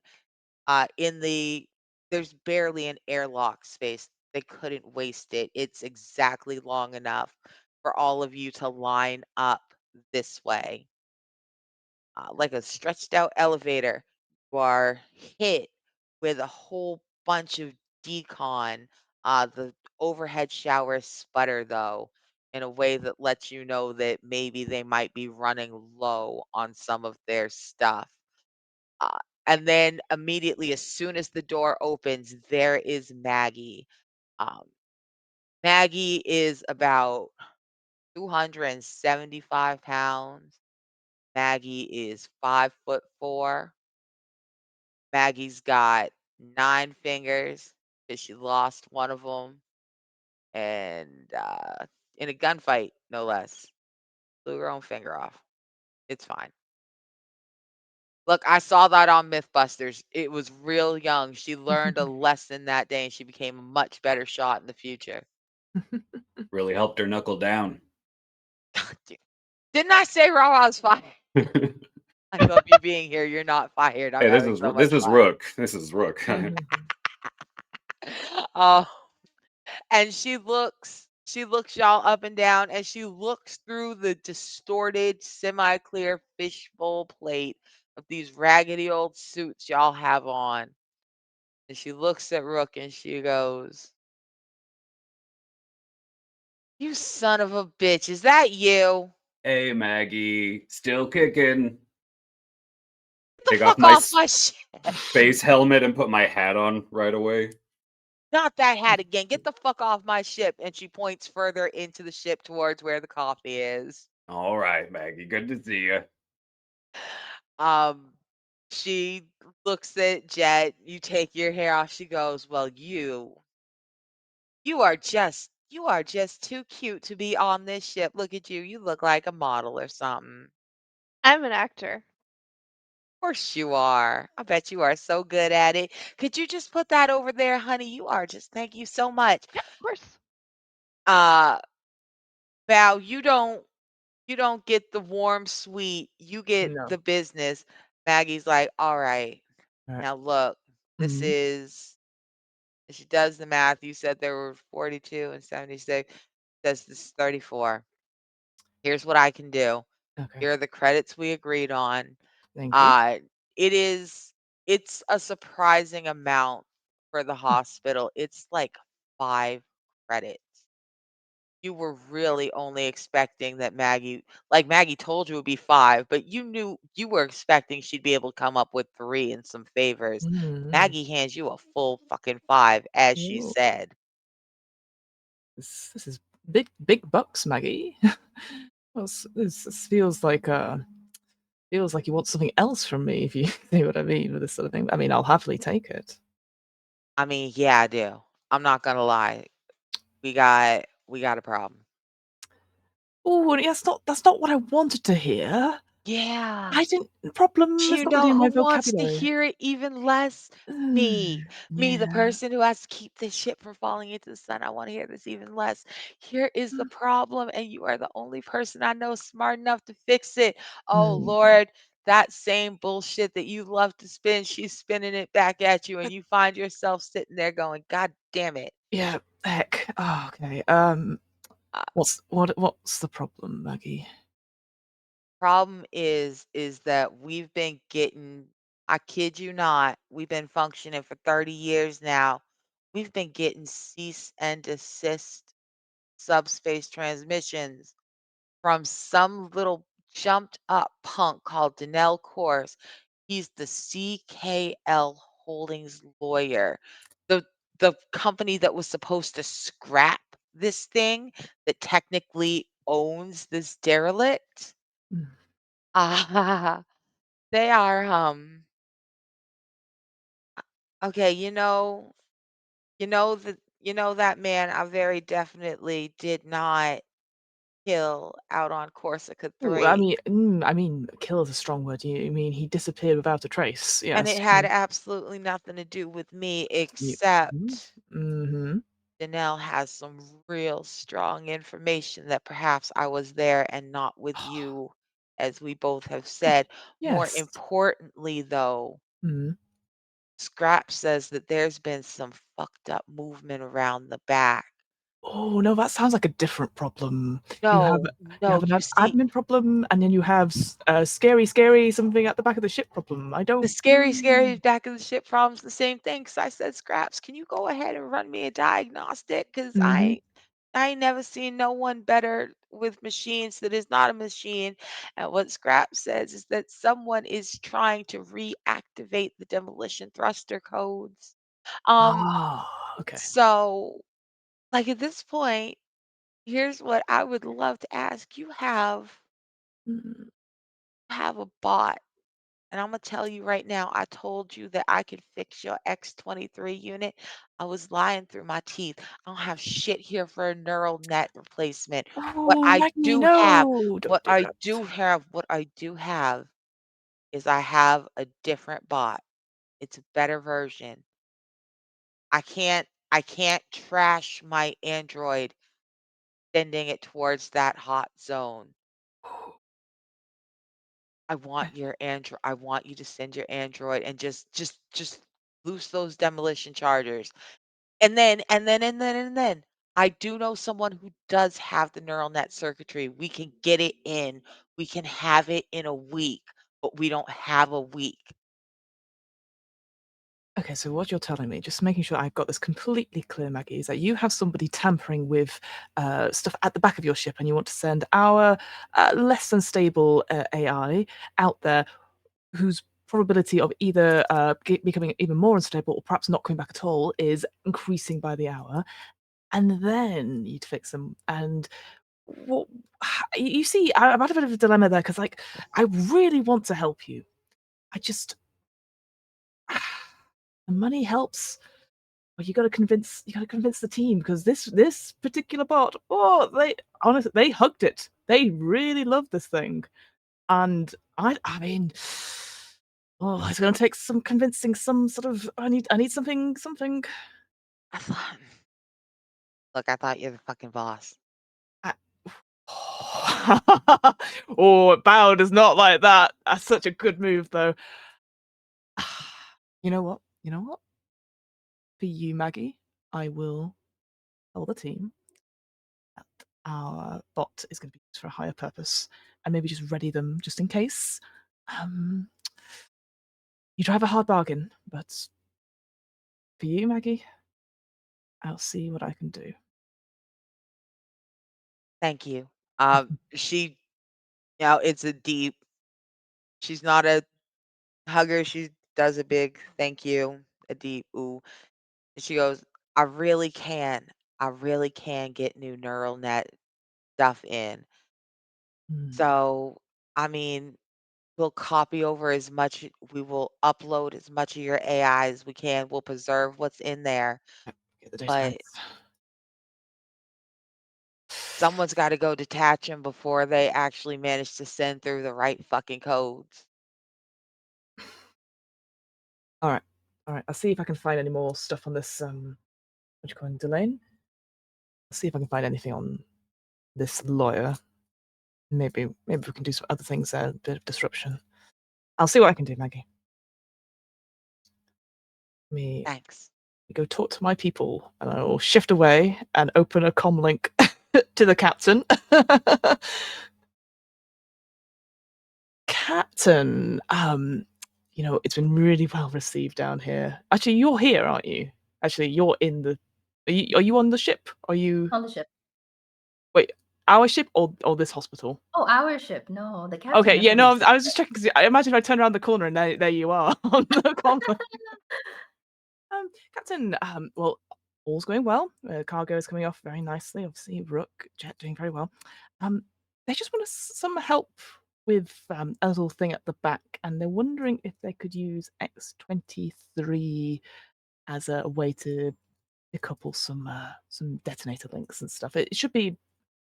Speaker 1: In the There's barely an airlock space. They couldn't waste it. It's exactly long enough for all of you to line up this way. Like a stretched out elevator. You are hit with a whole bunch of decon. The overhead showers sputter, though, in a way that lets you know that maybe they might be running low on some of their stuff. Uh, and then immediately, as soon as the door opens, there is Maggie. Um, Maggie is about 275 pounds. Maggie is 5'4". Maggie's got 9 fingers because she lost one of them, and in a gunfight, no less, blew her own finger off. It's fine. Look, I saw that on Mythbusters. It was real young. She learned a lesson that day, and she became a much better shot in the future.
Speaker 5: Really helped her knuckle down.
Speaker 1: Didn't I say Raw was fired? I love you being here. You're not fired. I'm
Speaker 5: Hey,
Speaker 1: having so much fun.
Speaker 5: Rook. This is Rook.
Speaker 3: Mhm.
Speaker 1: Oh, and she looks y'all up and down, and she looks through the distorted, semi-clear fishbowl plate of these raggedy old suits y'all have on. And she looks at Rook and she goes, "You son of a bitch, is that you?
Speaker 5: Hey, Maggie, still kicking.
Speaker 1: Get the
Speaker 5: Take off
Speaker 1: fuck
Speaker 5: my
Speaker 1: off my ship.
Speaker 5: space helmet and put my hat on right away.
Speaker 1: Not that hat again. Get the fuck off my ship." And she points further into the ship towards where the coffee is.
Speaker 5: All right, Maggie, good to see you.
Speaker 1: Um, she looks at Jet. You take your hair off. She goes, "Well, you are just too cute to be on this ship. Look at you. You look like a model or something."
Speaker 6: I'm an actor.
Speaker 1: Of course you are. I bet you are so good at it. Could you just put that over there, honey? Thank you so much.
Speaker 6: Yeah, of course.
Speaker 1: Uh, Val, you don't get the warm sweet. You get
Speaker 3: No.
Speaker 1: the business. Maggie's like, "All right.
Speaker 3: Alright.
Speaker 1: Now look, this
Speaker 3: Mhm.
Speaker 1: is," and she does the math. You said there were 42 and 76. Says this is 34. Here's what I can do.
Speaker 3: Okay.
Speaker 1: Here are the credits we agreed on.
Speaker 3: Thank you.
Speaker 1: Uh, it is it's a surprising amount for the hospital. It's like 5 credits. You were really only expecting that Maggie told you it would be 5, but you were expecting she'd be able to come up with 3 and some favors.
Speaker 3: Mhm.
Speaker 1: Maggie hands you a full fucking 5, as she
Speaker 3: Ooh,
Speaker 1: said.
Speaker 3: this is big bucks, Maggie. Well, this feels like you want something else from me, if you see what I mean with this sort of thing. I mean, I'll happily take it.
Speaker 1: I mean, yeah, I do. I'm not gonna lie. We got a problem.
Speaker 3: Oh, that's not what I wanted to hear.
Speaker 1: Yeah.
Speaker 3: I didn't problem
Speaker 1: Do
Speaker 3: is
Speaker 1: you
Speaker 3: not really
Speaker 1: know
Speaker 3: in my
Speaker 1: who wants to
Speaker 3: vocabulary.
Speaker 1: hear it even less? Me. Me, the
Speaker 3: Yeah.
Speaker 1: person who has to keep this shit from falling into the sun. I want to hear this even less. Here is the problem, and you are the only person I know smart enough to fix it. Oh,
Speaker 3: Mm.
Speaker 1: Lord, that same bullshit that you love to spin, she's spinning it back at you, and you find yourself sitting there going, God damn it.
Speaker 3: Yeah, heck. Oh, okay.
Speaker 1: Uh,
Speaker 3: What's the problem, Maggie?
Speaker 1: Problem is that we've been getting, I kid you not, we've been functioning for 30 years now. We've been getting cease and desist subspace transmissions from some little jumped up punk called Danell Course. He's the CKL Holdings lawyer. The the company that was supposed to scrap this thing that technically owns this derelict.
Speaker 3: Mm.
Speaker 1: Ah, they are, okay, you know that man I very definitely did not kill out on Corsica
Speaker 3: Ooh, I
Speaker 1: 3,
Speaker 3: mean, kill is a strong word. You mean he disappeared without a trace?
Speaker 1: and it
Speaker 3: Yes.
Speaker 1: had absolutely nothing to do with me
Speaker 3: You.
Speaker 1: except
Speaker 3: Mm-hmm.
Speaker 1: Janelle has some real strong information that perhaps I was there and not with you, as we both have said. More
Speaker 3: Yes.
Speaker 1: importantly, though,
Speaker 3: Mm.
Speaker 1: Scrap says that there's been some fucked up movement around the back.
Speaker 3: Oh no, that sounds like a different problem. You have
Speaker 1: No,
Speaker 3: you
Speaker 1: no,
Speaker 3: have an
Speaker 1: you see,
Speaker 3: admin problem, and then you have scary something at the back of the ship problem. I
Speaker 1: the
Speaker 3: don't.
Speaker 1: scary back of the ship problem's the same thing. Cause I said, "Scraps, can you go ahead and run me a diagnostic? Cause
Speaker 3: Mm-hmm.
Speaker 1: I ain't never seen no one better with machines that is not a machine." And what Scrap says is that someone is trying to reactivate the demolition thruster codes. Um,
Speaker 3: Ah, okay.
Speaker 1: so, like, at this point, here's what I would love to ask. You
Speaker 3: Mm.
Speaker 1: have a bot. And I'm gonna tell you right now, I told you that I could fix your X23 unit. I was lying through my teeth. I don't have shit here for a neural net replacement. What
Speaker 3: Oh,
Speaker 1: I
Speaker 3: Maggie,
Speaker 1: do have,
Speaker 3: no!
Speaker 1: what
Speaker 3: Don't do
Speaker 1: I
Speaker 3: that.
Speaker 1: do have, what I do have is I have a different bot. It's a better version. I can't trash my Android sending it towards that hot zone. I want you to send your Android and just loose those demolition chargers. And then I do know someone who does have the neural net circuitry. We can get it in. We can have it in a week, but we don't have a week.
Speaker 3: Okay, so what you're telling me, just making sure I've got this completely clear, Maggie, is that you have somebody tampering with stuff at the back of your ship, and you want to send our less than stable AI out there, whose probability of either becoming even more unstable or perhaps not coming back at all is increasing by the hour, and then you'd fix them. And what you see, I'm at a bit of a dilemma there because, like, I really want to help you. I just the money helps. But you gotta convince the team because this particular bot, oh, they honestly they hugged it. They really love this thing. And I mean, oh, it's gonna take some convincing, some sort of I need something.
Speaker 1: I thought, look, I thought you're the fucking boss.
Speaker 3: I, oh, Bow is not like that. That's such a good move though. You know what? You know what? For you, Maggie, I will tell the team that our bot is going to be used for a higher purpose, and maybe just ready them just in case. Um, you drive a hard bargain, but for you, Maggie, I'll see what I can do.
Speaker 1: Thank you. She, it's a deep. She's not a hugger. She does a big thank you, a deep ooh. And she goes, I really can. I really can get new neural net stuff in.
Speaker 3: Mm.
Speaker 1: So, I mean, we'll copy over as much, we will upload as much of your AI as we can. We'll preserve what's in there.
Speaker 3: Yep, get the data
Speaker 1: But
Speaker 3: banks.
Speaker 1: Someone's got to go detach them before they actually manage to send through the right fucking codes.
Speaker 3: All right. All right. I'll see if I can find any more stuff on this. What do you call it, Delane? I'll see if I can find anything on this lawyer. Maybe we can do some other things there. A bit of disruption. I'll see what I can do, Maggie. Me
Speaker 1: Thanks.
Speaker 3: go talk to my people, and I will shift away and open a comm link to the captain. Captain, it's been really well received down here. Actually, you're here, aren't you? Actually, you're in the. Are you on the ship? Are you?
Speaker 4: On the ship.
Speaker 3: Wait, our ship or this hospital?
Speaker 4: Oh, our ship. No, the captain
Speaker 3: Okay, yeah,
Speaker 4: never
Speaker 3: no,
Speaker 4: leaves.
Speaker 3: I was just checking because I imagine if I turn around the corner and there you are on the comm link. Captain, well, all's going well. Cargo is coming off very nicely. Obviously, Rook, Jet doing very well. They just want some help with a little thing at the back, and they're wondering if they could use X23 as a way to decouple some detonator links and stuff. It should be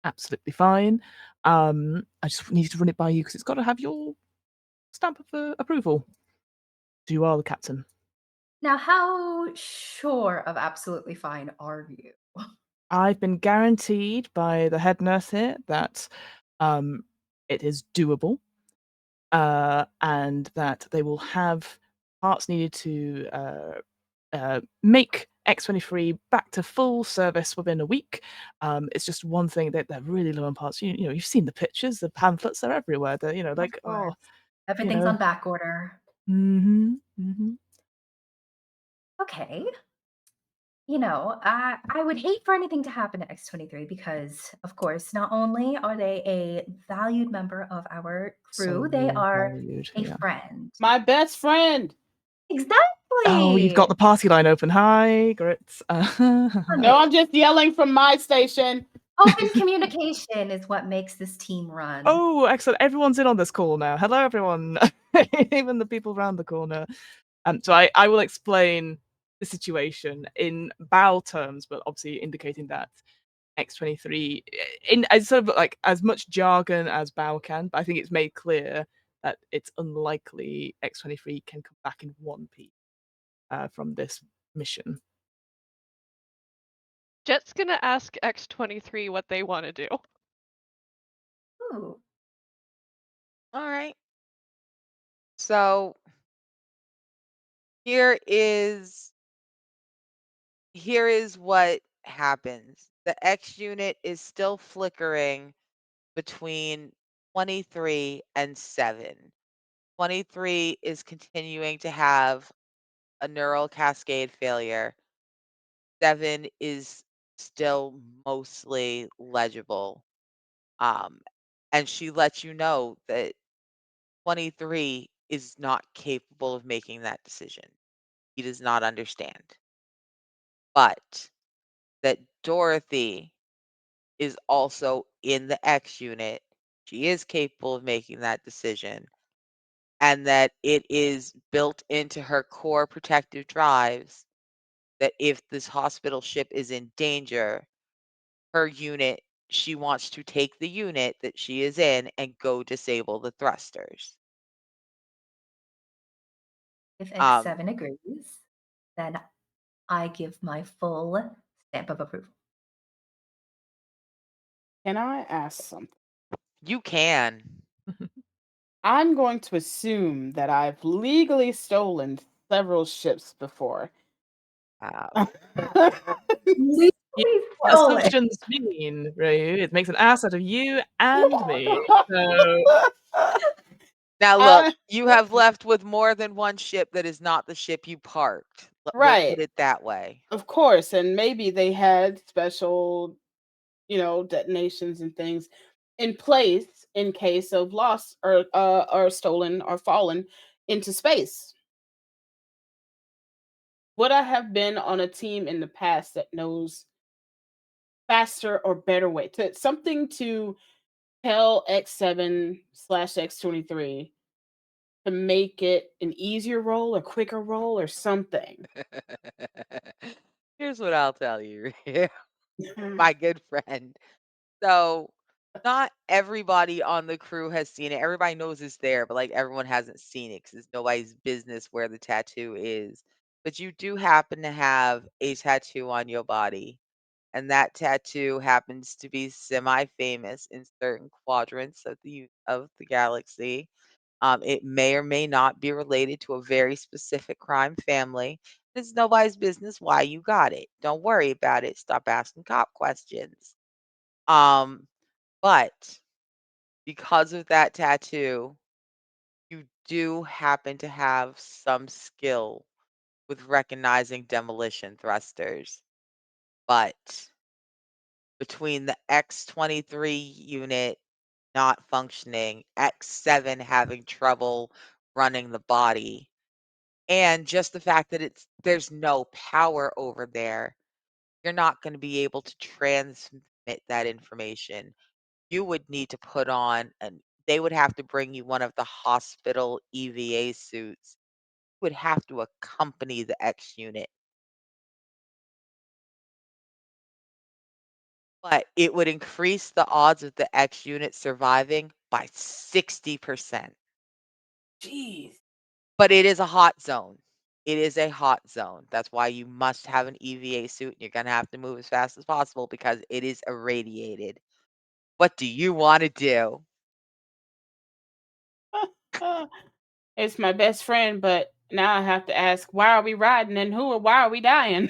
Speaker 3: absolutely fine. I just needed to run it by you because it's got to have your stamp of approval. You are the captain.
Speaker 4: Now, how sure of absolutely fine are you?
Speaker 3: I've been guaranteed by the head nurse here that it is doable, and that they will have parts needed to make X23 back to full service within a week. It's just one thing that they're really low on parts. You've seen the pictures, the pamphlets, they're everywhere. They're
Speaker 4: Of
Speaker 3: like,
Speaker 4: course.
Speaker 3: oh,
Speaker 4: Everything's on back order.
Speaker 3: mm-hmm.
Speaker 4: Okay. I would hate for anything to happen to X23 because, of course, not only are they a valued member of our crew,
Speaker 3: So
Speaker 4: they are
Speaker 3: valued,
Speaker 4: a
Speaker 3: yeah.
Speaker 4: friend.
Speaker 2: My best friend.
Speaker 4: Exactly.
Speaker 3: Oh, you've got the party line open. Hi, Grits.
Speaker 2: No, I'm just yelling from my station.
Speaker 4: Open communication is what makes this team run.
Speaker 3: Oh, excellent. Everyone's in on this call now. Hello, everyone. Even the people around the corner. So I will explain the situation in BAL terms, but obviously indicating that X23 in as sort of like as much jargon as BAL can, but I think it's made clear that it's unlikely X23 can come back in one piece from this mission.
Speaker 6: Jet's gonna ask X23 what they want to do.
Speaker 4: Ooh.
Speaker 1: All right. So here is what happens. The X unit is still flickering between 23 and 7. 23 is continuing to have a neural cascade failure. 7 is still mostly legible. And she lets you know that 23 is not capable of making that decision. He does not understand. But that Dorothy is also in the X unit. She is capable of making that decision. And that it is built into her core protective drives that if this hospital ship is in danger, her unit, she wants to take the unit that she is in and go disable the thrusters.
Speaker 4: If
Speaker 1: Um,
Speaker 4: X7 agrees, then I give my full stamp of approval.
Speaker 2: Can I ask something?
Speaker 1: you can.
Speaker 2: I'm going to assume that I've legally stolen several ships before.
Speaker 4: Legally
Speaker 3: Yeah, what
Speaker 4: stolen.
Speaker 3: assumptions mean, Ryu. It makes an ass out of you and me. So
Speaker 1: Now look,
Speaker 2: I-
Speaker 1: you have left with more than one ship that is not the ship you parked. We'll put
Speaker 2: right,
Speaker 1: it that way.
Speaker 2: of course, and maybe they had special, detonations and things in place in case of loss or stolen or fallen into space. Would I have been on a team in the past that knows faster or better way to something to tell X7/X23 to make it an easier roll, a quicker roll, or something?
Speaker 1: Here's what I'll tell you, my good friend. So, not everybody on the crew has seen it. Everybody knows it's there, but, like, everyone hasn't seen it 'cause it's nobody's business where the tattoo is. But you do happen to have a tattoo on your body, and that tattoo happens to be semi-famous in certain quadrants of the galaxy. It may or may not be related to a very specific crime family. It's nobody's business why you got it. Don't worry about it. Stop asking cop questions. Um, but because of that tattoo, you do happen to have some skill with recognizing demolition thrusters. But between the X-23 unit not functioning, X-7 having trouble running the body, and just the fact that there's no power over there, you're not gonna be able to transmit that information. You would need to put on and they would have to bring you one of the hospital EVA suits. You would have to accompany the X unit, but it would increase the odds of the X unit surviving by 60%.
Speaker 2: Jeez.
Speaker 1: But it is a hot zone. It is a hot zone. That's why you must have an EVA suit, and you're gonna have to move as fast as possible because it is irradiated. What do you wanna do?
Speaker 2: It's my best friend, but now I have to ask, why are we riding and why are we dying?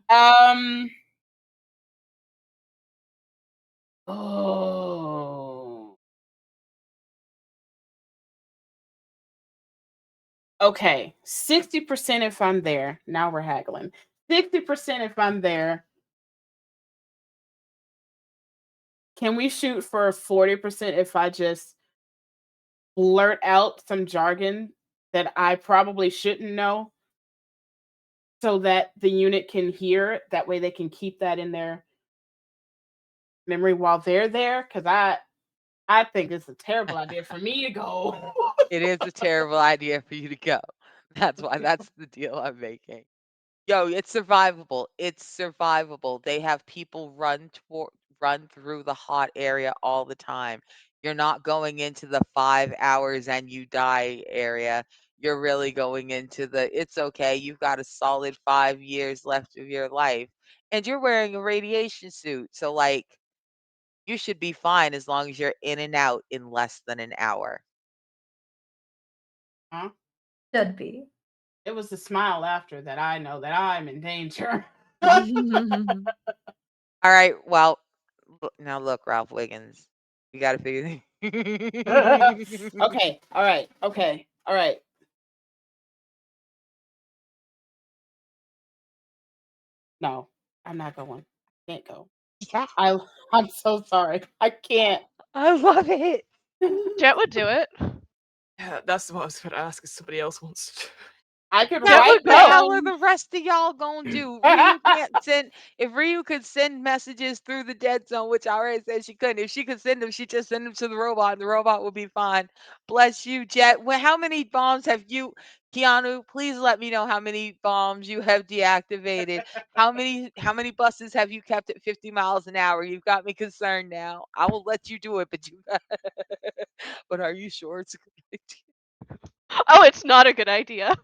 Speaker 2: um. Oh. Okay. 60% if I'm there. Now we're haggling. 60% if I'm there. Can we shoot for 40% if I just blurt out some jargon that I probably shouldn't know so that the unit can hear it? That way they can keep that in their memory while they're there? Because I think it's a terrible idea for me to go.
Speaker 1: It is a terrible idea for you to go. That's the deal I'm making. Yo, it's survivable. It's survivable. They have people run through the hot area all the time. You're not going into the 5 hours and you die area. You're really going into the it's okay. You've got a solid 5 years left of your life and you're wearing a radiation suit. So like you should be fine as long as you're in and out in less than an hour.
Speaker 2: Huh?
Speaker 4: Should be.
Speaker 2: It was the smile after that I know that I'm in danger.
Speaker 1: All right. Well, now look, Ralph Wiggins. You got to figure.
Speaker 2: Okay. All right. Okay. All right. No, I'm not going. I can't go.
Speaker 1: Yeah,
Speaker 2: I'm so sorry. I can't.
Speaker 1: I love it.
Speaker 6: Jet would do it.
Speaker 3: Yeah, that's what I was going to ask if somebody else wants to.
Speaker 2: I could
Speaker 6: Jet
Speaker 1: Now,
Speaker 2: write
Speaker 1: what
Speaker 6: would
Speaker 1: the
Speaker 6: go.
Speaker 1: hell are
Speaker 2: down.
Speaker 1: the rest of y'all gonna do? Ryu can't send. If Ryu could send messages through the dead zone, which I already said she couldn't, if she could send them, she just send them to the robot, and the robot would be fine. Bless you, Jet. Well, how many bombs have you, Keanu? Please let me know how many bombs you have deactivated. How many buses have you kept at 50 miles an hour? You've got me concerned now. I will let you do it, but you. But are you sure it's a good idea?
Speaker 6: Oh, it's not a good idea.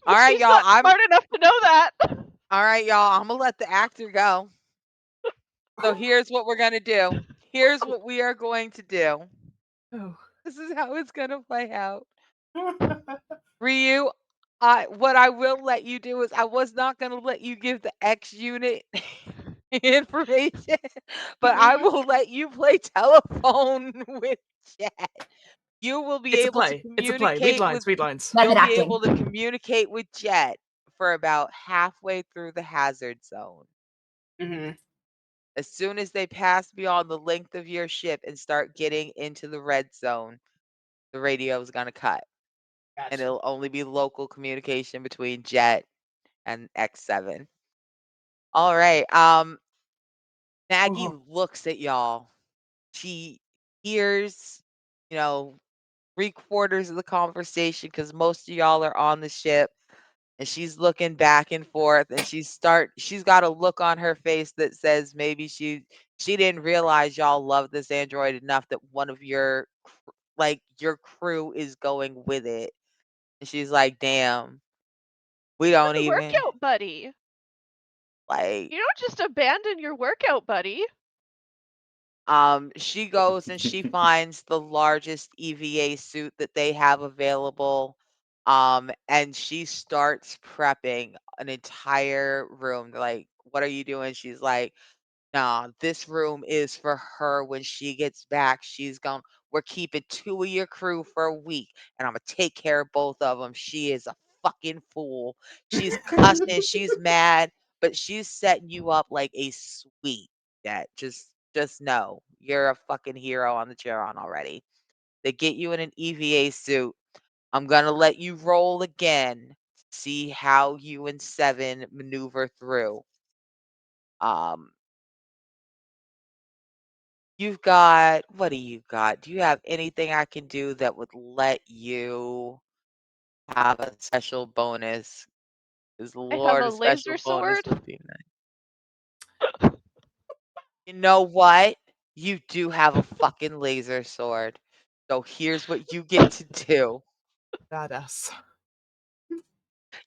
Speaker 1: All right,
Speaker 6: She's
Speaker 1: y'all.
Speaker 6: not smart enough to know that.
Speaker 1: All right, y'all. I'm gonna let the actor go. So here's what we're gonna do. Here's what we are going to do.
Speaker 3: Oh.
Speaker 1: This is how it's gonna play out. Ryu, what I will let you do is I was not gonna let you give the X unit information, but I will let you play telephone with Jet. You will be
Speaker 3: It's a
Speaker 1: able to
Speaker 3: play. It's a play. Read
Speaker 1: communicate with
Speaker 3: lines. Read lines.
Speaker 4: Method
Speaker 1: you'll be
Speaker 4: acting.
Speaker 1: able to communicate with Jet for about halfway through the hazard zone.
Speaker 2: Mhm.
Speaker 1: As soon as they pass beyond the length of your ship and start getting into the red zone, the radio is going to cut. And
Speaker 2: Gotcha.
Speaker 1: it'll only be local communication between Jet and X7. All right. Maggie
Speaker 2: Oh.
Speaker 1: looks at y'all. She hears, you know, 3/4 of the conversation because most of y'all are on the ship. and she's looking back and forth, and she's got a look on her face that says maybe she didn't realize y'all love this android enough that one of your crew is going with it. And she's like, damn, we don't
Speaker 6: The
Speaker 1: even
Speaker 6: workout buddy.
Speaker 1: like
Speaker 6: You don't just abandon your workout buddy.
Speaker 1: she goes and she finds the largest EVA suit that they have available. And she starts prepping an entire room. They're like, what are you doing? She's like, nah, this room is for her when she gets back. We're keeping 2 of your crew for a week, and Imma take care of both of them. She is a fucking fool. She's cussing, she's mad, but she's setting you up like a sweet that just know you're a fucking hero on the Charon already. They get you in an EVA suit. I'm gonna let you roll again, see how you and 7 maneuver through. Um You've got what do you got? Do you have anything I can do that would let you have a special bonus? Is
Speaker 6: I have
Speaker 1: Lord
Speaker 6: a
Speaker 1: a special
Speaker 6: laser
Speaker 1: bonus
Speaker 6: sword.
Speaker 1: would be nice. You know what? You do have a fucking laser sword. So here's what you get to do.
Speaker 3: Badass.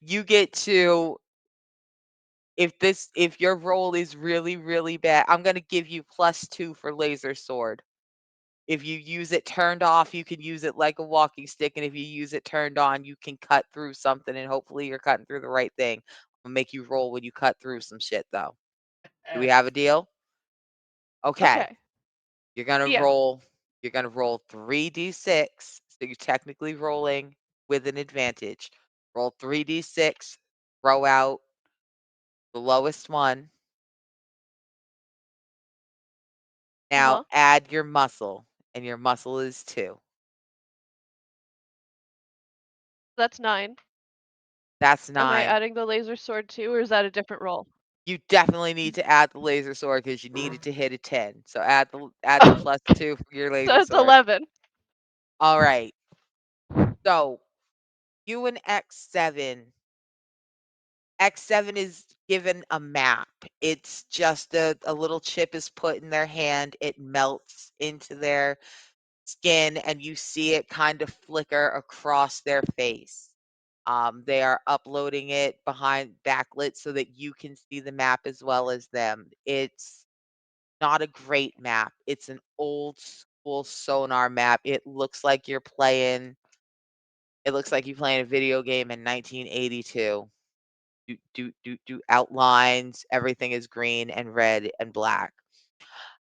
Speaker 1: You get to if your roll is really, really bad, I'm gonna give you +2 for laser sword. If you use it turned off, you can use it like a walking stick, and if you use it turned on, you can cut through something, and hopefully you're cutting through the right thing. I'll make you roll when you cut through some shit, though. Do we have a deal? Okay.
Speaker 6: Okay.
Speaker 1: You're gonna
Speaker 6: Yeah.
Speaker 1: roll you're gonna roll 3d6, so you're technically rolling with an advantage. Roll 3d6, throw out the lowest one. Now
Speaker 6: Uh-huh.
Speaker 1: add your muscle, and your muscle is 2.
Speaker 6: That's 9.
Speaker 1: That's
Speaker 6: Am I
Speaker 1: 9.
Speaker 6: adding the laser sword too, or is that a different roll?
Speaker 1: You definitely need to add the laser sword because you need it to hit a 10. So add the +2 for your
Speaker 6: So
Speaker 1: laser
Speaker 6: it's
Speaker 1: sword.
Speaker 6: 11.
Speaker 1: Alright. So, you and X7 is given a map. It's just a little chip is put in their hand, it melts into their skin, and you see it kind of flicker across their face. They are uploading it behind backlit so that you can see the map as well as them. It's not a great map. It's an old school sonar map. It looks like you're playing a video game in 1982. Do outlines, everything is green and red and black.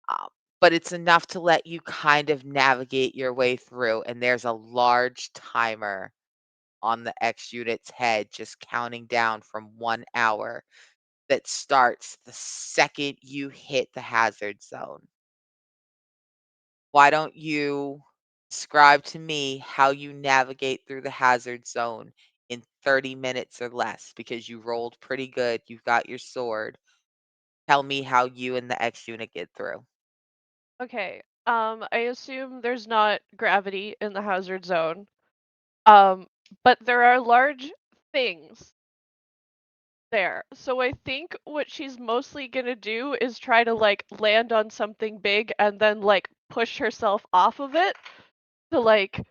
Speaker 1: Um, but it's enough to let you kind of navigate your way through, and there's a large timer on the X unit's head just counting down from 1 hour that starts the second you hit the hazard zone. Why don't you describe to me how you navigate through the hazard zone in 30 minutes or less because you rolled pretty good. You've got your sword. Tell me how you and the X unit get through.
Speaker 6: Okay. I assume there's not gravity in the hazard zone. Um, but there are large things there. So I think what she's mostly gonna do is try to like land on something big and then like push herself off of it to like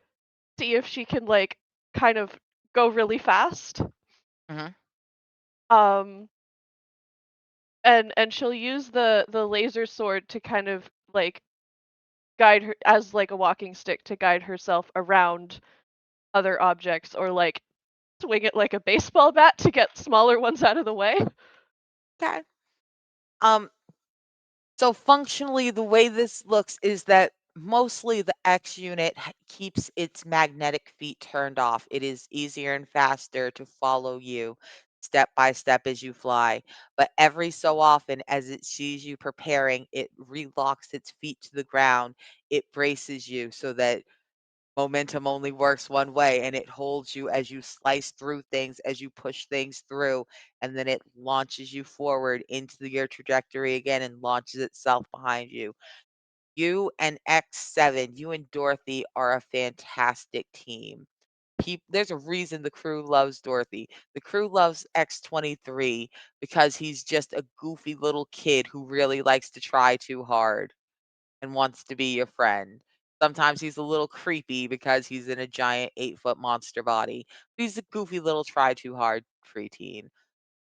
Speaker 6: see if she can like kind of go really fast.
Speaker 1: Mhm.
Speaker 6: Um, and she'll use the laser sword to kind of like guide her as like a walking stick to guide herself around other objects or like swing it like a baseball bat to get smaller ones out of the way.
Speaker 1: Okay. Um, so functionally, the way this looks is that mostly the X unit keeps its magnetic feet turned off. It is easier and faster to follow you step by step as you fly. But every so often, as it sees you preparing, it relocks its feet to the ground. It braces you so that momentum only works one way, and it holds you as you slice through things, as you push things through, and then it launches you forward into your trajectory again and launches itself behind you. You and X7, you and Dorothy are a fantastic team. there's a reason the crew loves Dorothy. The crew loves X-23 because he's just a goofy little kid who really likes to try too hard and wants to be your friend. Sometimes he's a little creepy because he's in a giant 8-foot monster body. He's a goofy little try too hard preteen.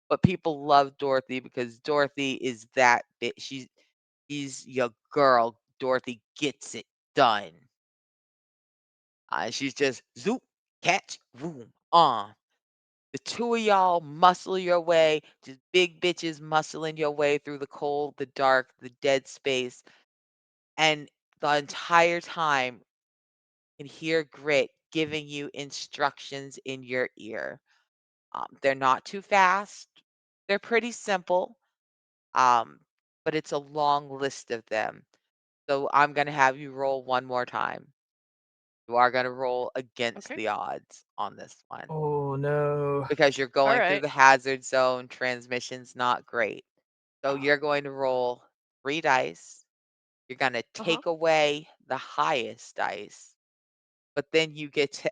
Speaker 1: But people love Dorothy because Dorothy is that bit. She's your girl. Dorothy gets it done. She's just zoop, catch, boom, on. The two of y'all muscle your way, just big bitches muscling your way through the cold, the dark, the dead space. And the entire time, you can hear Grit giving you instructions in your ear. They're not too fast. They're pretty simple, um, but it's a long list of them. So I'm going to have you roll one more time. You are going to roll against
Speaker 6: Okay.
Speaker 1: the odds on this one
Speaker 3: Oh no.
Speaker 1: because you're going through
Speaker 6: Alright.
Speaker 1: the hazard zone. Transmission's not great. So you're going to roll 3 dice. You're going to
Speaker 6: Uh-huh.
Speaker 1: take away the highest dice, but then you get to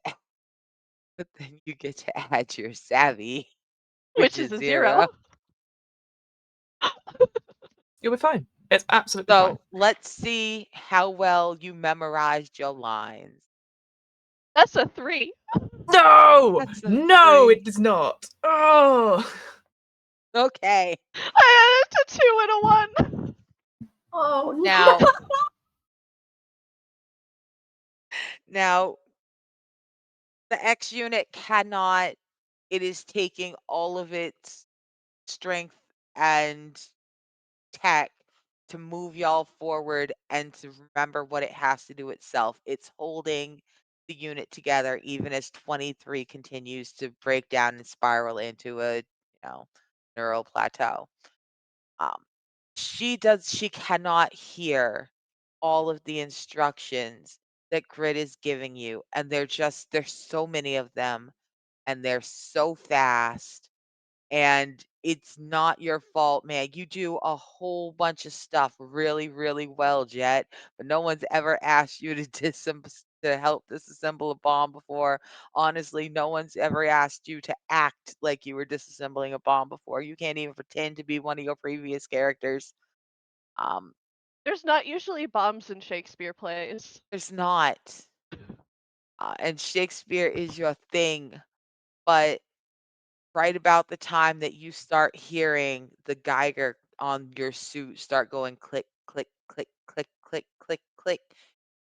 Speaker 1: but then you get to add your savvy, which
Speaker 6: Which is
Speaker 1: is
Speaker 6: a 0.
Speaker 1: 0.
Speaker 3: You'll be fine. It's absolutely fine.
Speaker 1: So let's see how well you memorized your lines.
Speaker 6: That's a 3.
Speaker 3: No!
Speaker 1: That's a
Speaker 3: No,
Speaker 1: 3.
Speaker 3: it does not. Oh.
Speaker 1: Okay.
Speaker 6: I added to 2 and a 1.
Speaker 4: Oh no.
Speaker 1: Now now the X unit cannot, it is taking all of its strength and tech to move y'all forward and to remember what it has to do itself. It's holding the unit together even as 23 continues to break down and spiral into a, neural plateau. Um, she cannot hear all of the instructions that Grid is giving you, and there's so many of them, and they're so fast, and it's not your fault, man. You do a whole bunch of stuff really, really well, Jet, but no one's ever asked you to to help disassemble a bomb before. Honestly, no one's ever asked you to act like you were disassembling a bomb before. You can't even pretend to be one of your previous characters. Um,
Speaker 6: There's not usually bombs in Shakespeare plays.
Speaker 1: there's not. And Shakespeare is your thing, but right about the time that you start hearing the Geiger on your suit start going click, click, click, click, click, click, click,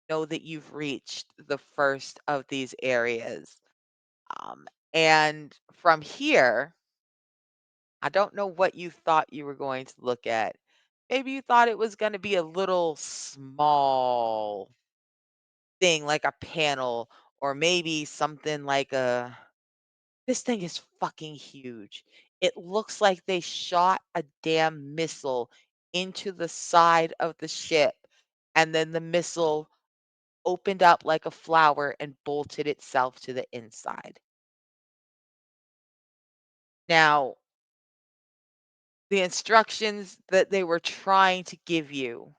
Speaker 1: know that you've reached the first of these areas. Um, and from here, I don't know what you thought you were going to look at. Maybe you thought it was going to be a little small thing like a panel, or maybe something like a this thing is fucking huge. It looks like they shot a damn missile into the side of the ship, and then the missile opened up like a flower and bolted itself to the inside. Now, the instructions that they were trying to give you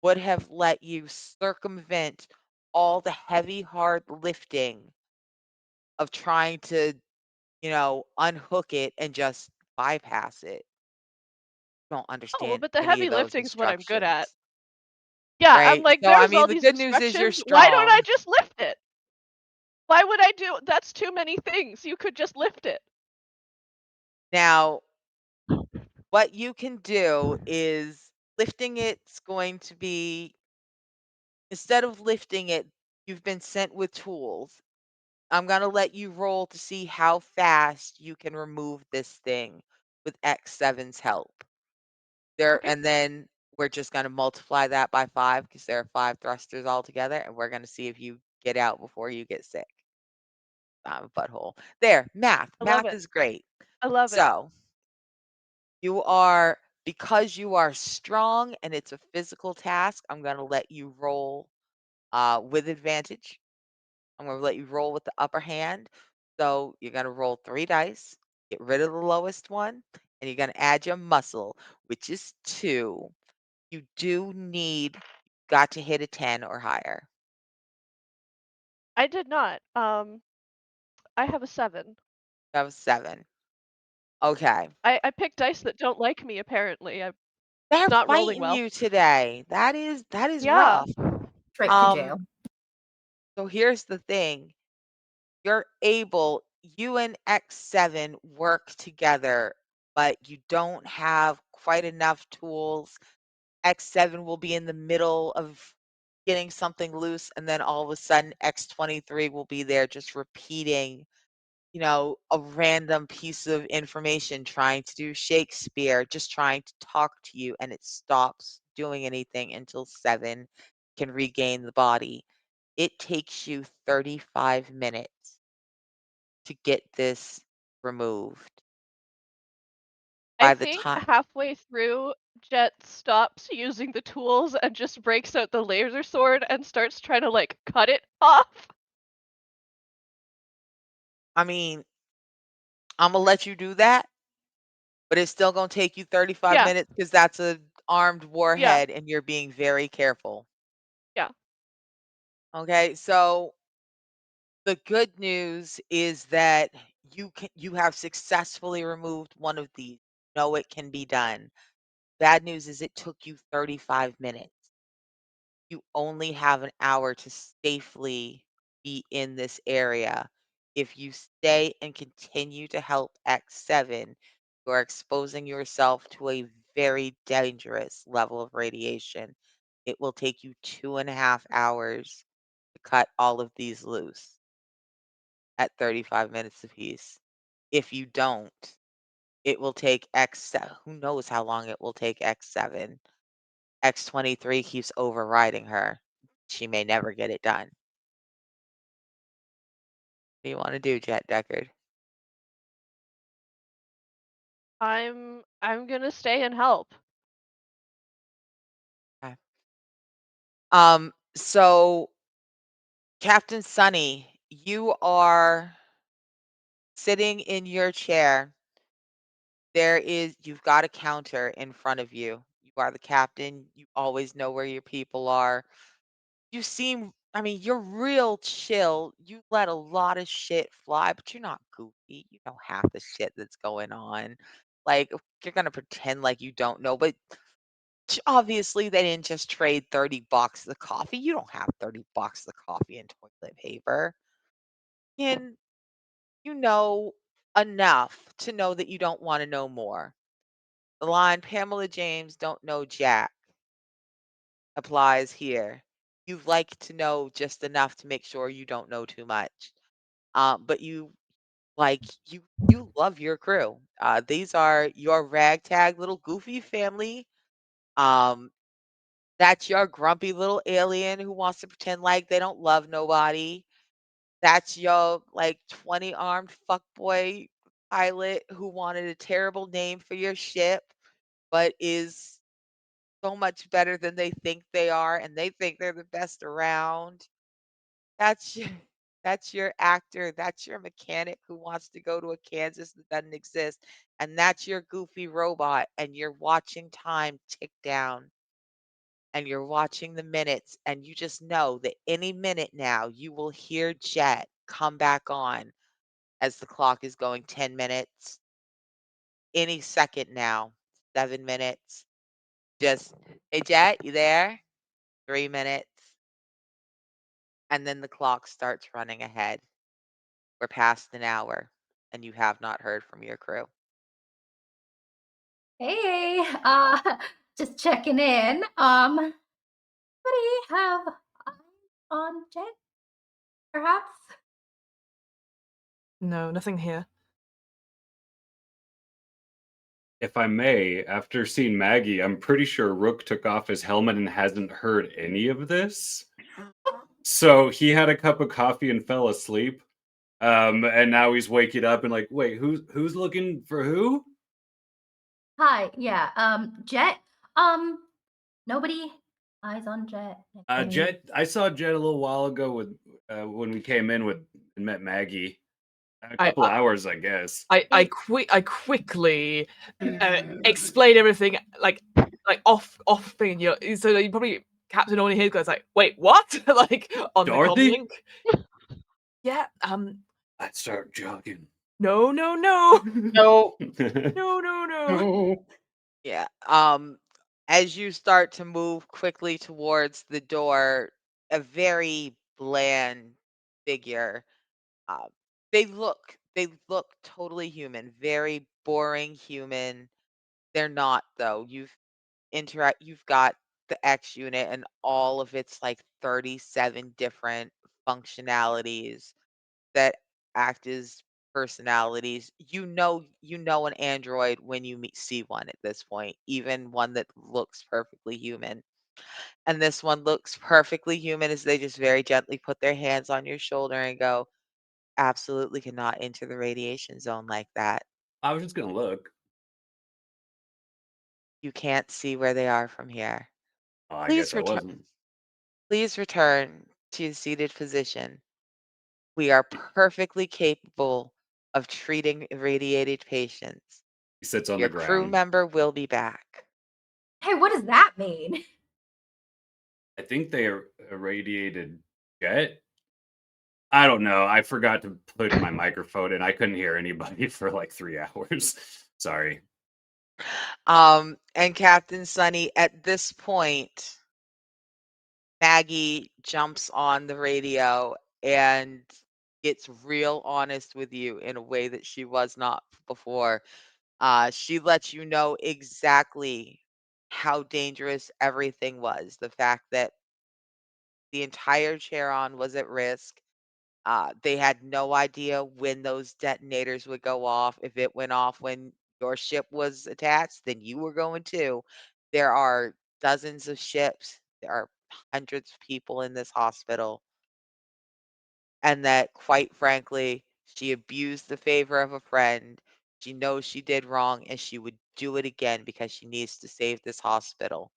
Speaker 1: would have let you circumvent all the heavy, hard lifting of trying to, unhook it and just bypass it. Don't
Speaker 6: Oh, well,
Speaker 1: understand
Speaker 6: but the
Speaker 1: any of
Speaker 6: heavy
Speaker 1: those
Speaker 6: lifting's what I'm good at.
Speaker 1: instructions,
Speaker 6: Yeah, I'm
Speaker 1: right?
Speaker 6: like,
Speaker 1: So, I
Speaker 6: there's
Speaker 1: mean,
Speaker 6: all
Speaker 1: the
Speaker 6: these
Speaker 1: good news is you're
Speaker 6: instructions. Why don't I
Speaker 1: strong.
Speaker 6: just lift it? Why would I do that's too many things. You could just lift it.
Speaker 1: Now, what you can do is lifting it's going to be instead of lifting it, you've been sent with tools. I'm gonna let you roll to see how fast you can remove this thing with X7's help. There
Speaker 6: Okay.
Speaker 1: and then we're just gonna multiply that by 5 because there are 5 thrusters altogether, and we're gonna see if you get out before you get sick. I'm a butthole. There, math.
Speaker 6: I love
Speaker 1: Math
Speaker 6: it.
Speaker 1: is great.
Speaker 6: I love it.
Speaker 1: So you are because you are strong and it's a physical task, I'm gonna let you roll with advantage. I'm gonna let you roll with the upper hand. So you're gonna roll 3 dice, get rid of the lowest one, and you're gonna add your muscle, which is 2. You do need got to hit a 10 or higher.
Speaker 6: I did not. I have a 7.
Speaker 1: You have a 7. Okay.
Speaker 6: I picked dice that don't like me, apparently. I'm
Speaker 1: They're
Speaker 6: not rolling
Speaker 1: fighting
Speaker 6: well.
Speaker 1: you today. That is
Speaker 6: Yeah.
Speaker 1: rough.
Speaker 4: Straight to jail.
Speaker 1: So here's the thing. You're able, you and X7 work together, but you don't have quite enough tools. X7 will be in the middle of getting something loose, and then all of a sudden X23 will be there just repeating, a random piece of information, trying to do Shakespeare, just trying to talk to you, and it stops doing anything until 7 can regain the body. It takes you 35 minutes to get this removed.
Speaker 6: I
Speaker 1: By the
Speaker 6: think
Speaker 1: time
Speaker 6: halfway through, Jet stops using the tools and just breaks out the laser sword and starts trying to, like, cut it off.
Speaker 1: I mean, Imma let you do that, but it's still gonna take you 35
Speaker 6: Yeah,
Speaker 1: minutes because that's a armed
Speaker 6: yeah,
Speaker 1: warhead, and you're being very careful.
Speaker 6: yeah.
Speaker 1: Okay, so the good news is that you have successfully removed one of these. Know it can be done. Bad news is it took you 35 minutes. You only have an hour to safely be in this area. If you stay and continue to help X7, you are exposing yourself to a very dangerous level of radiation. It will take you 2.5 hours to cut all of these loose at 35 minutes apiece. If you don't, it will take X7. Who knows how long it will take X7? X23 keeps overriding her. She may never get it done. What do you want to do, Jet Deckard?
Speaker 6: I'm gonna stay and help.
Speaker 1: Okay. So Captain Sunny, you are sitting in your chair. You've got a counter in front of you. You are the captain. You always know where your people are. I mean, you're real chill. You let a lot of shit fly, but you're not goofy. You know half the shit that's going on. Like, you're gonna pretend like you don't know, but obviously they didn't just trade 30 bucks of coffee. You don't have 30 bucks of coffee and toilet paper. And you know enough to know that you don't want to know more. The line Pamela James don't know Jack applies here. You like to know just enough to make sure you don't know too much. But you love your crew. These are your ragtag little goofy family. Um, that's your grumpy little alien who wants to pretend like they don't love nobody. That's your like 20 armed fuckboy pilot who wanted a terrible name for your ship, but is so much better than they think they are, and they think they're the best around. That's your that's your actor, that's your mechanic who wants to go to a Kansas that doesn't exist, and that's your goofy robot, and you're watching time tick down, and you're watching the minutes, and you just know that any minute now you will hear Jet come back on as the clock is going 10 minutes. Any second now, 7 minutes. Just, "Hey, Jet, you there?" 3 minutes, and then the clock starts running ahead. We're past an hour, and you have not heard from your crew.
Speaker 4: Hey, just checking in. Anybody have eyes on Jet, perhaps?
Speaker 3: No, nothing here.
Speaker 5: If I may, after seeing Maggie, I'm pretty sure Rook took off his helmet and hasn't heard any of this. So he had a cup of coffee and fell asleep. And now he's waking up and like, wait, who's looking for who?
Speaker 4: Hi, yeah, Jet. Nobody eyes on Jet.
Speaker 5: Jet. I saw Jet a little while ago with when we came in with and met Maggie. A
Speaker 3: I
Speaker 5: couple hours, I guess.
Speaker 3: I quickly explain everything like off thing. So you probably Captain only here goes like, wait, what? Like on the
Speaker 5: Dorothy?
Speaker 3: comlink. Yeah.
Speaker 5: I start jogging.
Speaker 3: No, no, no.
Speaker 2: No,
Speaker 3: No, no, no.
Speaker 2: no.
Speaker 1: Yeah. As you start to move quickly towards the door, a very bland figure. Um, they look totally human, very boring human. They're not though. You've got the X unit and all of its like 37 different functionalities that act as personalities. You know an android when you see one at this point, even one that looks perfectly human. And this one looks perfectly human as they just very gently put their hands on your shoulder and go, absolutely cannot enter the radiation zone like that.
Speaker 5: I was just gonna look.
Speaker 1: You can't see where they are from here.
Speaker 5: Oh, I guess
Speaker 1: Please
Speaker 5: I
Speaker 1: return
Speaker 5: wasn't.
Speaker 1: please return to your seated position. We are perfectly capable of treating irradiated patients.
Speaker 5: He sits on
Speaker 1: Your
Speaker 5: the
Speaker 1: crew
Speaker 5: ground.
Speaker 1: member will be back.
Speaker 4: Hey, what does that mean?
Speaker 5: I think they irradiated Jet. I don't know. I forgot to put my microphone in. I couldn't hear anybody for like 3 hours. Sorry.
Speaker 1: And Captain Sunny, at this point, Maggie jumps on the radio and gets real honest with you in a way that she was not before. She lets you know exactly how dangerous everything was. The fact that the entire Charon was at risk. They had no idea when those detonators would go off. If it went off when your ship was attached, then you were going too. There are dozens of ships. There are hundreds of people in this hospital. And that, quite frankly, she abused the favor of a friend. She knows she did wrong and she would do it again because she needs to save this hospital.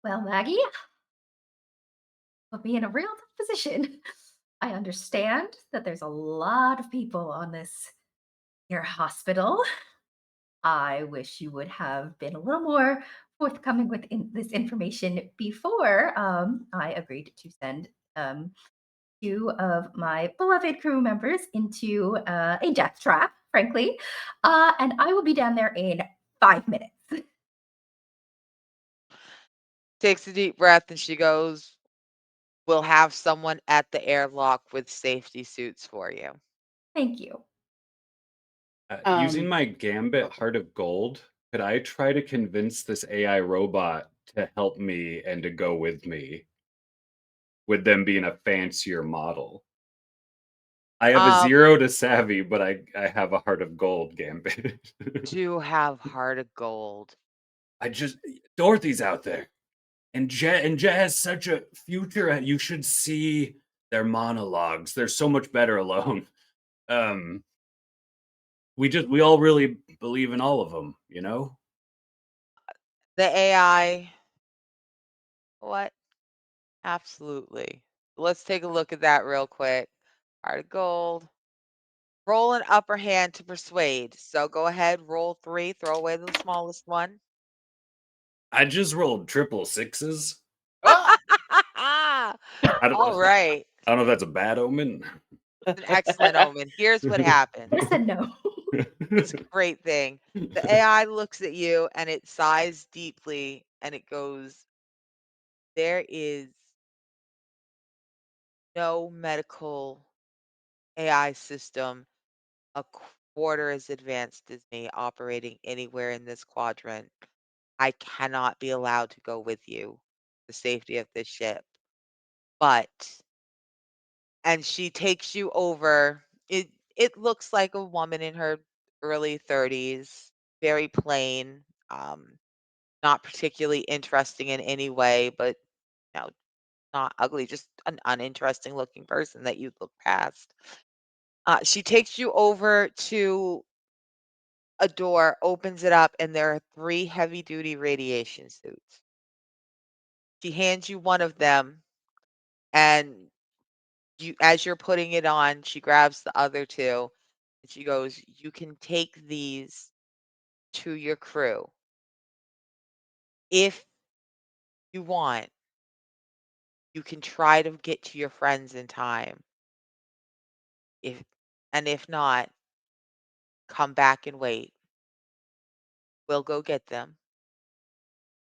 Speaker 4: Well, Maggie, put me in a real tough position. I understand that there's a lot of people on this your hospital. I wish you would have been a little more forthcoming with this information before I agreed to send two of my beloved crew members into a death trap, frankly. And I will be down there in 5 minutes.
Speaker 1: Takes a deep breath and she goes, we'll have someone at the airlock with safety suits for you.
Speaker 4: Thank you.
Speaker 5: Using
Speaker 2: Um,
Speaker 5: my Gambit Heart of Gold, could I try to convince this AI robot to help me and to go with me, with them being a fancier model? I have a
Speaker 1: Um,
Speaker 5: 0 to savvy, but I have a Heart of Gold Gambit.
Speaker 1: do have heart of gold.
Speaker 5: I just Dorothy's out there, and Jet has such a future. You should see their monologues. They're so much better alone. Um, we all really believe in all of them, you know?
Speaker 1: The AI, what? Absolutely. Let's take a look at that real quick. Heart of gold. Roll an upper hand to persuade. So go ahead, roll 3, throw away the smallest one.
Speaker 5: I just rolled triple sixes. I don't
Speaker 1: All right.
Speaker 5: I don't know if that's a bad omen.
Speaker 1: It's an excellent omen. Here's what happens.
Speaker 4: Yes and no.
Speaker 1: It's a great thing. The AI looks at you and it sighs deeply and it goes, there is no medical AI system a quarter as advanced as me operating anywhere in this quadrant. I cannot be allowed to go with you. The safety of this ship. But and she takes you over. It looks like a woman in her early 30s, very plain, not particularly interesting in any way, but you know, not ugly, just an uninteresting looking person that you'd look past. She takes you over to a door, opens it up, and there are 3 heavy duty radiation suits. She hands you one of them, and you as you're putting it on, she grabs the other 2, and she goes, "You can take these to your crew. If you want, you can try to get to your friends in time, If and if not, come back and wait. We'll go get them.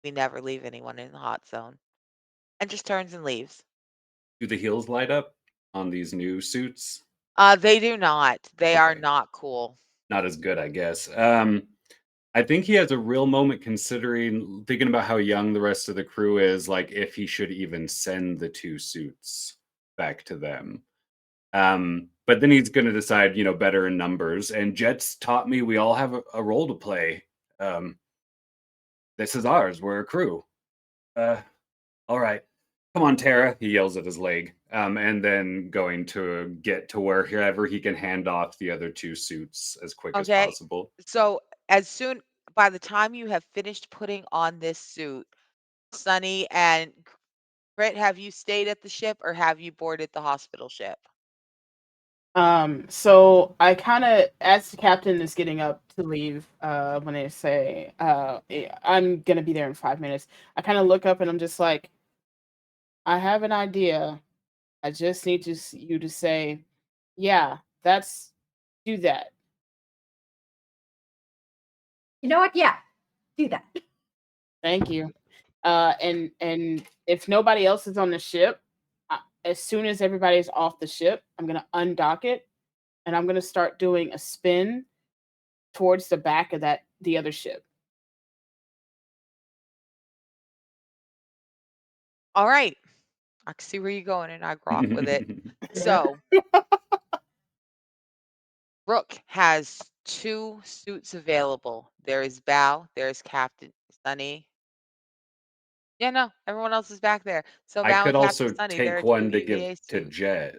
Speaker 1: We never leave anyone in the hot zone. And just turns and leaves.
Speaker 5: Do the heels light up on these new suits?
Speaker 1: They do not. They are
Speaker 5: Okay.
Speaker 1: not cool.
Speaker 5: Not as good, I guess. I think he has a real moment considering thinking about how young the rest of the crew is, like if he should even send the 2 suits back to them. But then he's gonna decide, better in numbers. And Jet's taught me we all have a role to play. Um, this is ours. We're a crew. All right. Come on, Tara, he yells at his leg. And then going to get to wherever he can hand off the other 2 suits as quick as
Speaker 1: Okay.
Speaker 5: possible.
Speaker 1: So by the time you have finished putting on this suit, Sunny and Britt, have you stayed at the ship or have you boarded the hospital ship?
Speaker 2: So I kind of, as the captain is getting up to leave, when they say, I'm gonna be there in 5 minutes, I kind of look up and I'm just like, I have an idea. I just need you to say, yeah, do that.
Speaker 4: You know what? Yeah, do that.
Speaker 2: Thank you. And if nobody else is on the ship, as soon as everybody's off the ship, I'm gonna undock it and I'm gonna start doing a spin towards the back of the other ship.
Speaker 1: All right. I can see where you're going and I grok with it.
Speaker 2: Yeah.
Speaker 1: So Rook has 2 suits available. There is Bao, there's Captain Sunny. Yeah, no, everyone else is back there. So
Speaker 5: I
Speaker 1: Bao
Speaker 5: could
Speaker 1: and Captain
Speaker 5: also
Speaker 1: Sunny, there are
Speaker 5: take
Speaker 1: 2
Speaker 5: one to give
Speaker 1: EVA
Speaker 5: to
Speaker 1: suits.
Speaker 5: Jet.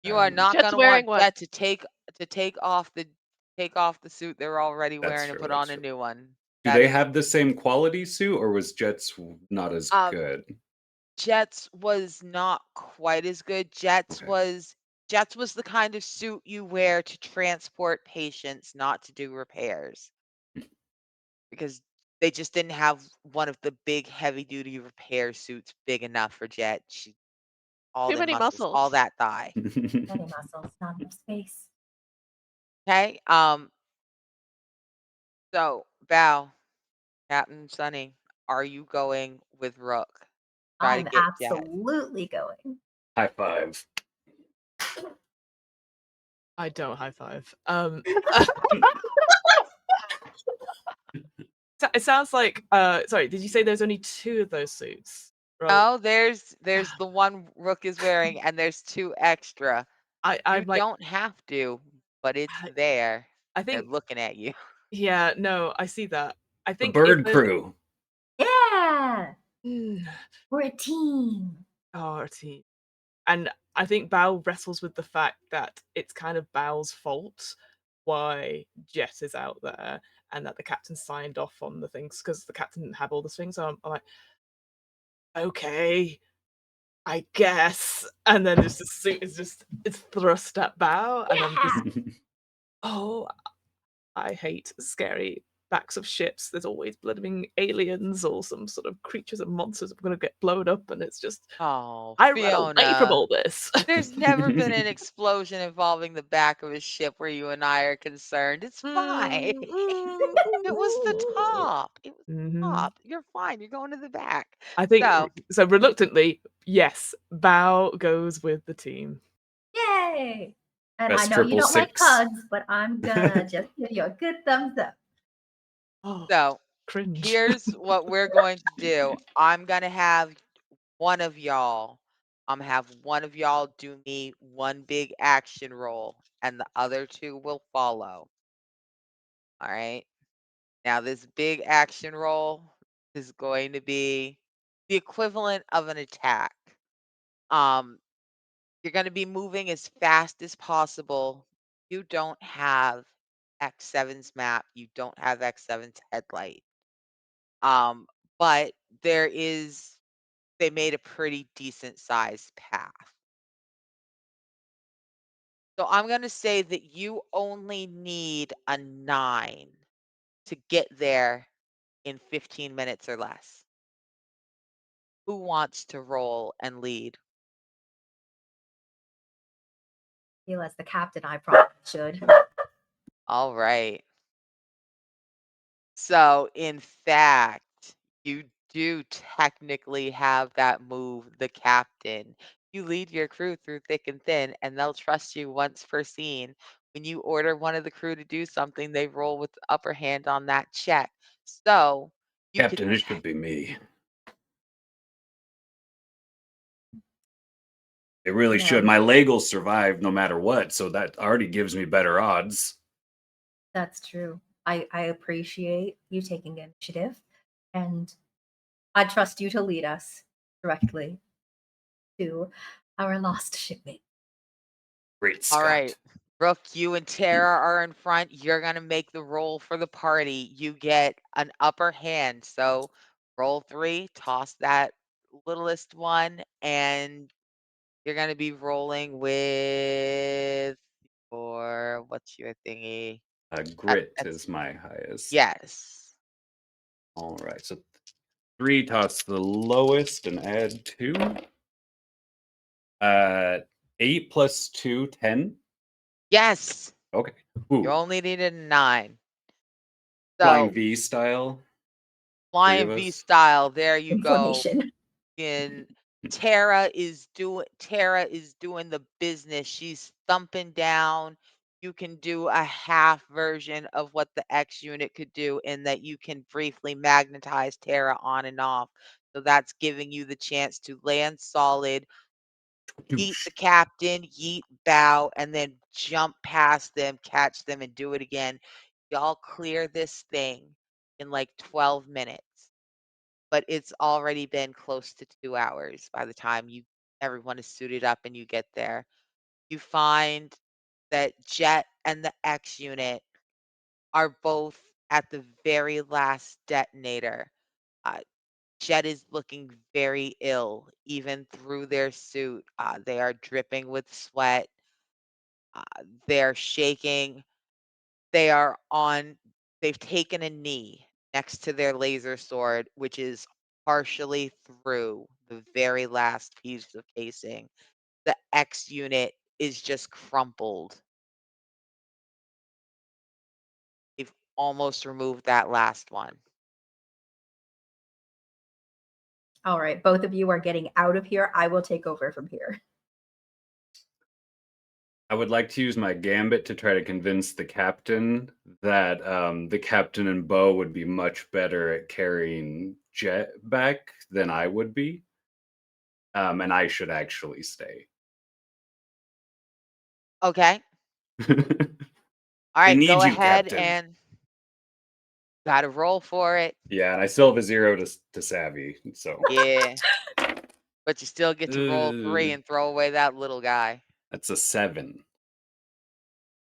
Speaker 1: You are not
Speaker 6: Jet's
Speaker 1: gonna
Speaker 6: wearing
Speaker 1: want
Speaker 6: one.
Speaker 1: Jet to take off the suit they're already
Speaker 5: That's
Speaker 1: wearing and
Speaker 5: true.
Speaker 1: put
Speaker 5: That's
Speaker 1: on a
Speaker 5: true.
Speaker 1: new one.
Speaker 5: Do
Speaker 1: That
Speaker 5: they
Speaker 1: is
Speaker 5: have the same quality suit, or was Jet's not as
Speaker 1: um
Speaker 5: good?
Speaker 1: Jet's was not quite as good.
Speaker 5: Okay.
Speaker 1: Jet's was the kind of suit you wear to transport patients, not to do repairs. Because they just didn't have one of the big heavy duty repair suits big enough for Jet. All
Speaker 6: Too
Speaker 1: them
Speaker 6: many
Speaker 1: muscles, all
Speaker 6: muscles.
Speaker 1: that thigh.
Speaker 4: Many muscles, not enough space.
Speaker 1: Okay. So Val, Captain Sunny, are you going with Rook? Try to
Speaker 4: I'm
Speaker 1: get Jet.
Speaker 4: absolutely going.
Speaker 5: High five.
Speaker 3: I don't high five. It sounds like sorry, did you say there's only 2 of those suits?
Speaker 1: No, there's the one Rook is wearing, and there's 2 extra. You
Speaker 3: I'm like
Speaker 1: don't have to, but it's there.
Speaker 3: I
Speaker 1: They're
Speaker 3: think
Speaker 1: looking at you.
Speaker 3: yeah, no, I see that. I
Speaker 5: The
Speaker 3: think if
Speaker 5: bird
Speaker 3: there's
Speaker 5: crew.
Speaker 4: Yeah,
Speaker 3: mm,
Speaker 4: we're a team.
Speaker 3: oh, T. And I think Bao wrestles with the fact that it's kind of Bao's fault why Jet is out there and that the captain signed off on the things because the captain didn't have all the things. So I'm like, okay, I guess. And then just the suit is it's thrust at Bao, and I'm
Speaker 4: Yeah.
Speaker 3: just oh, I hate scary backs of ships. There's always blooming aliens or some sort of creatures and monsters that are going to get blown up, and it's just
Speaker 1: Oh,
Speaker 3: I run away from
Speaker 1: Fiona.
Speaker 3: all this.
Speaker 1: There's never been an explosion involving the back of a ship where you and I are concerned. It's fine. It was the top. It was the
Speaker 3: Mhm.
Speaker 1: top. You're fine. You're going to the back.
Speaker 3: I think
Speaker 1: So,
Speaker 3: so. Reluctantly, yes, Bao goes with the team.
Speaker 4: Yay. And I
Speaker 5: Best
Speaker 4: know you
Speaker 5: triple
Speaker 4: don't like
Speaker 5: six.
Speaker 4: hugs, but I'm gonna just give you a good thumbs up.
Speaker 3: Oh,
Speaker 1: so
Speaker 3: cringe.
Speaker 1: here's what we're going to do. I'm gonna have one of y'all. I'm gonna have one of y'all do me one big action roll, and the other 2 will follow. All right. Now, this big action roll is going to be the equivalent of an attack. Um, you're going to be moving as fast as possible. You don't have X7's map. You don't have X7's headlight. Um, but they made a pretty decent sized path. So I'm going to say that you only need a 9 to get there in 15 minutes or less. Who wants to roll and lead?
Speaker 4: feel as the captain I probably should.
Speaker 1: All right. So, in fact, you do technically have that move, the captain. You lead your crew through thick and thin, and they'll trust you once per scene. When you order one of the crew to do something, they roll with the upper hand on that check. So, you could
Speaker 5: Captain, it should be me. It really should.
Speaker 4: No,
Speaker 5: My leg will survive no matter what, so that already gives me better odds.
Speaker 4: that's true. I appreciate you taking initiative, and I trust you to lead us directly to our lost shipmate.
Speaker 5: Great
Speaker 1: All right.
Speaker 5: Scott.
Speaker 1: Brooke, you and Tara are in front. You're going to make the roll for the party. You get an upper hand. So roll 3, toss that littlest one, and you're going to be rolling with, or what's your thingy?
Speaker 5: Grit
Speaker 1: That's,
Speaker 5: is my highest.
Speaker 1: yes.
Speaker 5: All right, so 3, toss the lowest and add 2. 8 plus 2, 10.
Speaker 1: Yes.
Speaker 5: Okay.
Speaker 1: You
Speaker 5: Ooh,
Speaker 1: only needed a 9.
Speaker 5: flying
Speaker 1: So
Speaker 5: V style. 3 of
Speaker 1: flying V
Speaker 5: us.
Speaker 1: style. There you go.
Speaker 4: Information.
Speaker 1: And Tara is doing the business. She's thumping down. You can do a half version of what the X unit could do in that you can briefly magnetize Tara on and off. So that's giving you the chance to land solid, yeet
Speaker 5: Douche.
Speaker 1: the captain, yeet bow, and then jump past them, catch them, and do it again. Y'all clear this thing in like 12 minutes, but it's already been close to 2 hours by the time everyone is suited up and you get there. You find that Jet and the X unit are both at the very last detonator. Uh, Jet is looking very ill, even through their suit. They are dripping with sweat. Uh, they're shaking. They are on they've taken a knee next to their laser sword, which is partially through the very last piece of casing. The X unit is just crumpled. They've almost removed that last one.
Speaker 4: All right, both of you are getting out of here. I will take over from here.
Speaker 5: I would like to use my gambit to try to convince the captain that the captain and Bo would be much better at carrying Jet back than I would be. And I should actually stay.
Speaker 1: Okay. All
Speaker 5: They
Speaker 1: right,
Speaker 5: need
Speaker 1: go
Speaker 5: you,
Speaker 1: ahead
Speaker 5: Captain.
Speaker 1: and gotta roll for it.
Speaker 5: Yeah, and I still have a 0 to savvy, so.
Speaker 1: Yeah. But you still get to roll 3
Speaker 5: Uh,
Speaker 1: and throw away that little guy.
Speaker 5: That's a 7.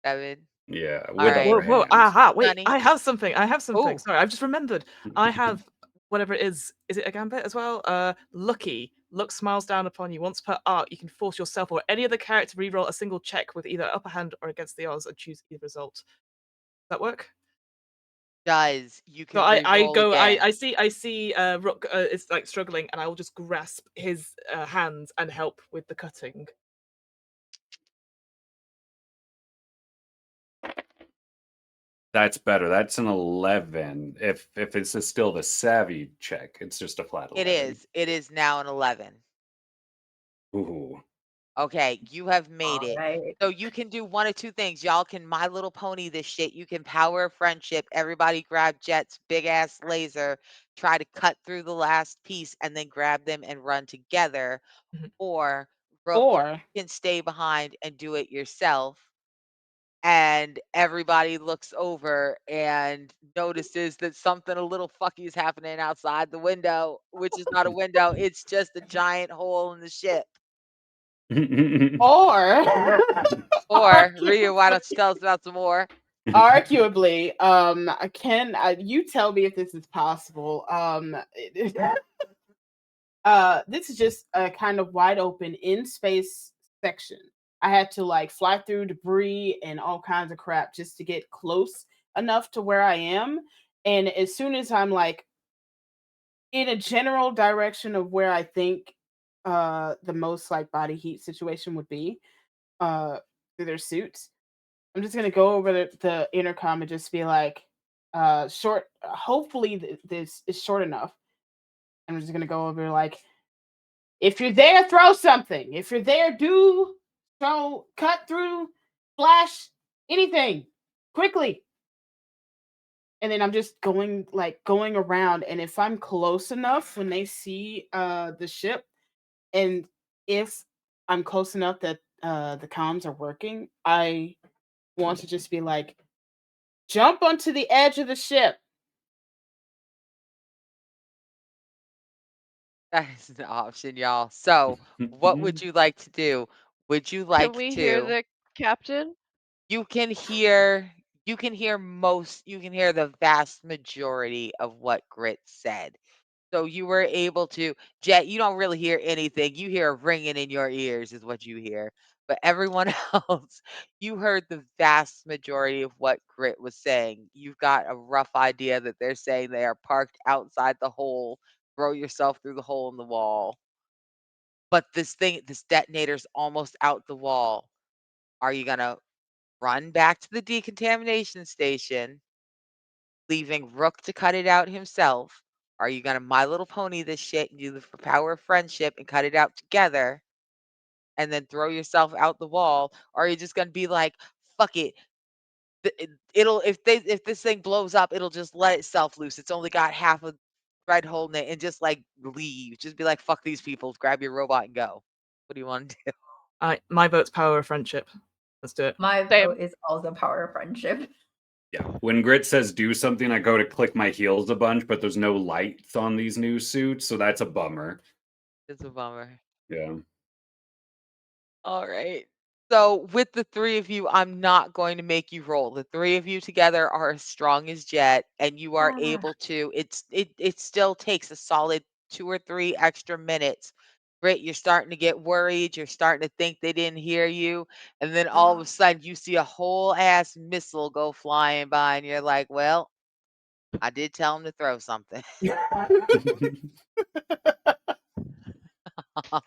Speaker 1: 7.
Speaker 5: Yeah,
Speaker 1: All
Speaker 5: with
Speaker 1: right.
Speaker 3: Whoa,
Speaker 5: upper
Speaker 3: whoa,
Speaker 5: hand.
Speaker 3: aha, wait,
Speaker 1: Sunny.
Speaker 3: I have something. I have something.
Speaker 1: Oh,
Speaker 3: Sorry, I've just remembered. I have whatever it is. Is it a gambit as well? Lucky. Luck smiles down upon you. Once per arc, you can force yourself or any other character to reroll a single check with either upper hand or against the odds and choose either result. Does that work?
Speaker 1: does. You
Speaker 3: So
Speaker 1: can re-roll again.
Speaker 3: I see Rook is like struggling, and I will just grasp his hands and help with the cutting.
Speaker 5: That's better. That's an 11. If it's still the savvy check, it's just a flat 11.
Speaker 1: It is. It is now an 11.
Speaker 5: Ooh.
Speaker 1: Okay, you have made
Speaker 4: All
Speaker 1: it.
Speaker 4: right.
Speaker 1: So you can do one of two things. Y'all can My Little Pony this shit. You can power of friendship. Everybody grab Jet's big ass laser, try to cut through the last piece, and then grab them and run together.
Speaker 3: Mhm.
Speaker 1: Or Rook, you
Speaker 2: Or
Speaker 1: can stay behind and do it yourself. And everybody looks over and notices that something a little fucky is happening outside the window, which is not a window. It's just a giant hole in the ship.
Speaker 2: or
Speaker 1: Or Rhea, why don't you
Speaker 2: arguably,
Speaker 1: tell us about some more?
Speaker 2: arguably, can you tell me if this is possible? This is just a kind of wide open in space section. I had to like fly through debris and all kinds of crap just to get close enough to where I am. And as soon as I'm like in a general direction of where I think the most like body heat situation would be, uh through their suits. I'm just gonna go over the intercom and just be like, short. Hopefully, this is short enough. I'm just gonna go over like, if you're there, throw something. If you're there, do throw, cut through, flash, anything, quickly. And then I'm just going around, and if I'm close enough when they see the ship, and if I'm close enough that the comms are working, I want to just be like, jump onto the edge of the ship.
Speaker 1: That is an option, y'all. So, what would you like to do? Would you
Speaker 6: Can
Speaker 1: like
Speaker 6: we hear
Speaker 1: to
Speaker 6: the captain?
Speaker 1: you can hear you can hear the vast majority of what Grit said. So you were able to Jet, you don't really hear anything. You hear a ringing in your ears is what you hear. But everyone else, you heard the vast majority of what Grit was saying. You've got a rough idea that they're saying they are parked outside the hole. Throw yourself through the hole in the wall. But this detonator's almost out the wall. Are you gonna run back to the decontamination station, leaving Rook to cut it out himself? Are you gonna My Little Pony this shit and do the power of friendship and cut it out together and then throw yourself out the wall? Or are you just gonna be like, fuck it. It'll if this thing blows up, it'll just let itself loose. It's only got half a thread hole in it and just like leave. Just be like, fuck these people, grab your robot and go. What do you want to do?
Speaker 3: My vote's power of friendship. Let's do it.
Speaker 4: My
Speaker 6: Same.
Speaker 4: vote is also power of friendship.
Speaker 5: Yeah. When Grit says do something, I go to click my heels a bunch, but there's no lights on these new suits, so that's a bummer.
Speaker 1: It's a bummer.
Speaker 5: Yeah.
Speaker 1: All right. So with the three of you, I'm not going to make you roll. The three of you together are as strong as Jet, and you are
Speaker 4: Ah.
Speaker 1: able to. It still takes a solid 2 or 3 extra minutes. Grit, you're starting to get worried. You're starting to think they didn't hear you, and then all of a sudden you see a whole ass missile go flying by, and you're like, "Well, I did tell him to throw something."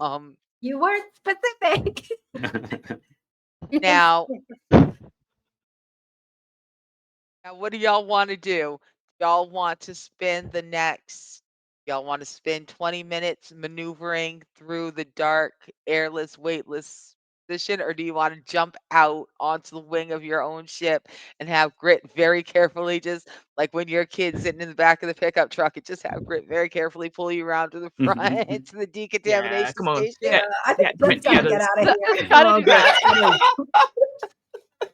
Speaker 1: um,
Speaker 4: You weren't specific.
Speaker 1: now Now, what do y'all want to do? Y'all want to spend the next, y'all want to spend 20 minutes maneuvering through the dark, airless, weightless position, or do you want to jump out onto the wing of your own ship and have Grit very carefully, just like when you're a kid sitting in the back of the pickup truck, and just have Grit very carefully pull you around to the front to the
Speaker 3: Yeah,
Speaker 1: decontamination
Speaker 3: come on.
Speaker 1: station?
Speaker 4: Yeah, I think
Speaker 3: Yeah,
Speaker 4: Jet's gotta get
Speaker 3: Jetters.
Speaker 4: out of here.
Speaker 6: Let's gotta
Speaker 3: Come
Speaker 6: do
Speaker 3: on,
Speaker 6: that.
Speaker 3: Grit.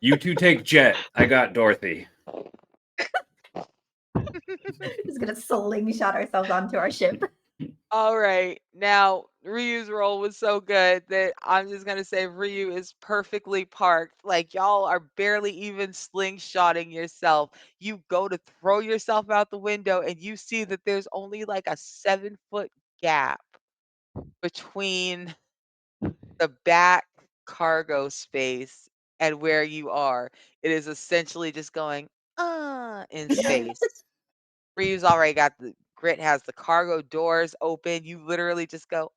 Speaker 5: You two take Jet. I got Dorothy.
Speaker 4: Just gonna slingshot ourselves onto our ship.
Speaker 1: All right. Now, Ryu's roll was so good that I'm just gonna say Ryu is perfectly parked. Like y'all are barely even slingshotting yourself. You go to throw yourself out the window and you see that there's only like a 7-foot gap between the back cargo space and where you are. It is essentially just going in space. Ryu's already got Grit has the cargo doors open. You literally just go,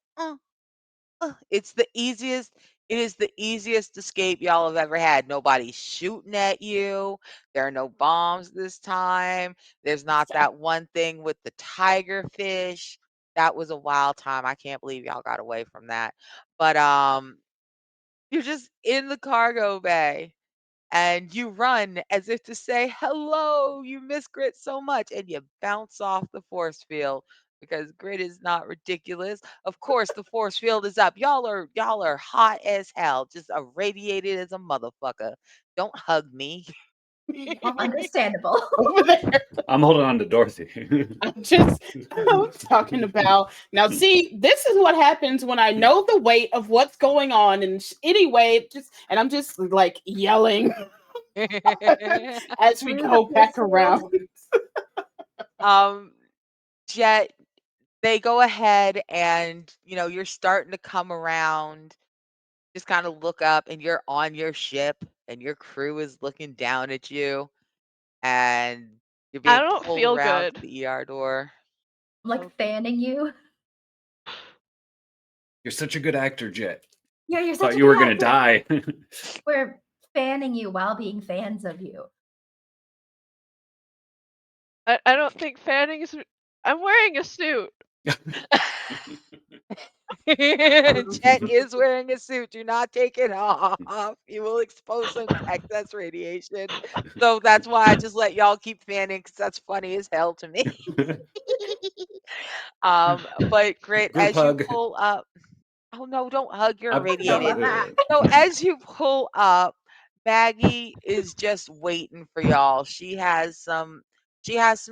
Speaker 1: it's the easiest. It is the easiest escape y'all have ever had. Nobody's shooting at you. There are no bombs this time. There's not that one thing with the tiger fish. That was a wild time. I can't believe y'all got away from that. But you're just in the cargo bay and you run as if to say, "Hello, you miss Grit so much," and you bounce off the force field because Grit is not ridiculous. Of course, the force field is up. Y'all are hot as hell, just irradiated as a motherfucker. Don't hug me.
Speaker 4: Understandable.
Speaker 2: Over there.
Speaker 5: I'm holding on to Dorothy.
Speaker 2: I'm talking about now. See, this is what happens when I know the weight of what's going on. And anyway, and I'm just like yelling as we
Speaker 4: Through the
Speaker 2: go
Speaker 4: force
Speaker 2: back
Speaker 4: field.
Speaker 2: around.
Speaker 1: um, Jet, they go ahead and you're starting to come around. Just kind of look up and you're on your ship and your crew is looking down at you and you're
Speaker 6: I
Speaker 1: being
Speaker 6: don't
Speaker 1: pulled
Speaker 6: feel
Speaker 1: around to
Speaker 6: good.
Speaker 1: the ER door.
Speaker 4: I'm like fanning you.
Speaker 5: You're such a good actor, Jet.
Speaker 4: Yeah, you're such
Speaker 5: Thought
Speaker 4: a
Speaker 5: you were
Speaker 4: good
Speaker 5: gonna
Speaker 4: actor.
Speaker 5: die.
Speaker 4: We're fanning you while being fans of you.
Speaker 6: I don't think fanning is. I'm wearing a suit.
Speaker 1: Jet is wearing a suit. Do not take it off. You will expose some excess radiation. So that's why I just let y'all keep fanning because that's funny as hell to me. But great
Speaker 5: Group
Speaker 1: as you
Speaker 5: hug.
Speaker 1: pull up. Oh no, don't hug, you're
Speaker 5: I'm-
Speaker 4: I don't
Speaker 1: irradiated.
Speaker 4: love that.
Speaker 1: So as you pull up, Maggie is just waiting for y'all. She has some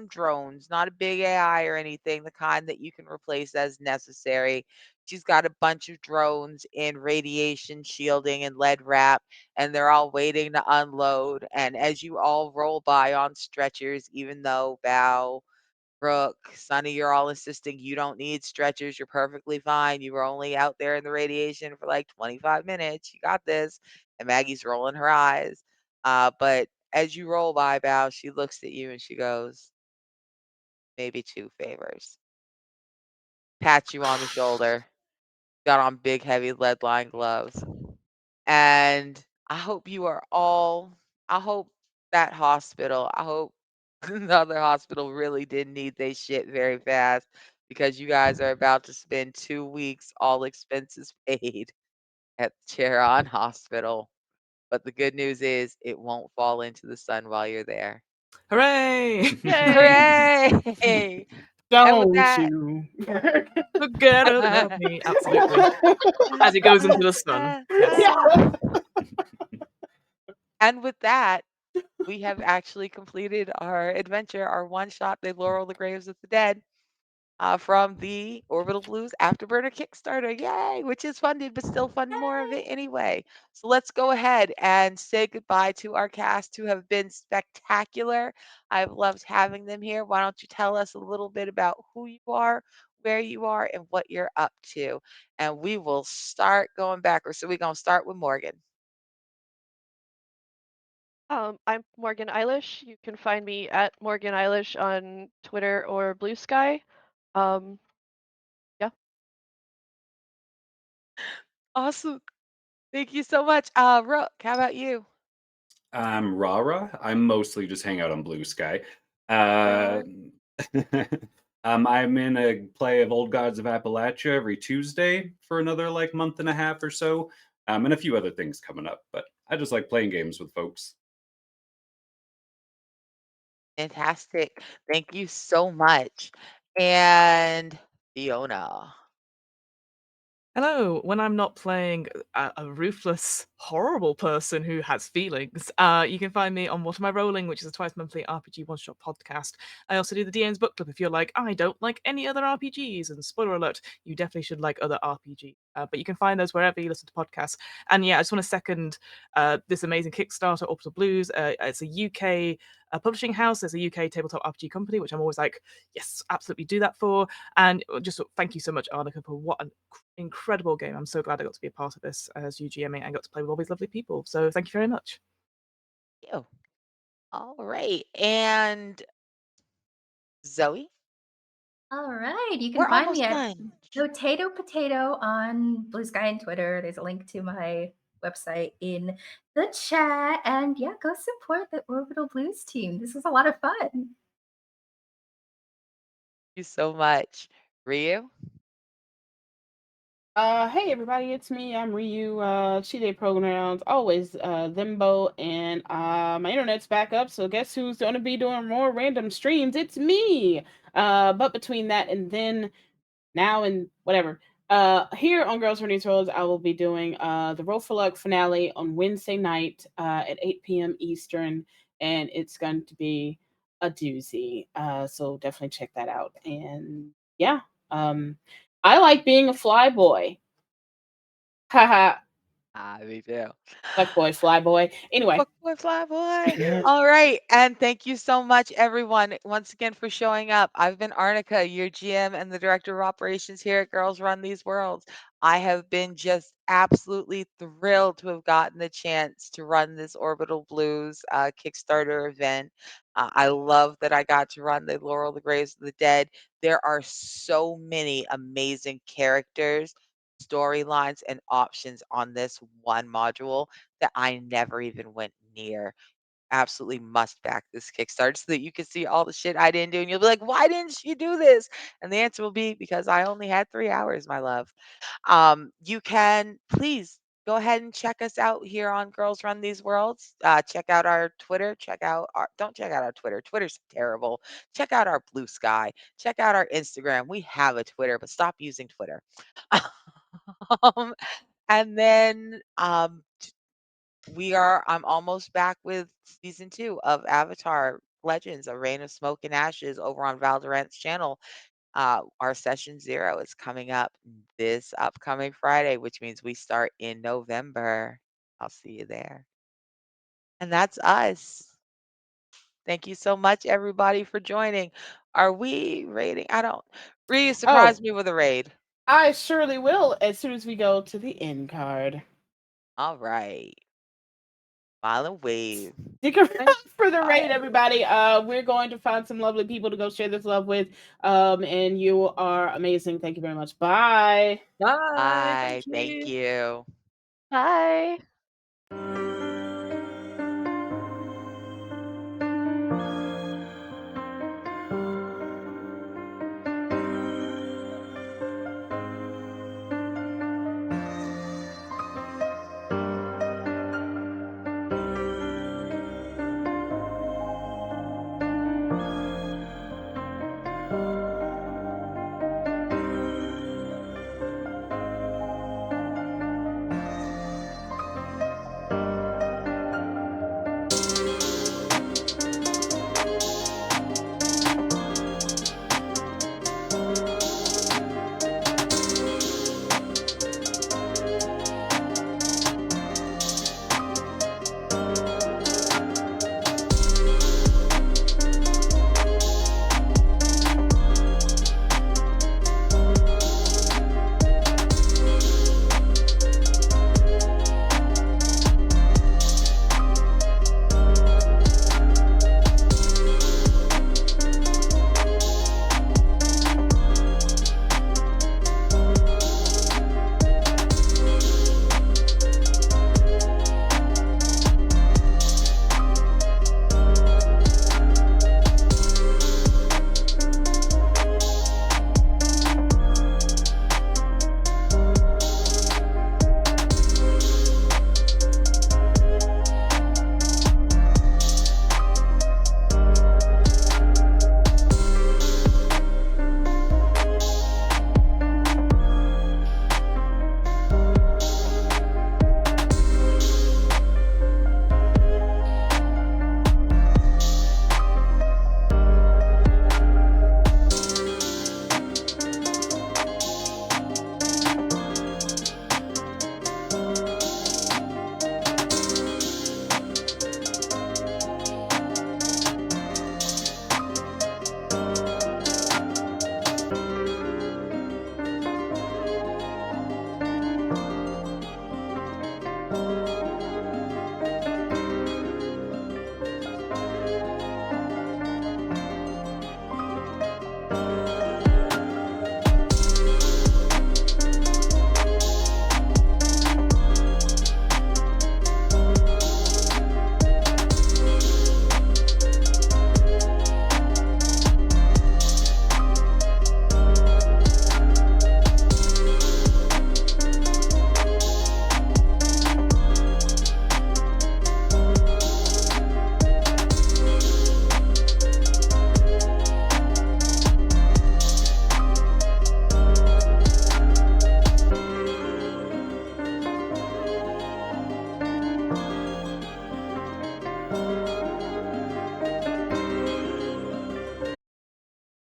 Speaker 1: drones, not a big AI or anything, the kind that you can replace as necessary. She's got a bunch of drones in radiation shielding and lead wrap, and they're all waiting to unload. And as you all roll by on stretchers, even though Bow, Brooke, Sonny, you're all insisting you don't need stretchers. You're perfectly fine. You were only out there in the radiation for like 25 minutes. You got this. And Maggie's rolling her eyes. But as you roll by, Bow, she looks at you and she goes, maybe two favors. Pats you on the shoulder. Got on big, heavy lead lined gloves. And I hope that hospital, I hope the other hospital really did need they shit very fast because you guys are about to spend 2 weeks, all expenses paid at Cheron Hospital. But the good news is it won't fall into the sun while you're there.
Speaker 3: Hooray!
Speaker 6: Yay!
Speaker 1: Hooray! And with
Speaker 2: Don't
Speaker 1: that,
Speaker 2: you?
Speaker 3: Forget about me. Absolutely. As it goes into the sun. Yes.
Speaker 2: Yeah.
Speaker 1: and with that, we have actually completed our adventure, our one shot, They Laurel the Graves of the Dead, from the Orbital Blues Afterburner Kickstarter. Yay! Which is funded, but still fund more of it anyway. So let's go ahead and say goodbye to our cast who have been spectacular. I've loved having them here. Why don't you tell us a little bit about who you are, where you are, and what you're up to? And we will start going backwards. So we're going to start with Morgan.
Speaker 6: I'm Morgan Eilish. You can find me at Morgan Eilish on Twitter or Blue Sky. Um, yeah.
Speaker 1: Awesome. Thank you so much. Rook, how about you?
Speaker 5: I'm Rara. I'm mostly just hang out on Blue Sky. Uh, I'm in a play of Old Gods of Appalachia every Tuesday for another like month and a half or so, and a few other things coming up. But I just like playing games with folks.
Speaker 1: Fantastic. Thank you so much. And Fiona.
Speaker 3: Hello. When I'm not playing a ruthless, horrible person who has feelings, you can find me on What Am I Rolling, which is a twice monthly RPG one-shot podcast. I also do the DM's book club if you're like, I don't like any other RPGs. And spoiler alert, you definitely should like other RPGs. But you can find those wherever you listen to podcasts. And yeah, I just want to second this amazing Kickstarter, Orbital Blues. It's a UK publishing house. There's a UK tabletop RPG company, which I'm always like, yes, absolutely do that for. And just thank you so much, Arnica, for what an incredible game. I'm so glad I got to be a part of this as you GMing and got to play with all these lovely people. So thank you very much.
Speaker 1: You. All right. And Zoe,
Speaker 4: All right. You can
Speaker 1: we're
Speaker 4: find me
Speaker 1: almost
Speaker 4: at
Speaker 1: done.
Speaker 4: Potato on Blue Sky and Twitter. There's a link to my website in the chat. And yeah, go support the Orbital Blues team. This was a lot of fun.
Speaker 1: Thank you so much. Ryu?
Speaker 2: Hey everybody, it's me. I'm Ryu. She Day pronouns, always thembo, and my internet's back up. So guess who's going to be doing more random streams? It's me. But between that and then now and whatever, here on Girls Running Roads, I will be doing the Roll for Luck finale on Wednesday night at 8 p.m. Eastern, and it's going to be a doozy. So definitely check that out. And yeah, I like being a fly boy. Haha.
Speaker 1: Me too.
Speaker 2: Fuck boy, fly boy. Anyway.
Speaker 1: Fuck boy, fly boy. All right. And thank you so much, everyone, once again for showing up. I've been Arnica, your GM and the Director of Operations here at Girls Run These Worlds. I have been just absolutely thrilled to have gotten the chance to run this Orbital Blues Kickstarter event. I love that I got to run the Laurel the Graves of the Dead. There are so many amazing characters, storylines and options on this one module that I never even went near. Absolutely must back this Kickstarter so that you can see all the shit I didn't do, and you'll be like, "Why didn't you do this?" And the answer will be, "Because I only had 3 hours, my love." You can please go ahead and check us out here on Girls Run These Worlds. Check out our Twitter. Don't check out our Twitter. Twitter's terrible. Check out our Blue Sky. Check out our Instagram. We have a Twitter, but stop using Twitter. Um, and then I'm almost back with season 2 of Avatar Legends, A Reign of Smoke and Ashes over on Valdorant's channel. Our session 0 is coming up this upcoming Friday, which means we start in November. I'll see you there. And that's us. Thank you so much, everybody, for joining. Are we raiding? I don't. Ryu
Speaker 2: Oh,
Speaker 1: surprised me with a raid.
Speaker 2: I surely will as soon as we go to the end card.
Speaker 1: All right. Smile and wave.
Speaker 2: Stick around
Speaker 1: And
Speaker 2: for the raid,
Speaker 1: bye.
Speaker 2: everybody. We're going to find some lovely people to go share this love with. And you are amazing. Thank you very much. Bye.
Speaker 3: Bye.
Speaker 1: Bye.
Speaker 3: Thank
Speaker 1: Thank
Speaker 3: you.
Speaker 1: you.
Speaker 6: Bye.